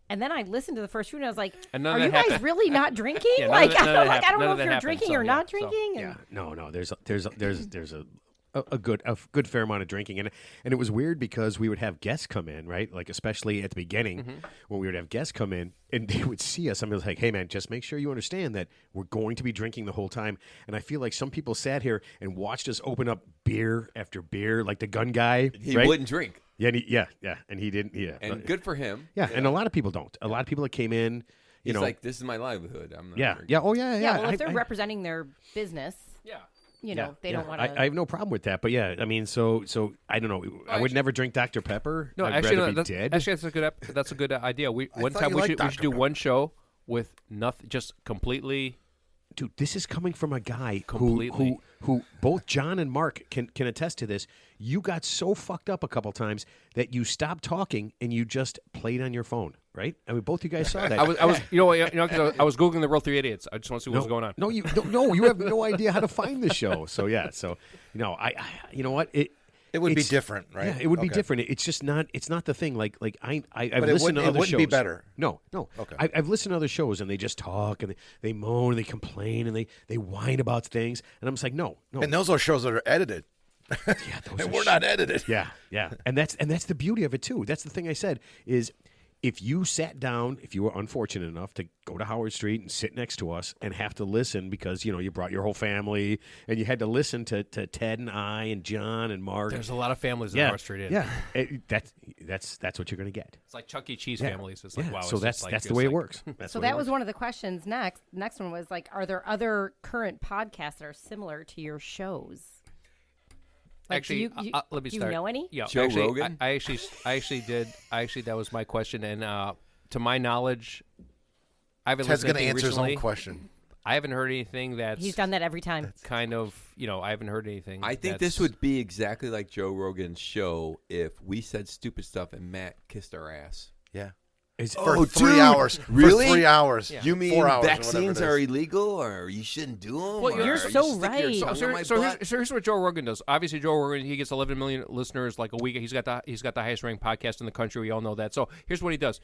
And then I listened to the first few, and I was like, And none "Are of you that guys happened. really not drinking? Yeah, none like, of that- I none of don't, that I don't know happened. if None you're of that drinking happened, or so, not yeah, so- drinking." Yeah, no. There's a good fair amount of drinking, and it was weird because we would have guests come in, right? Like especially at the beginning when we would have guests come in and they would see us. I was like, "Hey man, just make sure you understand that we're going to be drinking the whole time." And I feel like some people sat here and watched us open up beer after beer, like the gun guy. He right? wouldn't drink, Yeah, and he didn't. Yeah, and good for him. yeah, and a lot of people don't. A lot of people that came in, He's like, this is my livelihood. I'm not drinking. yeah, oh yeah. Yeah, well, if they're I- representing their business, Yeah. they don't want I to. have no problem with that, but yeah, I mean, so I don't know. I would never drink Dr Pepper. No, I'd actually, rather no, be dead. that's a good. That's a good idea. One thought time you we liked should Dr. do Pepper. one show with nothing, just completely. Dude, this is coming from a guy Completely. who both John and Mark can attest to this. You got so fucked up a couple times that you stopped talking and you just played on your phone, right? I mean, both you guys saw that. I was, 'cause I was googling the real 3 Idiots. I just want to see what was going on. No, you have no idea how to find the show. So yeah, I you know what It would be it's- different, right? Yeah, it would be Okay. different. It's just not. It's not the thing. Like I've But it listened to wouldn't- it other wouldn't shows. be better. No. Okay. I've listened to other shows and they just talk and they moan and they complain and they whine about things and I'm just like no. And those are shows that are edited. Yeah, those And are we're not edited. Yeah, and that's the beauty of it too. That's the thing I said is. If you sat down, if you were unfortunate enough to go to Howard Street and sit next to us and have to listen because, you brought your whole family and you had to listen to Ted and I and John and Mark. There's a lot of families in yeah, Howard Street Inn. Yeah, that's what you're going to get. It's like Chuck E. Cheese Yeah. families. It's like, Yeah, wow. so it's that's just like, that's the it's way it like- works. That's So the way it that was works. one of the questions next. Next one was like, are there other current podcasts that are similar to your shows? Like, do Actually, you, let me do start. you know any? Yeah, Joe actually, Rogan? I actually did. That was my question, and to my knowledge, I haven't Ted's listened going to to anything answer his own recently. question. I haven't heard anything that's He's done that every time. kind of, I haven't heard anything. I think that's- this would be exactly like Joe Rogan's show if we said stupid stuff and Matt kissed our ass. Yeah. It's For Oh, 3 dude, hours. really? For 3 hours. You mean 4 hours or whatever vaccines it is. are illegal, or you shouldn't do them? Well, or you're you so stick right. Your tongue in my butt? Here's what Joe Rogan does. Obviously, Joe Rogan, he gets 11 million listeners like a week. He's got the highest ranked podcast in the country. We all know that. So here's what he does.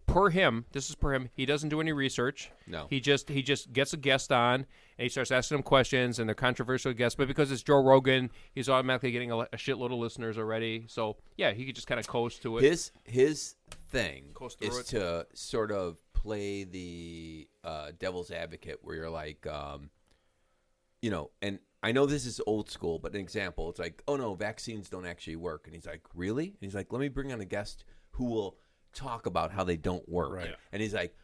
Per him, this is per him. He doesn't do any research. No. He just gets a guest on and he starts asking them questions, and they're controversial guests. But because it's Joe Rogan, he's automatically getting a shitload of listeners already. So yeah, he could just kind of coast to it. His thing Coast through is it. to sort of play the devil's advocate where you're like, and I know this is old school, but an example, it's like, oh no, vaccines don't actually work. And he's like, really? And he's like, let me bring on a guest who will talk about how they don't work. Right. And he's like,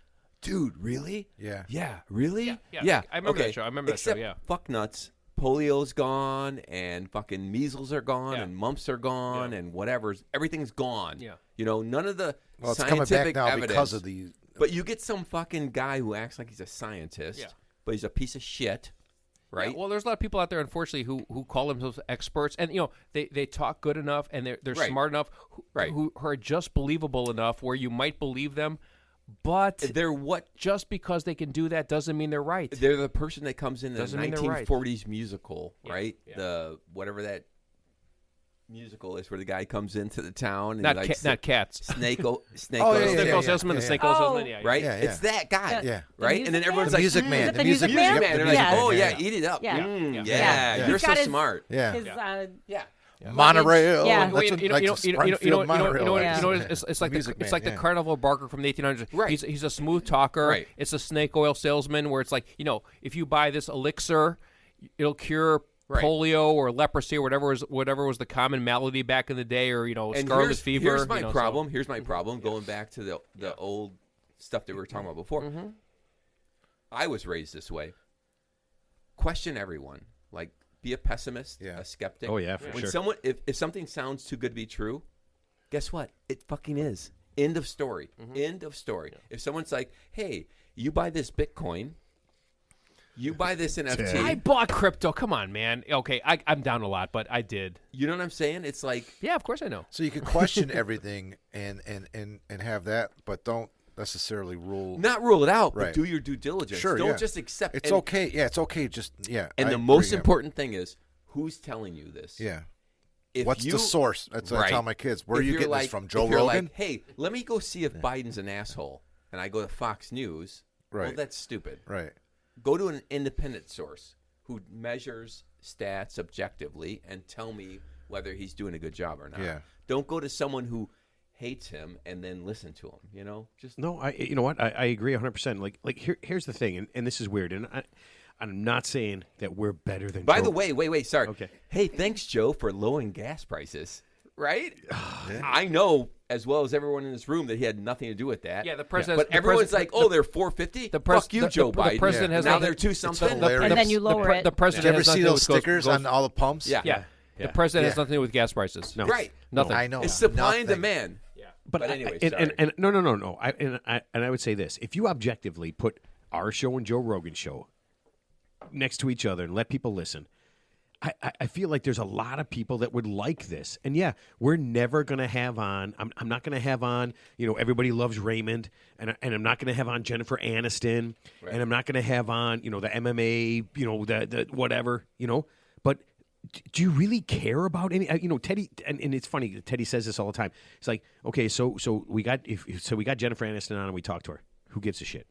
dude, really? Yeah. Yeah, really? Yeah. I remember okay. that show. I remember that show, Except yeah. fuck nuts. Polio's gone, and fucking measles are gone, Yeah. and mumps are gone, and whatever's everything's gone. Yeah. none of the Well, it's coming scientific back now evidence. because of the. But you get some fucking guy who acts like he's a scientist, Yeah. but he's a piece of shit, right? Yeah, well, there's a lot of people out there, unfortunately, who call themselves experts, and they talk good enough, and they're Right. smart enough, who are just believable enough where you might believe them, but They're what? just because they can do that doesn't mean they're right. They're the person that comes in the Doesn't mean they're right. 1940s musical, right? yeah. The whatever that musical is, where the guy comes into the town and Not he likes not cats. snake Oh, Snake yeah, oil yeah, salesman, yeah, the yeah. snake oil salesman. Yeah, right? Yeah, It's that guy, Yeah. right? And then everyone's The like, Music Is Man. it the Music Music Man? Man. They're the like, Music oh Man, yeah, eat it up. Yeah. Yeah, Yeah. you're He's got so his- smart. Yeah. His, Yeah. Monorail. Yeah. That's what, like the Springfield monorail. It's like Music it's Man, like the yeah. Carnival Barker from the 1800s. Right. He's a smooth talker. Right. It's a snake oil salesman where it's like, if you buy this elixir, it'll cure Right. polio or leprosy or whatever was the common malady back in the day, or And scarlet fever. Here's my so- problem. Here's my problem. Going back to the old stuff that we were talking about before. Mm-hmm. I was raised this way. Question everyone. Like, be a pessimist, Yeah. a skeptic. Oh, yeah, for when sure. someone, if something sounds too good to be true, guess what? It fucking is. End of story. Mm-hmm. End of story. If someone's like, hey, you buy this Bitcoin, you buy this NFT. I bought crypto. Come on, man. Okay, I'm down a lot, but I did. You know what I'm saying? It's like, Yeah, of course I know. So you can question everything and have that, but don't necessarily rule. not rule it out, but Right. do your due diligence. Sure, Don't yeah. just accept It's and- okay. Yeah, it's okay. Just And I the agree, most yeah. important thing is who's telling you this. Yeah. If What's you, the source? That's what I Right. tell my kids. Where are If you you're getting like, this from? if Joe you're Rogan? Like, hey, let me go see if Biden's an asshole, and I go to Fox News. Well, Right. that's stupid. Right. Go to an independent source who measures stats objectively and tell me whether he's doing a good job or not. Yeah. Don't go to someone who hates him and then listen to him. Just No, you know what? I agree 100%. Like here's the thing, and this is weird, and I'm not saying that we're better than. By Joe. the way, wait, sorry. Okay. Hey, thanks, Joe, for lowering gas prices. Right? I know as well as everyone in this room that he had nothing to do with that. Yeah, the president. But everyone's like, "Oh, they're 450." Fuck you, Joe Biden. The president Yeah. has now nothing- they're two something. hilarious. And then you lower it. The Did president you ever has see nothing to those do with stickers goes- on all the pumps? Yeah. Yeah. Yeah. The president has Yeah. nothing to do with gas prices. No. Right. Nothing. I know. It's supply and Nothing. demand. But anyway, and, sorry. and no. I would say this: if you objectively put our show and Joe Rogan's show next to each other and let people listen, I feel like there's a lot of people that would like this. And yeah, we're never going to have on. I'm not going to have on. Everybody loves Raymond, and I'm not going to have on Jennifer Aniston, and I'm not going to have on. The MMA. The whatever. But do you really care about any? Teddy, and it's funny. Teddy says this all the time. It's like, okay, so we got Jennifer Aniston on and we talked to her. Who gives a shit,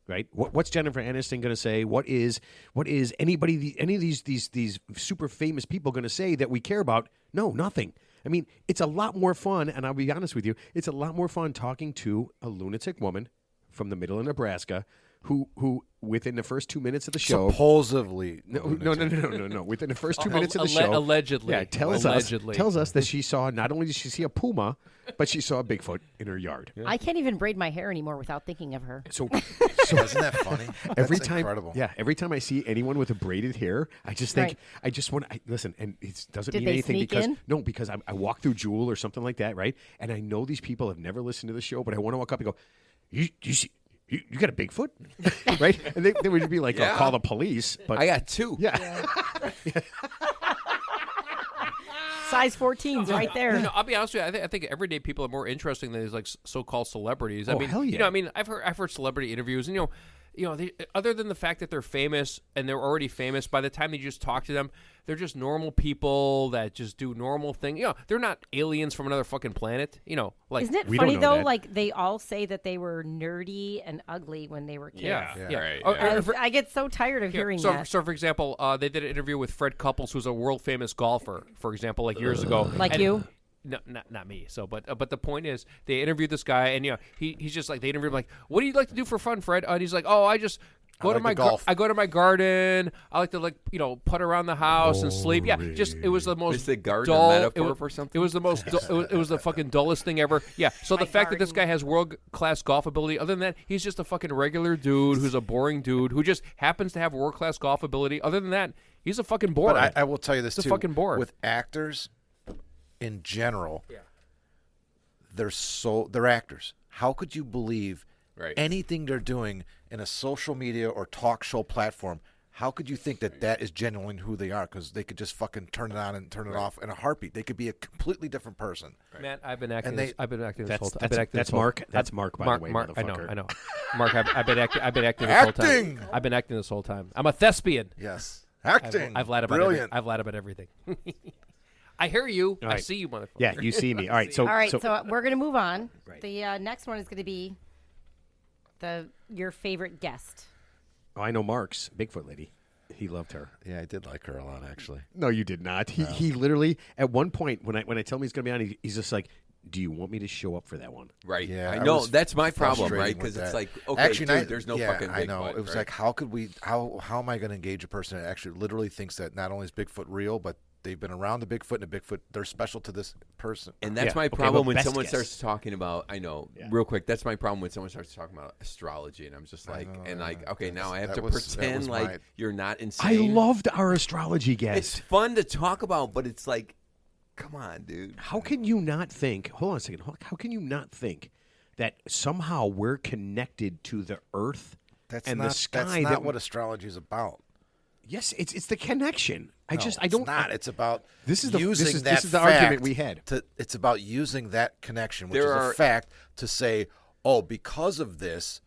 right? What's Jennifer Aniston going to say? What is any of these super famous people going to say that we care about? No, nothing. I mean, it's a lot more fun, and I'll be honest with you, it's a lot more fun talking to a lunatic woman from the middle of Nebraska who within the first 2 minutes of the show. Supposedly. No. Within the first 2 minutes of the show, allegedly. yeah, tells Allegedly. us that she saw, not only did she see a puma, but she saw a Bigfoot in her yard. I can't even braid my hair anymore without thinking of her. So Isn't that funny? every That's time, incredible. yeah, every time I see anyone with a braided hair, I just think, Right. I just want to listen, and it doesn't Did mean they anything sneak because in? no, because I walk through Jewel or something like that, right? And I know these people have never listened to the show, but I want to walk up and go, you see. You got a Bigfoot, right? And they would be like, Yeah. "Oh, call the police." But I got two. yeah. Size 14's right there. I'll be honest with you. I think everyday people are more interesting than these like so-called celebrities. I Oh, mean, hell yeah. I mean, I've heard celebrity interviews, and they, other than the fact that they're famous and they're already famous, by the time you just talk to them, they're just normal people that just do normal things. They're not aliens from another fucking planet. Like Isn't it We don't funny know though? that. Like they all say that they were nerdy and ugly when they were kids. yeah. Right, Or- yeah. or- I get so tired of hearing so, that. so, for example, they did an interview with Fred Couples, who's a world famous golfer, for example, like years ago. Like And- you? No, not me. So, but the point is, they interviewed this guy, and he's just like, they interviewed him like, what do you like to do for fun, Fred? And he's like, oh, I just go to my golf. I go to my garden. I like to putt around the house and sleep. Yeah, just it was the most Is the garden dull. a metaphor for something? It was the most. It was the fucking dullest thing ever. Yeah. So the fact that this guy has world class golf ability, other than that, he's just a fucking regular dude who's a boring dude who just happens to have world class golf ability. Other than that, he's a fucking bore. But I will tell you this He's a too. fucking bore. With actors, in general, they're actors. How could you believe anything they're doing in a social media or talk show platform? How could you think that is genuinely who they are? Because they could just fucking turn it on and turn it off in a heartbeat. They could be a completely different person. Man, I've been acting. I've been acting this whole time. That's Mark. That's Mark, by the way, motherfucker. I know. Mark, I've been acting this whole time. Acting! I've been acting this whole time. I'm a thespian. Yes, acting. I've lied about Brilliant. I've lied about everything. I hear you. All I right. see you, motherfucker. Yeah, you see me. All right, so we're going to move on. Right. The next one is going to be your favorite guest. I know Mark's Bigfoot lady. He loved her. Yeah, I did like her a lot, actually. No, you did not. He literally at one point when I tell him he's going to be on, he's just like, "Do you want me to show up for that one?" Right. Yeah, I I know. was That's my problem, frustrating right? with Because it's that. like, okay, Actually, dude, there's no yeah, fucking Bigfoot. I know. It was right? like, how could we? How am I going to engage a person that actually literally thinks that not only is Bigfoot real, but they've been around the Bigfoot and the Bigfoot, they're special to this person. And that's Yeah, my okay, problem but when best someone guess. starts talking about, I know, real quick, that's my problem when someone starts talking about astrology. And I'm just like, okay, now I have to pretend like you're not I insane. loved our astrology guest. It's fun to talk about, but it's like, come on, dude. How can you not think? Hold on a second. How can you not think that somehow we're connected to the Earth That's and not, the sky? That's not what astrology is about. Yes, it's the connection. I don't. It's not. It's about This is the using that this is the fact argument we had. It's about using that connection, which There is are- a fact, to say, oh, because of this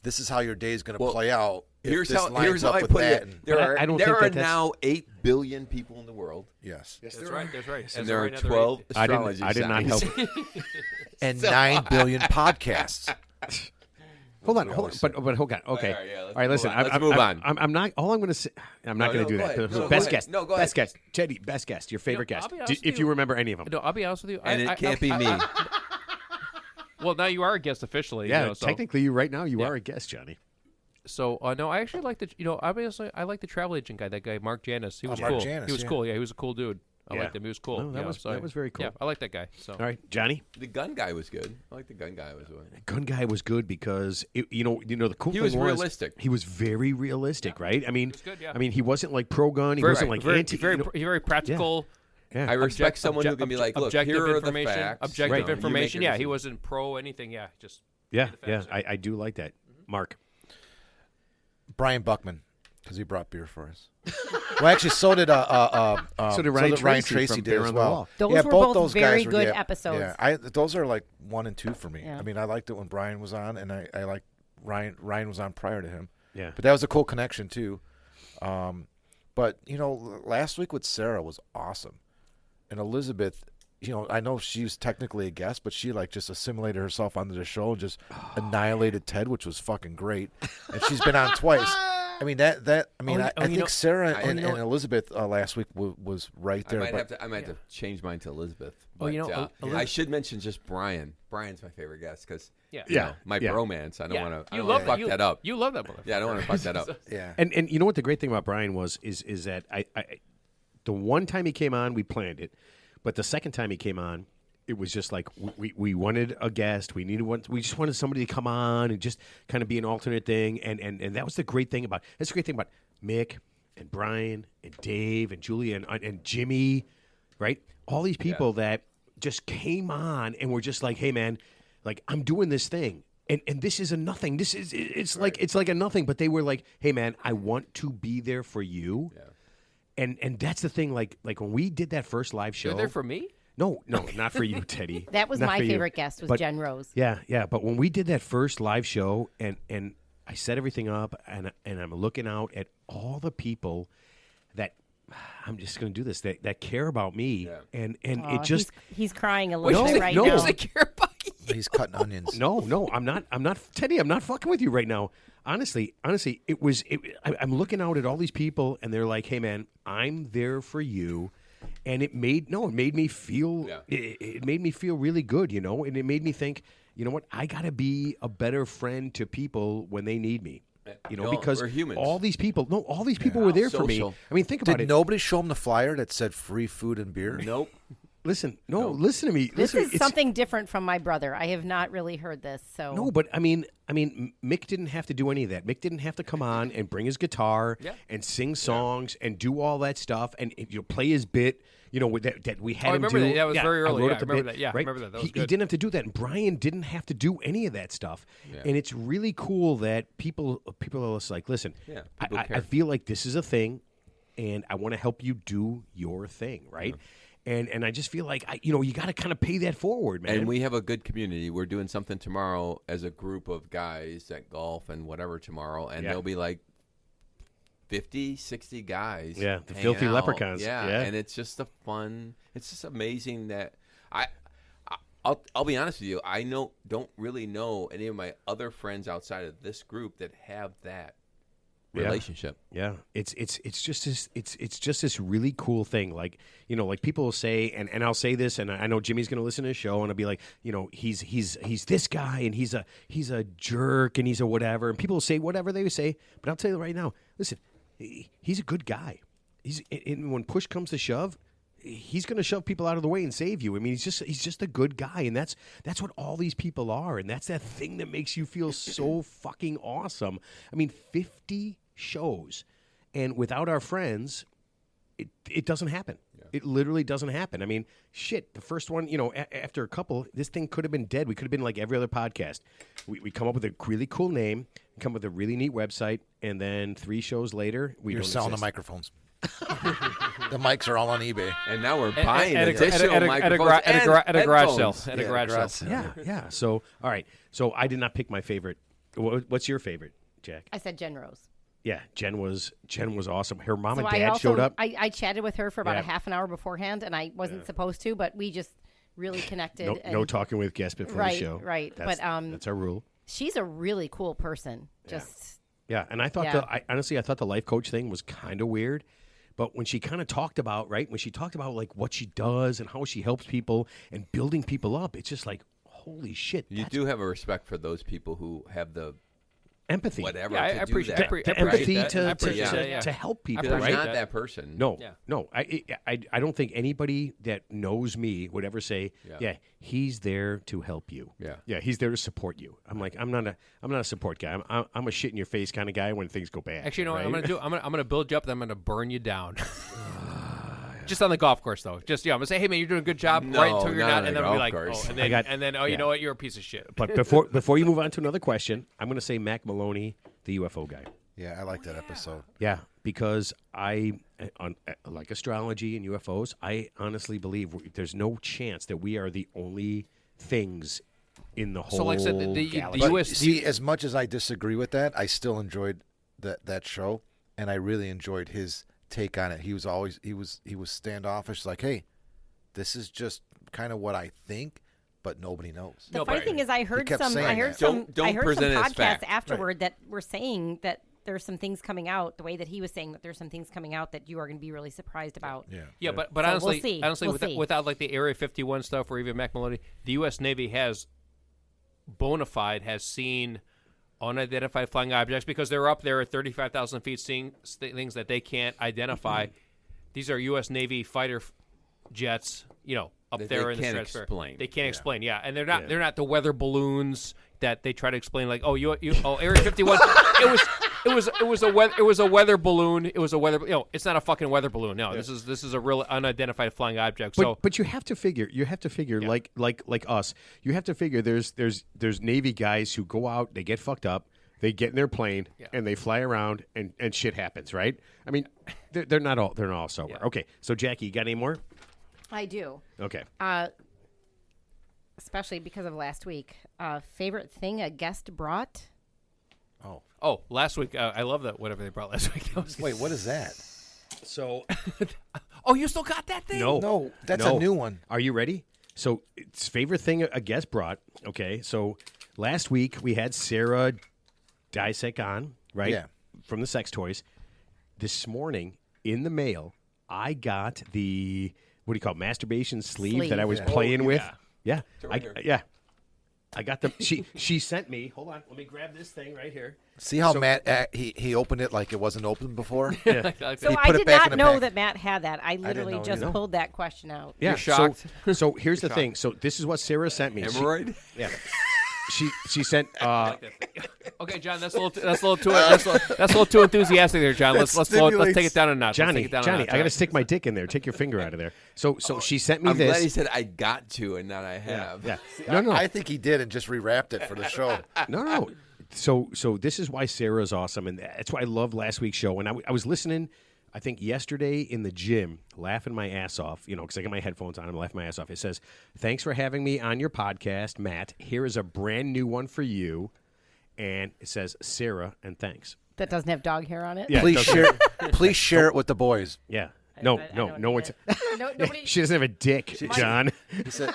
is how your day is going to play out. if Here's this how lines up I with put that. it. And- There But are I don't there think are that's- now 8 billion people in the world, yes. That's right. That's right. and there are 12 astrology I did not help. signs. And 9 billion podcasts. Hold on, but hold on. Okay, All right, yeah, all right. let's Listen, move on. Let's move on. I'm not. All I'm going to say. I'm not No, going no, to do go that. ahead. No, go Best ahead. guest. No, go Best ahead. guest. Teddy. Best guest. Your favorite I'll guest. be honest If with you you. remember any of them. No, I'll be honest with you. And it can't be me. Well, now you are a guest officially. Yeah, so. technically, you right now you Yeah. are a guest, Johnny. So no, I actually like the. Obviously, I like the travel agent guy. That guy, Mark Janis. He was Mark cool. Janis, he was yeah. cool. Yeah, he was a cool dude. I Yeah. liked him. He was cool. No, that Yeah, was- so that was very cool. Yeah, I like that guy. So All right, Johnny. The gun guy was good. I like the gun guy was good. Gun guy was good because you know the cool He thing was realistic. He was very realistic, right? I mean, was good, yeah. I mean, he wasn't like pro gun. He very, wasn't like very, anti. very, you know- very practical. yeah. I respect someone who can be like, look, objective here are the information. facts. Objective Right. You make information. your Yeah, he decision. wasn't pro anything. Yeah, just yeah, the yeah. facts. I do like that. Mark. Brian Buckman, because he brought beer for us. Well, actually, so did Ryan Tracy from did Bear as on the well. Wall. Those yeah, were both both those very guys were, good yeah, episodes. Yeah, those are like 1 and 2 for me. Yeah. I mean, I liked it when Brian was on, and I liked Ryan. Ryan was on prior to him. Yeah. But that was a cool connection too. But last week with Sarah was awesome, and Elizabeth. I know she's technically a guest, but she just assimilated herself onto the show and just annihilated Ted, which was fucking great. And she's been on twice. I mean I think Sarah and Elizabeth last week was right there. I might have to change mine to Elizabeth. Oh, But, I should mention just Brian. Brian's my favorite guest because Yeah. my Yeah. bromance. I don't want to. You fuck love that up. You love that motherfucker. Yeah, I don't want to fuck that up. yeah. And you know what the great thing about Brian is that I the one time he came on, we planned it, but the second time he came on, it was just like we wanted a guest. We just wanted somebody to come on and just kind of be an alternate thing. And that was the great thing about Mick and Brian and Dave and Julia and Jimmy, right? All these people that just came on and were just like, hey man, like I'm doing this thing. And this is a nothing. It's like a nothing, but they were like, hey man, I want to be there for you. Yeah. And that's the thing, like when we did that first live show. You're there for me? No, not for you, Teddy. That was Not my for you. favorite guest was But- Jen Rose. Yeah. But when we did that first live show and I set everything up and I'm looking out at all the people that I'm just going to do this that care about me and Aw, it just he's crying a little No, bit right no. now. Does it care about you? He's cutting onions. No, I'm not Teddy. I'm not fucking with you right now. Honestly, I'm looking out at all these people and they're like, hey man, I'm there for you. And it made me feel it made me feel really good, you know, and it made me think, you know what, I got to be a better friend to people when they need me. You know, because we're humans. all these people were there for me. Social. I mean, think about Did it. nobody show him the flyer that said free food and beer? Nope. Listen to me. This Listen, is something different from my brother. I have not really heard this. So No, but I mean, Mick didn't have to do any of that. Mick didn't have to come on and bring his guitar and sing songs and do all that stuff and play his bit. You know, with that we had I him remember do. that. Yeah, it was very early. wrote Yeah, up the I remember bit, that. Yeah, I right? remember that. That was He good. didn't have to do that, and Brian didn't have to do any of that stuff. Yeah. And it's really cool that people are just like, listen, Yeah, people I care. feel like this is a thing, and I want to help you do your thing, right? And I just feel like you got to kind of pay that forward, man. And we have a good community. We're doing something tomorrow as a group of guys at golf and whatever tomorrow, and there'll be like 50, 60 guys. Yeah, the hanging filthy out. leprechauns. Yeah, Yeah. and it's just it's just amazing that I'll be honest with you. I don't really know any of my other friends outside of this group that have that relationship. Yeah, it's just this really cool thing. Like, you know, like people will say, and I'll say this, and I know Jimmy's going to listen to the show, and I'll be like, you know, he's this guy, and he's a jerk, and he's a whatever, and people will say whatever they say, but I'll tell you right now, listen, he's a good guy. And when push comes to shove, he's going to shove people out of the way and save you. I mean, he's just a good guy, and that's what all these people are, and that's that thing that makes you feel so fucking awesome. I mean, 50 shows, and without our friends, it doesn't happen. Yeah. It literally doesn't happen. I mean, shit, the first one, you know, after a couple, this thing could have been dead. We could have been like every other podcast. We come up with a really cool name, come up with a really neat website, and then 3 shows later, You're don't selling exist. the microphones. The mics are all on eBay. And now we're buying at a additional microphones garage headphones. sale. At a garage sale. Yeah. So, all right. So I did not pick my favorite. What's your favorite, Jack? I said Jen Rose. Yeah, Jen was awesome. Her mom So and dad I showed up. I chatted with her for about Yeah. a half an hour beforehand, and I wasn't supposed to, but we just really connected. No, and no talking with guests before Right, the show. right. That's, But, that's our rule. she's a really cool person. Just Yeah, and I thought Yeah. honestly, I thought the life coach thing was kind of weird. But when she kind of talked about, like what she does and how she helps people and building people up, it's just like, holy shit. You that's do have a respect for those people who have the empathy. whatever Yeah, I to do appreciate that. I pre- The I appreciate empathy that. I to, appreciate to, that, yeah. to help people, Because I'm right? not that. that person. No, Yeah. no. I don't think anybody that knows me would ever say, Yeah. he's there to help you. Yeah. He's there to support you. I'm like, I'm not a support guy. I'm a shit in your face kind of guy when things go bad. Actually, you know what right? I'm gonna do? I'm gonna build you up, then I'm gonna burn you down. Just on the golf course, though. Just I'm gonna say, hey man, you're doing a good job. No, right until you're not not, on and the then I'll be golf like, course. oh, I got- you yeah. know what? You're a piece of shit. But before you move on to another question, I'm going to say Mac Maloney, the UFO guy. Yeah, I like that episode. Yeah, because I like astrology and UFOs. I honestly believe there's no chance that we are the only things in the whole So, like I said, the galaxy. But US see, as much as I disagree with that, I still enjoyed that show, and I really enjoyed his take on it. He was standoffish, like, hey, this is just kind of what I think, but nobody knows. the No, funny but thing is, I heard kept some saying that. Don't present it as podcasts fact. afterward that were saying that there's some things coming out. The way that he was saying that there's some things coming out that you are going to be really surprised about. Yeah, but So we'll honestly, see. honestly, We'll see. without like the Area 51 stuff or even Mac Maloney, the U.S. Navy has bona fide has seen unidentified flying objects because they're up there at 35,000 feet seeing things that they can't identify. These are U.S. Navy fighter jets, you know, up That there they in the can't stratosphere. explain. They can't explain, yeah, and they're not the weather balloons that they try to explain. Like, Area 51. It was a weather balloon. It was a weather. You know, it's not a fucking weather balloon. No, this is a real unidentified flying object. But you have to figure. Like us. You have to figure. There's Navy guys who go out. They get fucked up. They get in their plane and they fly around and shit happens. Right. I mean, they're not all sober. Yeah. Okay. So Jackie, you got any more? I do. Okay. Especially because of last week. Favorite thing a guest brought? Oh, last week I love that whatever they brought last week. That was Wait, what is that? So Oh, you still got that thing? No, that's a new one. Are you ready? So it's favorite thing a guest brought. Okay. So last week we had Sarah Dissek on, right? Yeah. From the sex toys. This morning in the mail, I got the what do you call it, masturbation sleeve Sleeve. that I was Yeah. playing with. yeah. Yeah, right here. I got them. She sent me. Hold on, let me grab this thing right here. See how So- Matt he opened it like it wasn't open before? Yeah. So He I put it did back not in the know pack. that Matt had that. I literally know just either. pulled that question out. Yeah, You're shocked. So here's the thing. So this is what Sarah sent me. She- Hemorrhoid? yeah, she sent. Okay, John, that's a little too enthusiastic there, John. Let's take it down a notch. Let's Johnny, take it down a Johnny, notch, I got to right? stick my dick in there. Take your finger out of there. So she sent me I'm this. glad he said I got to and not I have. Yeah. No. I think he did and just rewrapped it for the show. No. So this is why Sarah's awesome, and that's why I loved last week's show. And I was listening, I think yesterday in the gym, laughing my ass off, because I got my headphones on, I'm laughing my ass off. It says, "Thanks for having me on your podcast, Matt. Here is a brand new one for you." And it says, "Sarah, and thanks." That doesn't have dog hair on it. Yeah. Please share it with the boys. Yeah. I No don't one's. need it. No, nobody. She doesn't have a dick, John. He said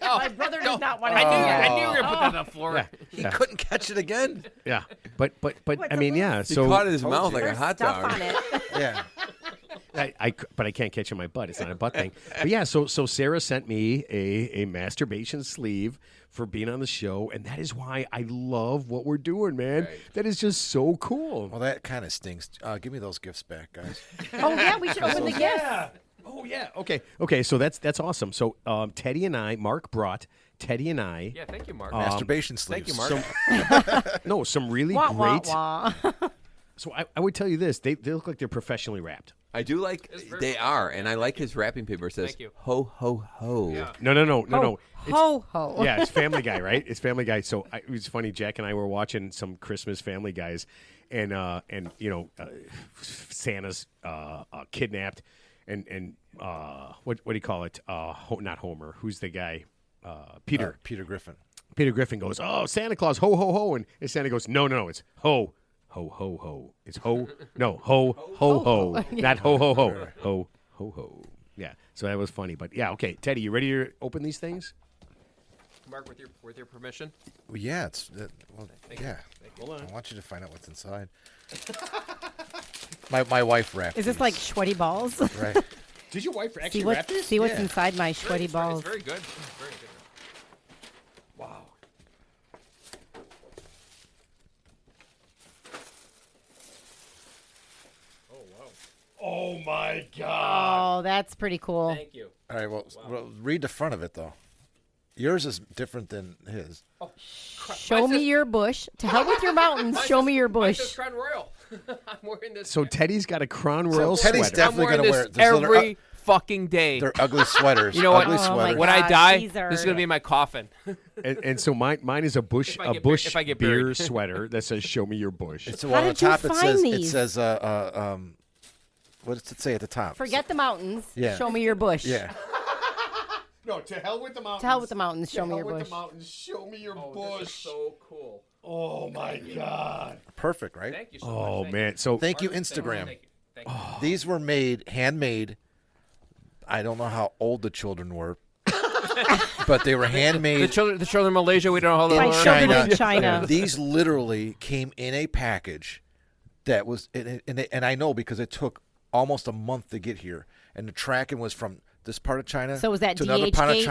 My brother does not want to. I knew you were gonna put that on the floor. he couldn't catch it again. Yeah. But I mean, yeah. He So caught it in his mouth like a There's hot stuff dog. on it. Yeah. but I can't catch it in my butt. It's not a butt thing. But yeah, so Sarah sent me a masturbation sleeve for being on the show, and that is why I love what we're doing, man. Right. That is just so cool. Well, that kind of stinks. Give me those gifts back, guys. Oh yeah, we should open the gift. Oh yeah. Okay. So that's awesome. So Teddy and I, Mark brought Teddy and I. Yeah, thank you, Mark. Masturbation sleeves. Thank you, Mark. Some really Wah, wah, great. wah. So I would tell you this: they look like they're professionally wrapped. I do like they are, and I like his wrapping paper. It says Thank you. ho ho ho. Yeah. No. Ho ho. Yeah, it's Family Guy, right? It's Family Guy. So it was funny. Jack and I were watching some Christmas Family Guys, and Santa's kidnapped, and what do you call it? Not Homer. Who's the guy? Peter. Peter Griffin. Peter Griffin goes, "Oh, Santa Claus, ho ho ho," and Santa goes, "No, it's ho ho ho ho. It's ho ho, not ho ho ho, ho ho ho." Yeah, so that was funny. But yeah, okay, Teddy, you ready to open these things? Mark, with your permission. Well, yeah, it's yeah. Hold on. I want you to find out what's inside. my wife wrapped. Is this these. like sweaty balls? Right? Did your wife actually see wrap this? what's Yeah. inside my sweaty balls. It's very good. Very good. Wow. Oh my God. Oh, that's pretty cool. Thank you. All right. Well, read the front of it though. Yours is different than his. Show me your bush. To hell with your mountains. Show me your Mine bush. says Crown Royal. I'm wearing this. So Teddy's got a Crown Royal Teddy's sweater. definitely I'm wearing gonna wear this it. They're every fucking day. They're ugly sweaters. You know what? Ugly Oh, my sweaters. When I God, die, these are- this is gonna be in my coffin. and so mine is a bush if I get beer buried. sweter that says "Show me your bush." It's How on the did you top. It find says these? what does it say at the top? Forget the mountains. Yeah. Show me your bush. Yeah. No, to hell with the mountains. To hell with the mountains. Show me your bush. mountains. Show me your This is so cool. Oh my God. Perfect, right? Thank you so much. Oh Thank man. So Thank you, you. Instagram. Thank you. Thank you. These were handmade. I don't know how old the children were, but they were handmade. The children in Malaysia, we don't know how they By were. children in China. These literally came in a package that was, and I know because it took almost a month to get here, and the tracking was from this part of China So was that to another part of DH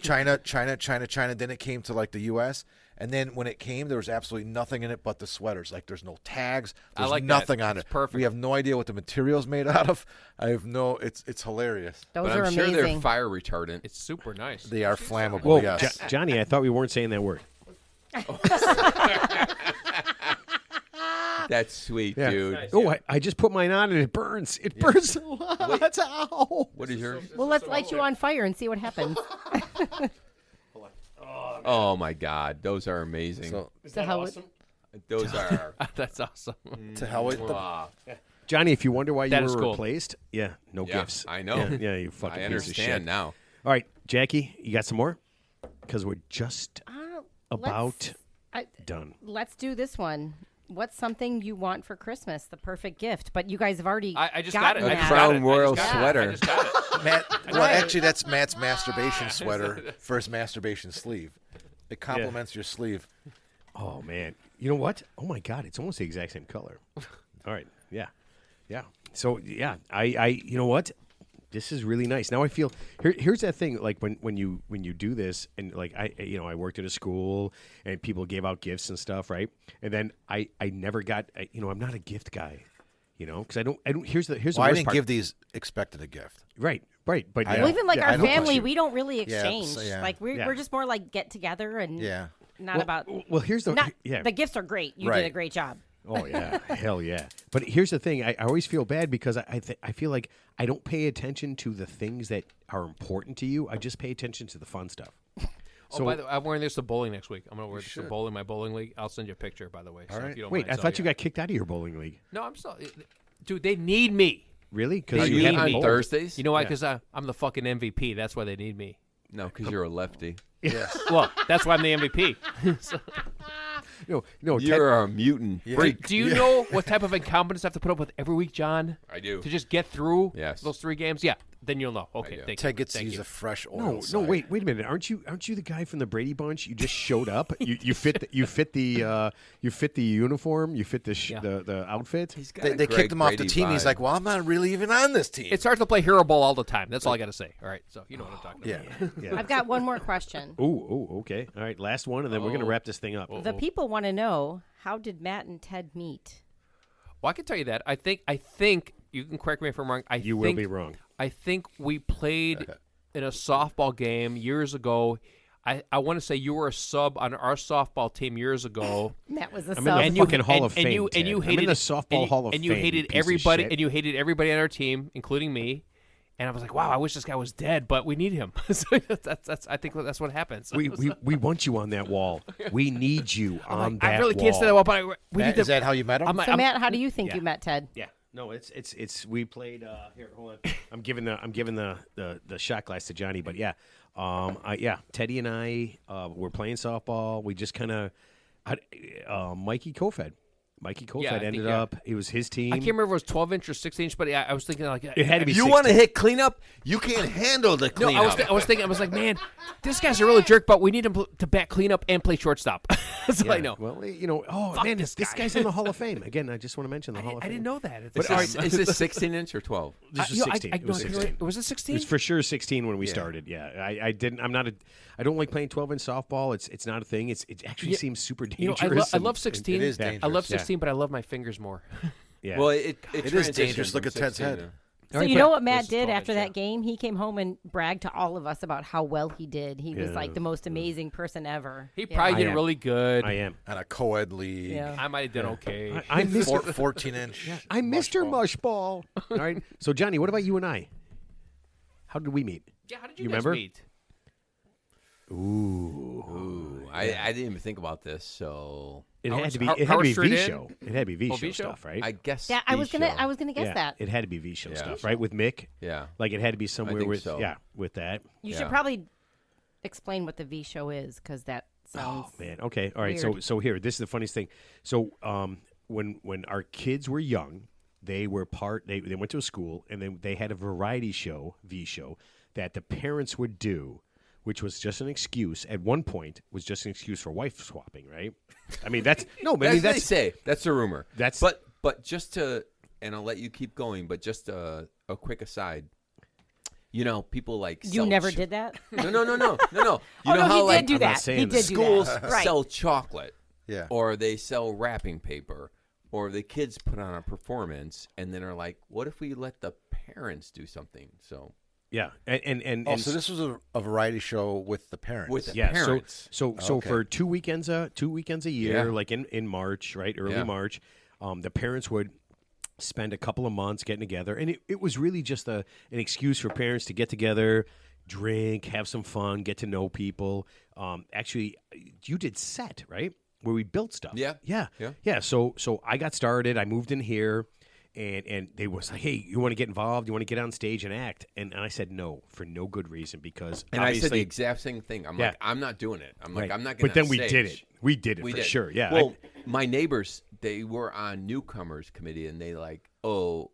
China. Then it came to like the U.S. And then when it came, there was absolutely nothing in it but the sweaters. Like there's no tags. I There's like that. nothing on it. It's perfect. We have no idea what the material's made out of. I have no. It's hilarious. Those But are I'm sure they're amazing. fire retardant. It's super nice. They are flammable. Whoa, Yes. Johnny, I thought we weren't saying that word. That's sweet, Yeah. dude. Oh, I just put mine on and it burns. It burns a lot. Ow. What is yours? Well, let's light you on fire and see what happens. Oh my God, those are amazing. So To hell with- Those are. That's awesome. to hell with them. Wow. Johnny, if you wonder why you That were is cool. replaced, yeah, no Yeah, gifts. I know. Yeah, you fucking I piece of shit. understand now. All right, Jackie, you got some more? Because we're just about done. Let's do this one. What's something you want for Christmas? The perfect gift. But you guys have already I just got it. gotten I A just that. got Crown it. Royal I just got it. sweater. I just got it. Matt, well, actually, that's Matt's masturbation sweater for his masturbation sleeve. It complements your sleeve. Oh man, you know what? Oh my God, it's almost the exact same color. All right, yeah. So yeah, I you know what? This is really nice. Now I feel here's that thing. Like when you do this, and like I worked at a school, and people gave out gifts and stuff, right? And then I never got. I'm not a gift guy, because I don't. Here's the Well, worst I didn't part. give these expected a gift. Right. But yeah. Well, even like I our don't family, trust you. we don't really Yeah, exchange. so, yeah. Like we're just more like get together and Yeah. not about. Well, here's the Not, yeah. The gifts are great. You did a Right. great job. Oh yeah, hell yeah! But here's the thing: I always feel bad because I feel like I don't pay attention to the things that are important to you. I just pay attention to the fun stuff. Oh, by the way, I'm wearing this to bowling next week. I'm going to wear this to bowling, my bowling league. I'll send you a picture, by the way. So right. if you don't Wait, mind. I thought you got kicked out of your bowling league. No, I'm still. Dude, they need me. Really? Are Because you haven't on bowled. Thursdays? You know why? Because I'm the fucking MVP. That's why they need me. No, because you're a lefty. Well, that's why I'm the MVP. So, No, You're a mutant freak. do you know what type of incompetence I have to put up with every week, John? I do. To just get through Yes. those 3 games? Yeah. Then you'll know. Okay, do. thank you. Ted gets to Thank use you. a fresh oil. No, side. wait a minute. Aren't you the guy from the Brady Bunch? You just showed up. You fit the uniform. You fit the outfit. He's got They, a they Greg kicked him off the Brady team. He's vibe. like, well, I'm not really even on this team. It's hard to play hero ball all the time. That's all I got to say. All right, so you know what I'm talking yeah. about. Yeah. I've got one more question. Oh, okay. All right, last one, and then we're gonna wrap this thing up. The people want to know, how did Matt and Ted meet? Well, I can tell you that. I think you can correct me if I'm wrong. You will be wrong. I think we played in a softball game years ago. I want to say you were a sub on our softball team years ago. Matt was a I'm in sub. the and you fucking Hall of Fame, and you Ted. I'm in hated the softball Hall of and you Fame, hated you piece of everybody shit. and you hated everybody on our team, including me. And I was like, wow, I wish this guy was dead, but we need him. So I think that's what happens. We want you on that wall. We need you on that I really wall. can't say that well, but we Matt, need to. is that how you met him? So Matt, how do you think you met Ted? Yeah. No, it's we played here, hold on. I'm giving the shot glass to Johnny, but yeah. Teddy and I were playing softball. We just kind of Mikey Kofed. Mikey Kofed Yeah, I think, ended yeah. up. It was his team. I can't remember if it was 12-inch or 6-inch, but I was thinking like It had to be. You 16. want to hit cleanup? You can't handle the No, cleanup. I was thinking, I was like, man, this guy's a really jerk, but we need him to bat cleanup and play shortstop. That's all I know. Well, oh Fuck man, this this guy. guy's in the Hall of Fame again. I just want to mention the Hall of I Fame. didn't know that. Is this 16 inch or 12? This was You know, 16. It was 16. Was it It 16? was for sure 16 when we started. Yeah, I didn't. I'm not a. I don't like playing 12-inch softball. It's not a thing. It actually Yeah, seems super You know, dangerous. I love 16. It is Yeah. dangerous. I love Yeah. 16, but I love my fingers more. Yeah. Well, it is transitioned dangerous. Look from at Ted's 16 head. to- So right, you but know what Matt this is did 12 after inch, that game? He came home and bragged to all of us about how well he did. He was Yeah. like the most amazing person ever. He Yeah. probably I did am. really good. I am. On a co-ed league. Yeah. I might have done okay. I'm Mr. 14-inch. I'm Mr. Mushball. Mushball. All right. So Johnny, what about you and I? How did we meet? Yeah, how did You you guys remember? meet? Ooh, I didn't even think about this, so It Howard- had to be. How- It had to Howard be Strait V Inn? show. It had to be V Oh, show V show? stuff, right? I guess. Yeah, I was V gonna show. guess that. It had to be V show Yeah. stuff, right? With Mick. Yeah. Like it had to be somewhere think with so. with that. You Yeah. should probably explain what the V show is, because that sounds. Oh man. Okay. All right. Weird. So here, this is the funniest thing. So when our kids were young, they were they went to a school and then they had a variety show, V show, that the parents would do, which was just an excuse. At one point, was just an excuse for wife swapping, right? I mean, that's no. I mean, That's what they that's say. That's a rumor. That's- but just to, and I'll let you keep going. But just a quick aside. You know, people like You sell never did that? No. You Oh, know no, how he like did do I'm not that. saying He that. did schools do that. Right. sell chocolate, Yeah. or they sell wrapping paper, or the kids put on a performance, and then are like, "What if we let the parents do something?" So yeah. And So this was a variety show with the parents. with the yeah, parents, So Okay. for 2 weekends a year, Yeah. like in March, right, early Yeah. March, the parents would spend a couple of months getting together, and it was really just an excuse for parents to get together, drink, have some fun, get to know people. Actually, you did set, right, where we built stuff. Yeah. Yeah. So I got started. I moved in here. And they was like, hey, you want to get involved? You want to get on stage and act? And I said no, for no good reason, because and I said the obviously- exact same thing. I'm Yeah. like, I'm not doing it. I'm like, Right. I'm not. Getting But then on we stage. did it. We did it We for did. sure. Yeah. Well, my neighbors, they were on newcomers committee, and they like, oh,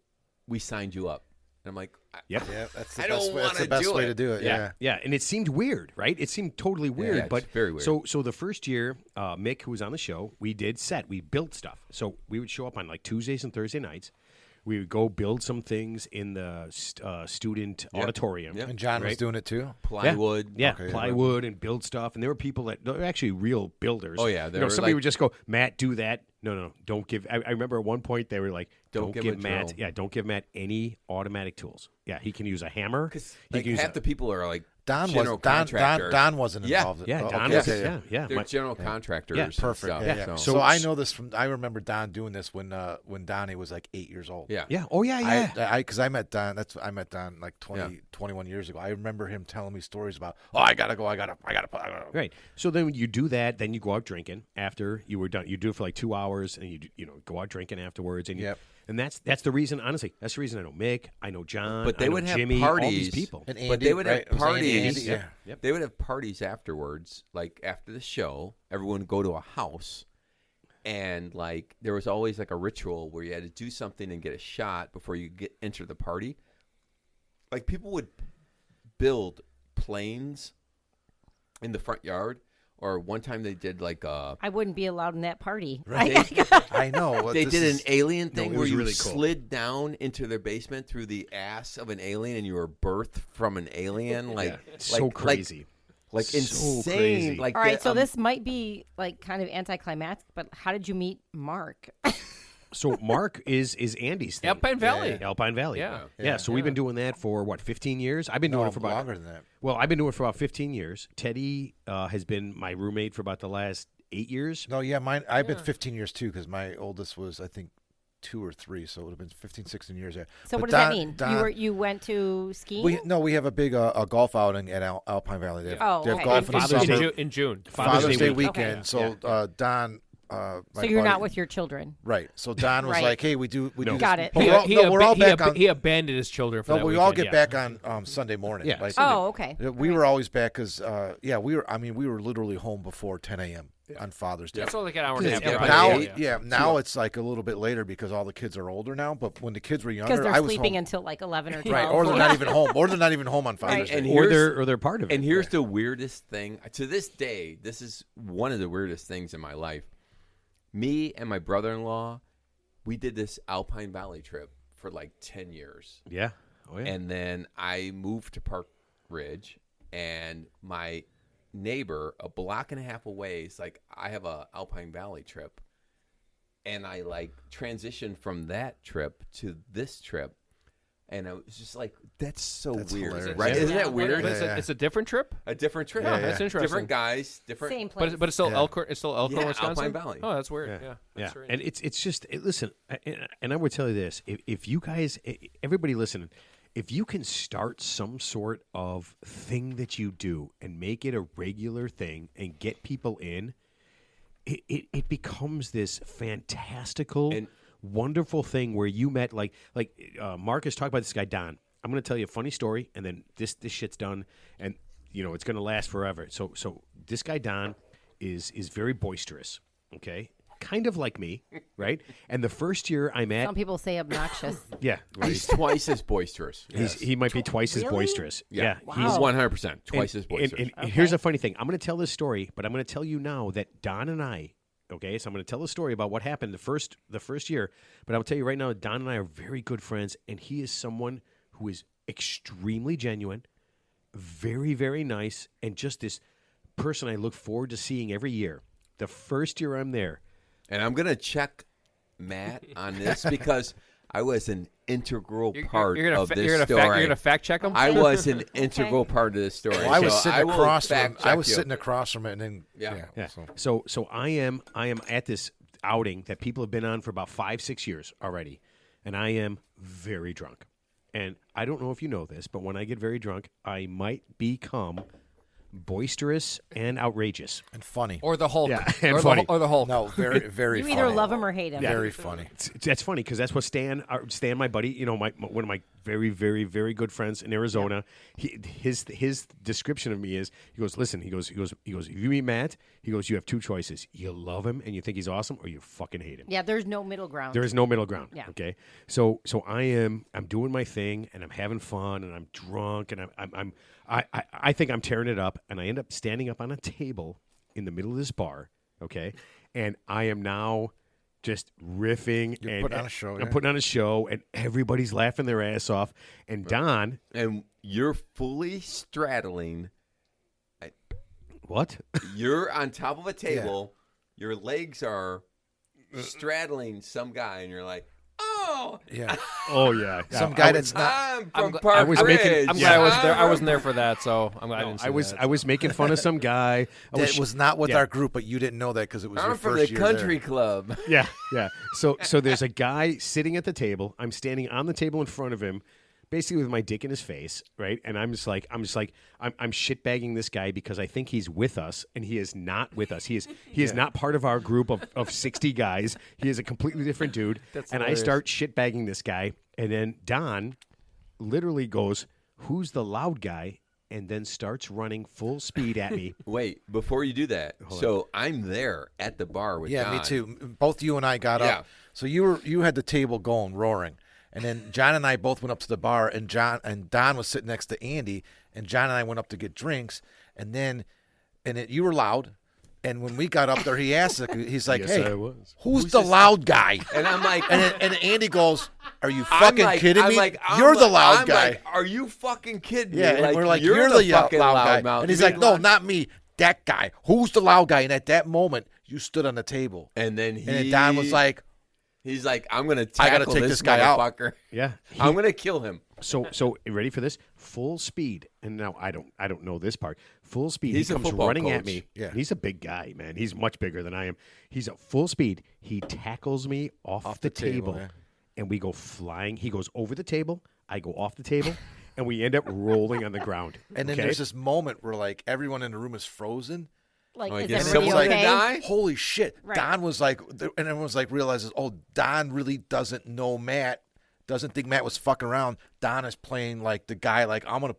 we signed you up. And I'm like, Yep. Yeah, that's the I best don't way. That's the wanna best do way it. to do it. Yeah. Yeah, and it seemed weird, right? It seemed totally weird, it's but very weird. So the first year, Mick, who was on the show, we did set, we built stuff. So we would show up on like Tuesdays and Thursday nights. We would go build some things in the student auditorium. Yep. And John was Right. doing it too. Plywood. Yeah, Okay, plywood and build stuff. And there were people that were actually real builders. Oh, yeah, they were somebody like- would just go, Matt, do that. No, don't give. I remember at one point they were like, Don't give give a Matt. drill. Yeah, don't give Matt any automatic tools. Yeah, he can use a hammer. Because He like, can use half a- the people are like Don general contractors. Don wasn't Yeah. involved. Yeah, Oh, Don okay, was. okay, Yeah. They're my- general contractors. Yeah, and Perfect. stuff, Yeah, yeah. So, So I know this from. I remember Don doing this when Donnie was like 8 years old. yeah. Yeah. Oh yeah. Yeah. Because I met Don. I met Don like 21 years ago. I remember him telling me stories about. Oh, I gotta go. I gotta. Right. So then when you do that, then you go out drinking after you were done. You do it for like 2 hours, and you go out drinking afterwards. And Yep. and that's the reason. Honestly, that's the reason I know Mick, I know John, But they I know would have Jimmy, all these parties. people. And Andy, But they would right? have It was Andy, parties. yeah. Yep. They would have parties afterwards, like after the show. Everyone would go to a house, and like there was always like a ritual where you had to do something and get a shot before you enter the party. Like people would build planes in the front yard, or one time they did like I wouldn't be allowed in that party. I know. they This did is- an alien thing it where was you really cool. slid down into their basement through the ass of an alien, and you were birthed from an alien. Like so crazy. like So insane. crazy. Like All right, the, so this might be like kind of anticlimactic, but how did you meet Mark? So Mark is Andy's thing. Alpine Valley. Alpine Valley. Yeah. Yeah. So we've been doing that for what, 15 years? I've been doing No, it for about longer than that. Well, I've been doing it for about 15 years. Teddy has been my roommate for about the last 8 years. No, yeah, mine. I've been 15 years too because my oldest was I think 2 or 3, so it would have been 15, 16 years. Yeah. So But what does that Don- mean? Don- You went to skiing? we have a big a golf outing at Alpine Valley. They have, Oh, they have okay. golf in the Father's summer. Day- In June. Father's Day week. weekend. Okay. So Don. so my you're buddy- not with your children. Right. So Don was Right. like, "Hey, we do this." Got it. But we're all, no, we're all back on. He abandoned his children for No, that we all weekend, get yeah. back on Sunday morning. Yeah, Like, Oh, okay. we were always back because we were. I mean, we were literally home before 10 a.m. on Father's Day. That's only like an hour and a half. Yeah, drive. Now, Yeah. now it's like a little bit later because all the kids are older now. But when the kids were Because younger, they're I was sleeping home. until like 11 or 12. Right, or they're not even home, or they're not even home on Father's Right. Day. And Or here's they're part of it. And here's the weirdest thing. To this day, this is one of the weirdest things in my life. Me and my brother-in-law, we did this Alpine Valley trip for like 10 years. Yeah. Oh, yeah. And then I moved to Park Ridge, and my neighbor, a block and a half away, is like, I have a Alpine Valley trip. And I like transitioned from that trip to this trip. And I was just like, that's so That's weird, hilarious. right? Yeah. Isn't Yeah. that weird? But it's a different trip. A different trip. Yeah, That's interesting. Different guys, different. Same place. But it's still Yeah. Elkhorn. It's still Elkhorn, Yeah, Wisconsin. Alpine Valley. Oh, that's weird. Yeah. Yeah, That's strange. and it's just listen, and I would tell you this: if you guys, everybody listening, if you can start some sort of thing that you do and make it a regular thing and get people in, it becomes this fantastical, And- wonderful thing where you met like Marcus talked about this guy Don. I'm going to tell you a funny story, and then this shit's done, and it's going to last forever. So this guy Don is very boisterous, okay, kind of like me, right? And the first year I met, Some people say obnoxious. yeah, well, He's twice as boisterous. he might be twice as Really? boisterous. Yeah, Yeah, he's Wow. 100% twice as and, boisterous. and here's the funny thing. I'm going to tell this story, but I'm going to tell you now that Don and I, okay, so I'm going to tell the story about what happened the first year, but I'll tell you right now, Don and I are very good friends, and he is someone who is extremely genuine, very, very nice, and just this person I look forward to seeing every year. The first year I'm there, And I'm going to check Matt on this because I was an integral part You're gonna of fa- this you're gonna story. Fact, you're gonna fact check them. I was an integral part of this story. Well, I was so sitting I will across from. fact I was check you. sitting across from it, and then Yeah. So I am at this outing that people have been on for about 5-6 years already, and I am very drunk. And I don't know if you know this, but when I get very drunk, I might become boisterous and outrageous. and funny. or the Hulk. Yeah, and or, funny. The, or the Hulk. No, very, very. You funny. either love him or hate him. Very funny. That's funny because that's what Stan, my buddy, one of my very, very, very good friends in Arizona. His description of me is, he goes, listen, he goes, if you meet Matt, he goes, you have two choices: you love him and you think he's awesome, or you fucking hate him. Yeah, there's no middle ground. There is no middle ground. Yeah. Okay. So I'm doing my thing and I'm having fun and I'm drunk and I think I'm tearing it up and I end up standing up on a table in the middle of this bar. Okay. And I am now just riffing. You're and putting on a show, I'm yeah. putting on a show, and everybody's laughing their ass off. And Don, And you're fully straddling. what? You're on top of a table. Your legs are straddling some guy, and you're like, "Oh, Yeah. Oh yeah, Some guy that's not. I'm I'm from gl- Park I was Ridge. making- I'm glad I was there. I wasn't there for that, so I'm glad I No, didn't see I was making fun of some guy. That was not with yeah. our group, but you didn't know that because it was your I'm from first the year country there. club. Yeah, yeah. So there's a guy sitting at the table. I'm standing on the table in front of him, basically with my dick in his face, right? And I'm shitbagging this guy because I think he's with us, and he is not with us. He is not part of our group of 60 guys. He is a completely different dude. That's and hilarious. I start shitbagging this guy, and then Don literally goes, "Who's the loud guy?" And then starts running full speed at me. Wait, before you do that, so I'm there at the bar with Yeah, Don. me too. Both you and I got Yeah. up. So you had the table going, roaring. And then John and I both went up to the bar, and Don was sitting next to Andy, and John and I went up to get drinks, and you were loud, and when we got up there, he asked, he's like, Yes, "Hey, I was. who's the loud guy?" And I'm like, And Andy goes, "Are you I'm fucking like- kidding I'm me? like- I'm You're the like- loud I'm guy." like, are you fucking kidding Yeah, me? and we're like, "You're the fucking loud guy." loudmouth. And he's You like, "No, loud- not me. That guy. Who's the loud guy?" And at that moment, you stood on the table, And then and then Don was like, he's like, I'm gonna I gotta tackle take this this guy out. motherfucker. Yeah. I'm gonna kill him. So you ready for this? Full speed, and now I don't know this part. Full speed. He's he a comes football running at coach. me. Yeah. He's a big guy, man. He's much bigger than I am. He's at full speed. He tackles me off the table, yeah. and we go flying. He goes over the table. I go off the table, and we end up rolling on the ground. and then okay? there's this moment where like everyone in the room is frozen. Like, Oh, I is guess everybody someone's okay? gonna die? Holy shit! Right. Don was like, and everyone's like realizes, oh, Don really doesn't know Matt. Doesn't think Matt was fucking around. Don is playing like the guy. Like I'm gonna,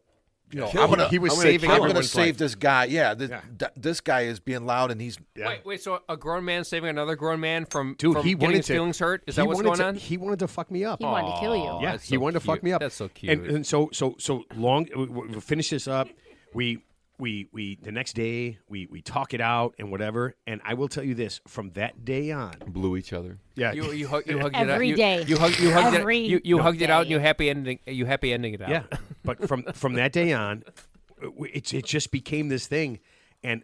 Kill him. He was I'm gonna saving kill I'm him. gonna everyone's save life. this guy. Yeah, Yeah. this guy is being loud, and he's Yeah. Wait, so a grown man saving another grown man from, Dude, from he getting wanted his to. feelings hurt? Is he that what's wanted going to- on? He wanted to fuck me up. He wanted to kill you. Yeah, that's he so wanted to fuck cute. me up. That's so cute. And so long. We finish this up. We the next day we talk it out and whatever. And I will tell you this: from that day on, Blew each other. yeah, You hugged it out. Every day. You hugged Every it. You hugged it out, and day. you happy ending it out. yeah. But from that day on, it just became this thing. And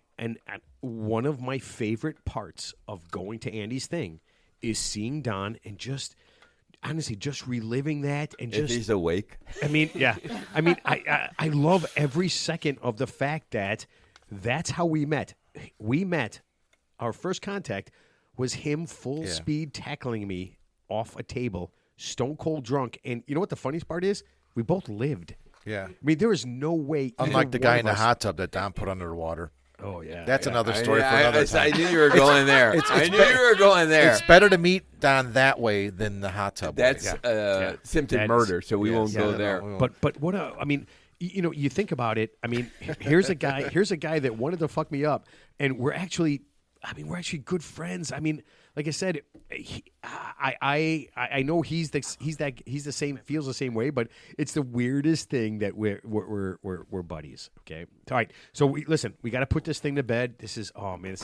one of my favorite parts of going to Andy's thing is seeing Don and just. Honestly, just reliving that and If just he's awake, I mean, yeah. I mean, I love every second of the fact that that's how we met. We met. Our first contact was him full speed tackling me off a table, stone cold drunk. And you know what the funniest part is? We both lived. yeah. I mean, there is no way. Unlike either the guy one in the of us- hot tub that Don put under the water. Oh yeah, That's yeah. another story for another I time. knew you were going there. I knew you were going there. It's better to meet Don that way than the hot tub. That's way. Yeah. attempted That's- murder, so we won't yeah, go no, there. no. But what I mean, you think about it. I mean, here's a guy that wanted to fuck me up, and we're actually good friends. I mean, like I said, I know he's the same, feels the same way, but it's the weirdest thing that we're buddies. Okay, all right. So we got to put this thing to bed. This is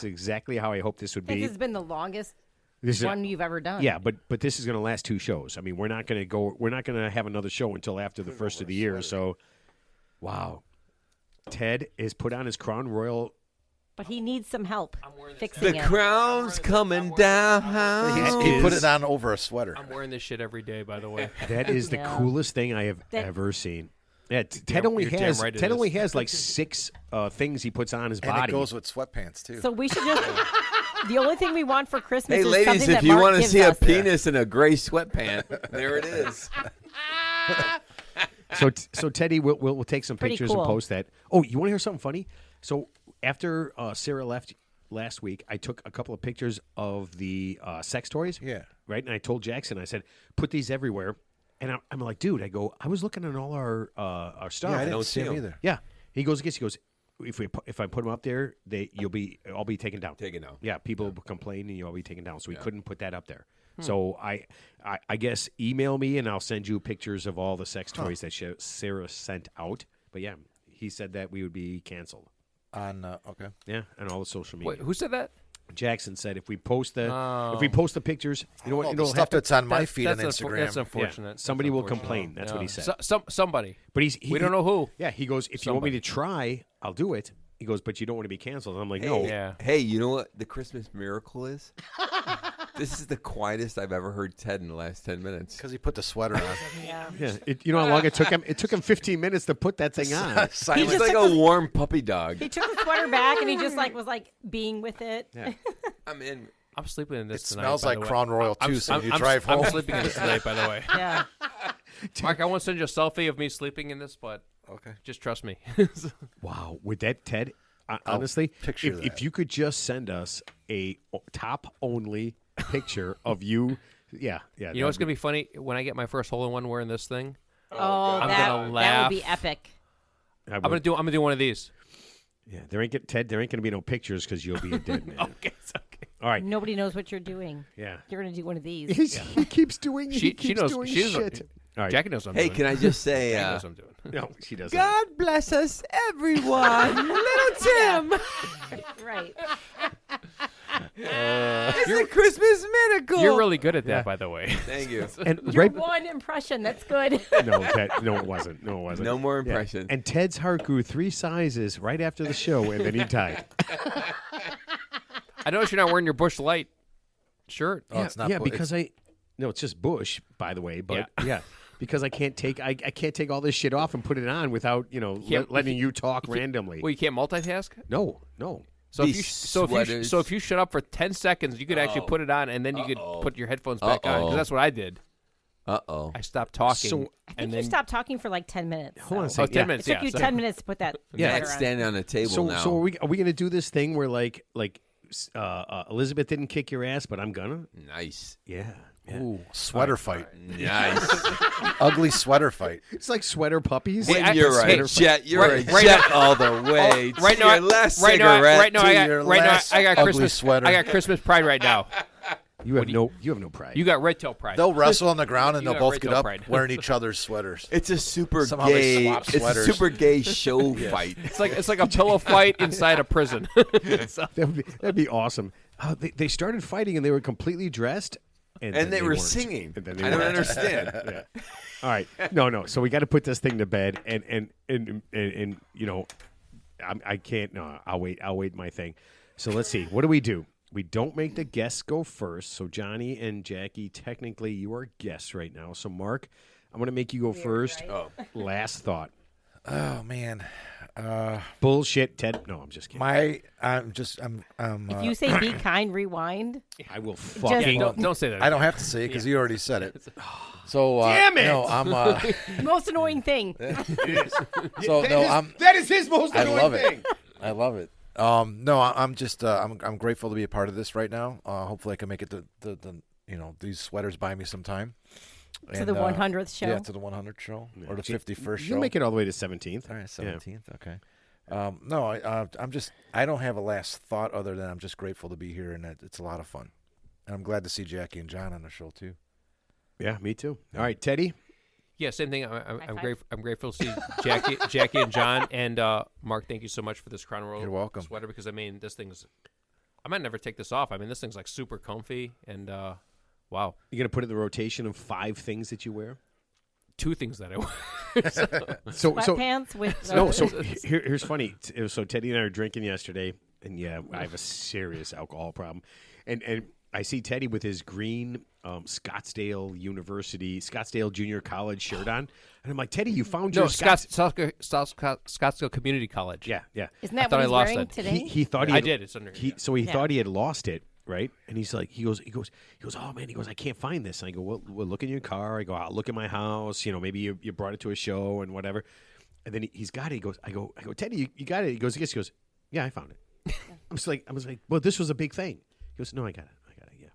exactly how I hope this would be. This has been the longest This is- one you've ever done. Yeah, but this is going to last 2 shows. I mean, we're not going to have another show until after the first of the year. So, wow. Ted is put on his Crown Royal. But he needs some help fixing The it. crown's coming down. He put is- it on over a sweater. I'm wearing this shit every day, by the way. That is the Yeah. coolest thing I have That- ever seen. Yeah, Ted You're only damn has right it Ted is. only has like 6 things he puts on his And body. it goes with sweatpants too. So we should just. The only thing we want for Christmas Hey, is ladies, something if that you Mark want to gives see a us. penis in a gray sweatpant, there it is. So Teddy, we'll take some Pretty pictures cool. and post that. Oh, you want to hear something funny? So after Sarah left last week, I took a couple of pictures of the sex toys. Yeah. Right, and I told Jackson, I said, put these everywhere. And I'm like, dude, I was looking at all our stuff. Yeah, I don't didn't see see him 'em. either. Yeah. He goes, if I put them up there, I'll be taken down. Taken down. Yeah, people will complain and you'll be taken down. So we couldn't put that up there. So I guess email me and I'll send you pictures of all the sex toys that Sarah sent out. But yeah, he said that we would be canceled. On okay. Yeah, and all the social media. Wait, who said that? Jackson said if we post the pictures, you know what? Well, you the know, stuff that's on my feed on that's Instagram. That's unfortunate. Yeah, That's somebody will unfortunate. complain. That's what he said. Somebody. But we don't know who. Yeah, he goes, if you want me to try, I'll do it. He goes, but you don't want to be canceled. And I'm like, no. Yeah. Hey, you know what the Christmas miracle is? This is the quietest I've ever heard Ted in the last 10 minutes. Because he put the sweater on. Yeah. Yeah, you know how long it took him? It took him 15 minutes to put that thing on. Silent. He's like a warm puppy dog. He took the sweater back and he just was being with it. Yeah. I'm in. I'm sleeping in this It tonight. smells by like the way. Crown Royal too. So you I'm, drive home. I'm sleeping in this tonight, by the way. Yeah. Mark, I won't send you a selfie of me sleeping in this, but Okay. just trust me. Wow. With that, Ted, honestly, picture if that. you could just send us a top-only picture of you. Yeah. You know what's gonna be funny when I get my first hole-in-one wearing this thing? Oh, I'm that, gonna that laugh. would be epic. I'm gonna do one of these. Yeah, there ain't going to be no pictures because you'll be a dead man. Okay, it's okay. All right. Nobody knows what you're doing. Yeah. You're going to do one of these. He keeps doing. She keeps knows. doing She knows. shit. All right. Jackie knows what I'm Hey, doing. can I just say, Jackie knows what I'm doing. No, she doesn't. God bless us, everyone. Little Tim. Right. It's a Christmas miracle. You're really good at that, by the way. Thank you. And Your right. one impression. That's good. No, it wasn't. No, it wasn't. No more Yeah. impressions. And Ted's heart grew 3 sizes right after the show, and then he died. I noticed you're not wearing your Bush Light shirt. Oh, it's not. Yeah, bu- because it's just Bush, by the way. But yeah, because I can't take all this shit off and put it on without letting you talk randomly. Well, you can't multitask. No. So if These if you shut up for 10 seconds, you could actually put it on, and then you could put your headphones back on. Because that's what I did. Uh-oh. I stopped talking. So- I think and you then stopped talking for like 10 minutes. Hold on a so. Oh, second. 10 Yeah. It minutes. took Yeah, you so- 10 minutes to put that Yeah, sweater That's on. standing on the table now. So are we going to do this thing where like Elizabeth didn't kick your ass, but I'm gonna? Nice. Yeah. Ooh, sweater fight. Nice. Ugly sweater fight. It's like sweater puppies. Hey, You're right, hey, Jet. You're right- a right Jet all the way. right to now, your last right now, cigarette. right now, to I your got, right now, last I got ugly Christmas sweater. I got Christmas pride right now. You have no pride. You got red tail pride. They'll wrestle on the ground and You they'll got both red get tail up pride. wearing each other's sweaters. It's a super Somehow they gay. swap It's a sweaters. super gay show fight. It's like a pillow fight inside a prison. That'd be awesome. They started fighting and they were completely dressed, and then And they were weren't. singing. And then they I don't weren't. understand. Yeah. All right, no. So we got to put this thing to bed, and I can't. No, I'll wait my thing. So let's see. What do? We don't make the guests go first. So Johnny and Jackie, technically you are guests right now. So Mark, I'm going to make you go first. right? Oh. Last thought. Oh man. Bullshit, Ted. No, I'm just kidding. If you say be kind, rewind. I will fucking. Don't say that. I don't have to say it because you already said it. So Damn it! No, I'm. Most annoying thing. So no, I'm. That is his most I annoying love thing. it. I love it. No, I'm just. I'm grateful to be a part of this right now. Hopefully, I can make it the these sweaters by me sometime. To the 100th show. Yeah, to the 100th show or the 51st show. You'll make it all the way to 17th. All right, 17th. Okay. No, I'm just. I don't have a last thought other than I'm just grateful to be here and that it's a lot of fun. And I'm glad to see Jackie and John on the show too. Yeah, me too. All right, Teddy. Yeah, same thing. I'm five. grateful. I'm grateful to see Jackie and John and Mark. Thank you so much for this Crown Royal You're welcome. sweater because this thing's. I might never take this off. This thing's like super comfy and wow. You're gonna put it in the rotation of 5 things that you wear. 2 things that I wear. So Sweatpants with. no. So here's funny. So Teddy and I were drinking yesterday, and yeah, I have a serious alcohol problem, and I see Teddy with his green Scottsdale Junior College shirt on, and I'm like, Teddy, you found your Scottsdale Community College. Yeah. Isn't I that thought what I he's lost wearing it. today? He thought he I had, did. It's under. He thought he had lost it, right? And he's like, he goes, oh man, I can't find this. And I go, well, look in your car. I go, I'll look in my house. Maybe you brought it to a show and whatever. And then he's got it. He goes, I go, Teddy, you got it. He goes, yes. He goes, yeah, I found it. I was like, well, this was a big thing. He goes, no, I got it. Yeah.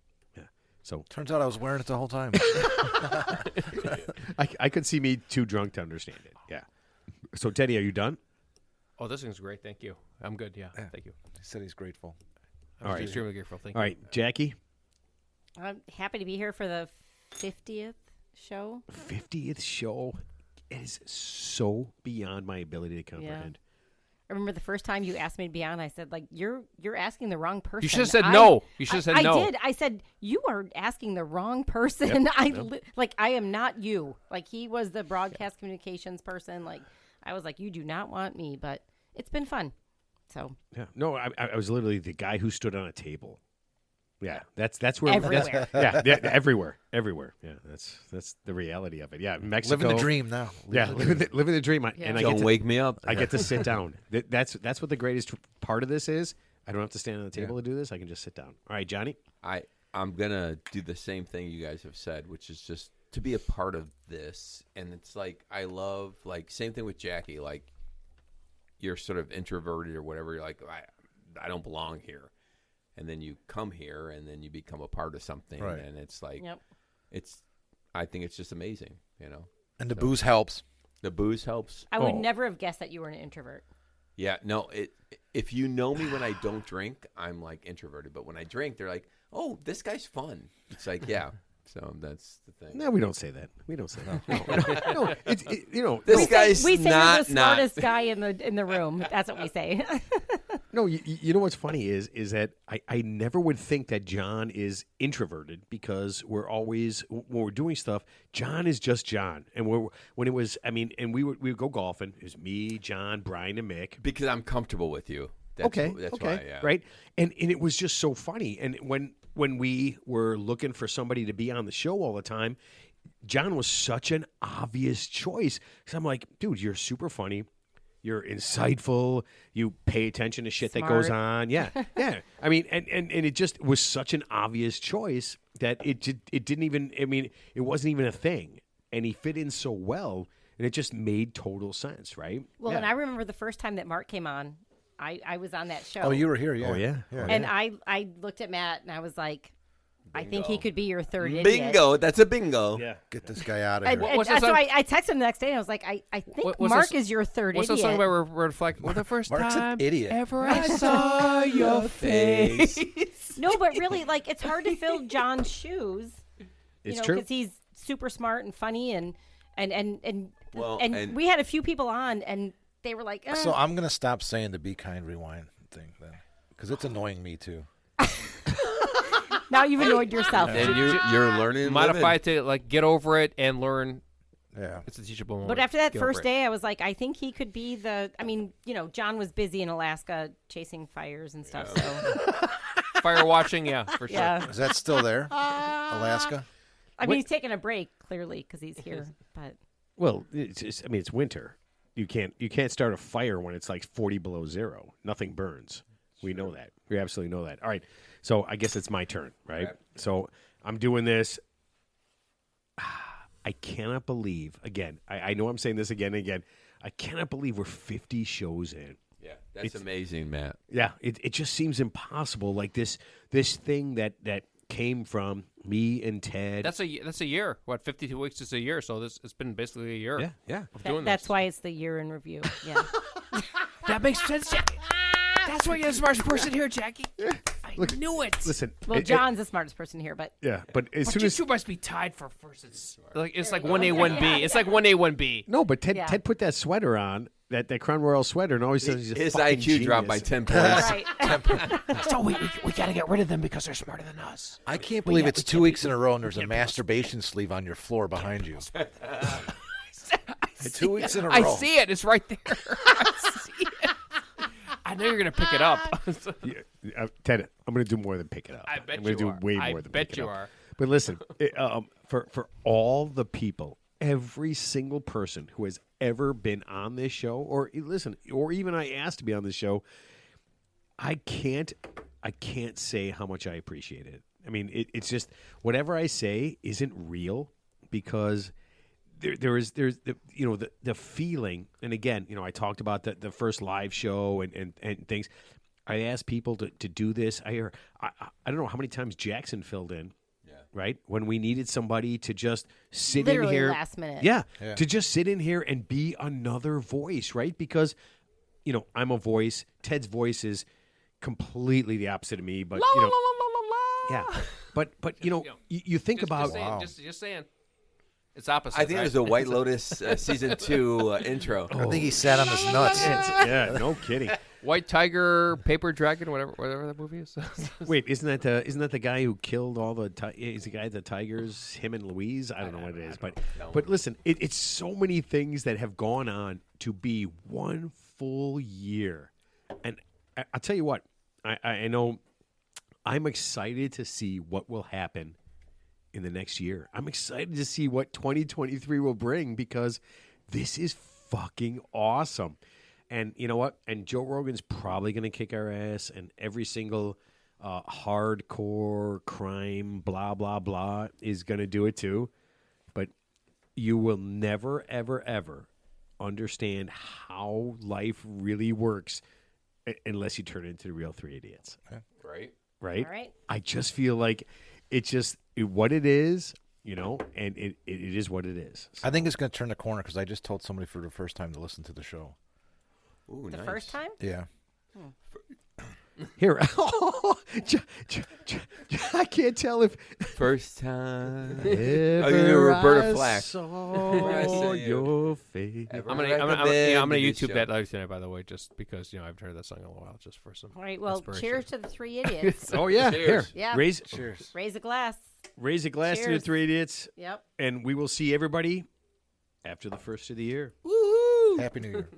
So Turns out I was wearing it the whole time. I could see me too drunk to understand it. Yeah. So Teddy, are you done? Oh, this thing's great. Thank you. I'm good. Yeah. Thank you. He said he's grateful. I'm All right. extremely grateful. Thank All you. right, Jackie. I'm happy to be here for the 50th show. 50th show. It is so beyond my ability to comprehend. I remember the first time you asked me to be on, I said, like, you're asking the wrong person. You should have said no. You should have said no. I did. I said, you are asking the wrong person. I am not you. Like, he was the broadcast communications person. Like, I was like, you do not want me, but it's been fun. So Yeah. No, I was literally the guy who stood on a table. Yeah, that's where. Everywhere. Everywhere. Yeah, that's the reality of it. Yeah, Mexico. Living the dream now. Living the dream. And I Don't get to, wake me up. I get to sit down. That's what the greatest part of this is. I don't have to stand on the table to do this. I can just sit down. All right, Johnny. I'm gonna do the same thing you guys have said, which is just to be a part of this. And it's like I love same thing with Jackie. Like you're sort of introverted or whatever. You're like I don't belong here. And then you come here, and then you become a part of something, Right. and it's like, I think it's just amazing, And the booze helps. The booze helps. I would never have guessed that you were an introvert. Yeah, no. If you know me when I don't drink, I'm like introverted, but when I drink, they're like, "Oh, this guy's fun." It's like, yeah. So that's the thing. No, we don't say that. We don't say that. No, This guy's we say not you're the smartest guy in the room. That's what we say. No, you know what's funny is that I never would think that John is introverted because we're always when we're doing stuff. John is just John, and we would go golfing. It was me, John, Brian, and Mick. Because I'm comfortable with you. That's why. Yeah. Right, and it was just so funny. And when we were looking for somebody to be on the show all the time, John was such an obvious choice. Because I'm like, dude, you're super funny. You're insightful. You pay attention to shit that goes on. Yeah, yeah. I mean, and it just was such an obvious choice that it didn't even. I mean, it wasn't even a thing, and he fit in so well, and it just made total sense, right? Well, and I remember the first time that Mark came on. I was on that show. Oh, you were here, yeah. Oh, yeah. And I looked at Matt and I was like, I think he could be your third idiot. Bingo. That's a bingo. Yeah. Get this guy out of And, here. and What's that so song? I texted him the next day and I was like, I think Mark is your third What's idiot. the song about reflect? Well, the first Mark's an time idiot. ever I saw your face. No, but really, it's hard to fill John's shoes. It's true. true. Because he's super smart and funny and Well, and we had a few people on and they were like, So I'm going to stop saying the Be Kind Rewind thing then. Because it's annoying me too. now you've annoyed yourself. And you're learning. and Modify living. it to get over it and learn. Yeah. It's a teachable moment. But after that Get over first it. day, I was like, I think he could be John was busy in Alaska chasing fires and stuff. So Fire watching, yeah, for sure. yeah, Is that still there? Alaska? I mean, he's taking a break clearly because he's here. But Well, it's winter. You can't start a fire when it's like 40 below zero. Nothing burns. We know that. We absolutely know that. All right. So I guess it's my turn, right? Right. So I'm doing this. I cannot believe, again, I know I'm saying this again and again. I cannot believe we're 50 shows in. Yeah, that's amazing, Matt. Yeah, it just seems impossible. Like this thing that came from me and Ted. That's a year. What, 52 weeks is a year? So it's been basically a year. Yeah. Of doing that's this. why it's the year in review. Yeah. That makes sense, Jackie. That's why you're the smartest person here, Jackie. I knew it. Listen. Well, John's the smartest person here, but Yeah, but as But soon you as two must be tied for first. It's like 1A, 1B. It's like 1A, 1B. no, but Ted Yeah. Ted put that sweater on, that Crown Royal sweater, and always says he's a His fucking IQ dropped by genius. 10 points. right. So we got to get rid of them because they're smarter than us. I can't believe it's 2 weeks in a row and there's a masturbation sleeve on your floor behind you. 2 weeks in a row. I see it. It's right there. I see it. I know you're going to pick it up. Yeah, Ted, I'm going to do more than pick it up. I bet I'm going to you do are. way I more than bet pick you it up. are. But listen, for all the people, every single person who has ever been on this show, or even I asked to be on this show, I can't say how much I appreciate it. I mean, it's just whatever I say isn't real because there's the feeling. And again, I talked about the first live show and things. I asked people to do this. I don't know how many times Jackson filled in. Right? When we needed somebody to just sit Literally in here. last minute. Yeah. To just sit in here and be another voice, right? Because, I'm a voice. Ted's voice is completely the opposite of me. But, yeah. But you think about. Just saying. It's opposite. I think right? it was a White Lotus season 2 intro. I think he sat on his nuts. Yeah, no kidding. White Tiger, Paper Dragon, whatever that movie is. Wait, isn't that the guy who killed all the? Is the guy the tigers? Him and Louise? I don't know what it is, but listen, it's so many things that have gone on to be one full year, and I'll tell you what, I know, I'm excited to see what will happen in the next year. I'm excited to see what 2023 will bring because this is fucking awesome. And you know what? And Joe Rogan's probably going to kick our ass, and every single hardcore crime, blah, blah, blah, is going to do it too. But you will never, ever, ever understand how life really works unless you turn into the real Three Idiots. Right. Right? All right. I just feel like it's just what it is, and it is what it is. So. I think it's going to turn the corner because I just told somebody for the first time to listen to the show. Ooh, The nice. first time? Yeah. Here, I can't tell if First time. ever you're Roberta I Flack. saw your face. I'm gonna YouTube that later tonight, by the way, just because I haven't heard that song in a while, just for some. All right. Well, inspiration. cheers to the Three Idiots. Oh yeah, Cheers. here. Yeah. Raise Raise a glass. a glass to the Cheers. Three Idiots, Yep. and we will see everybody after the first of the year. Happy New Year.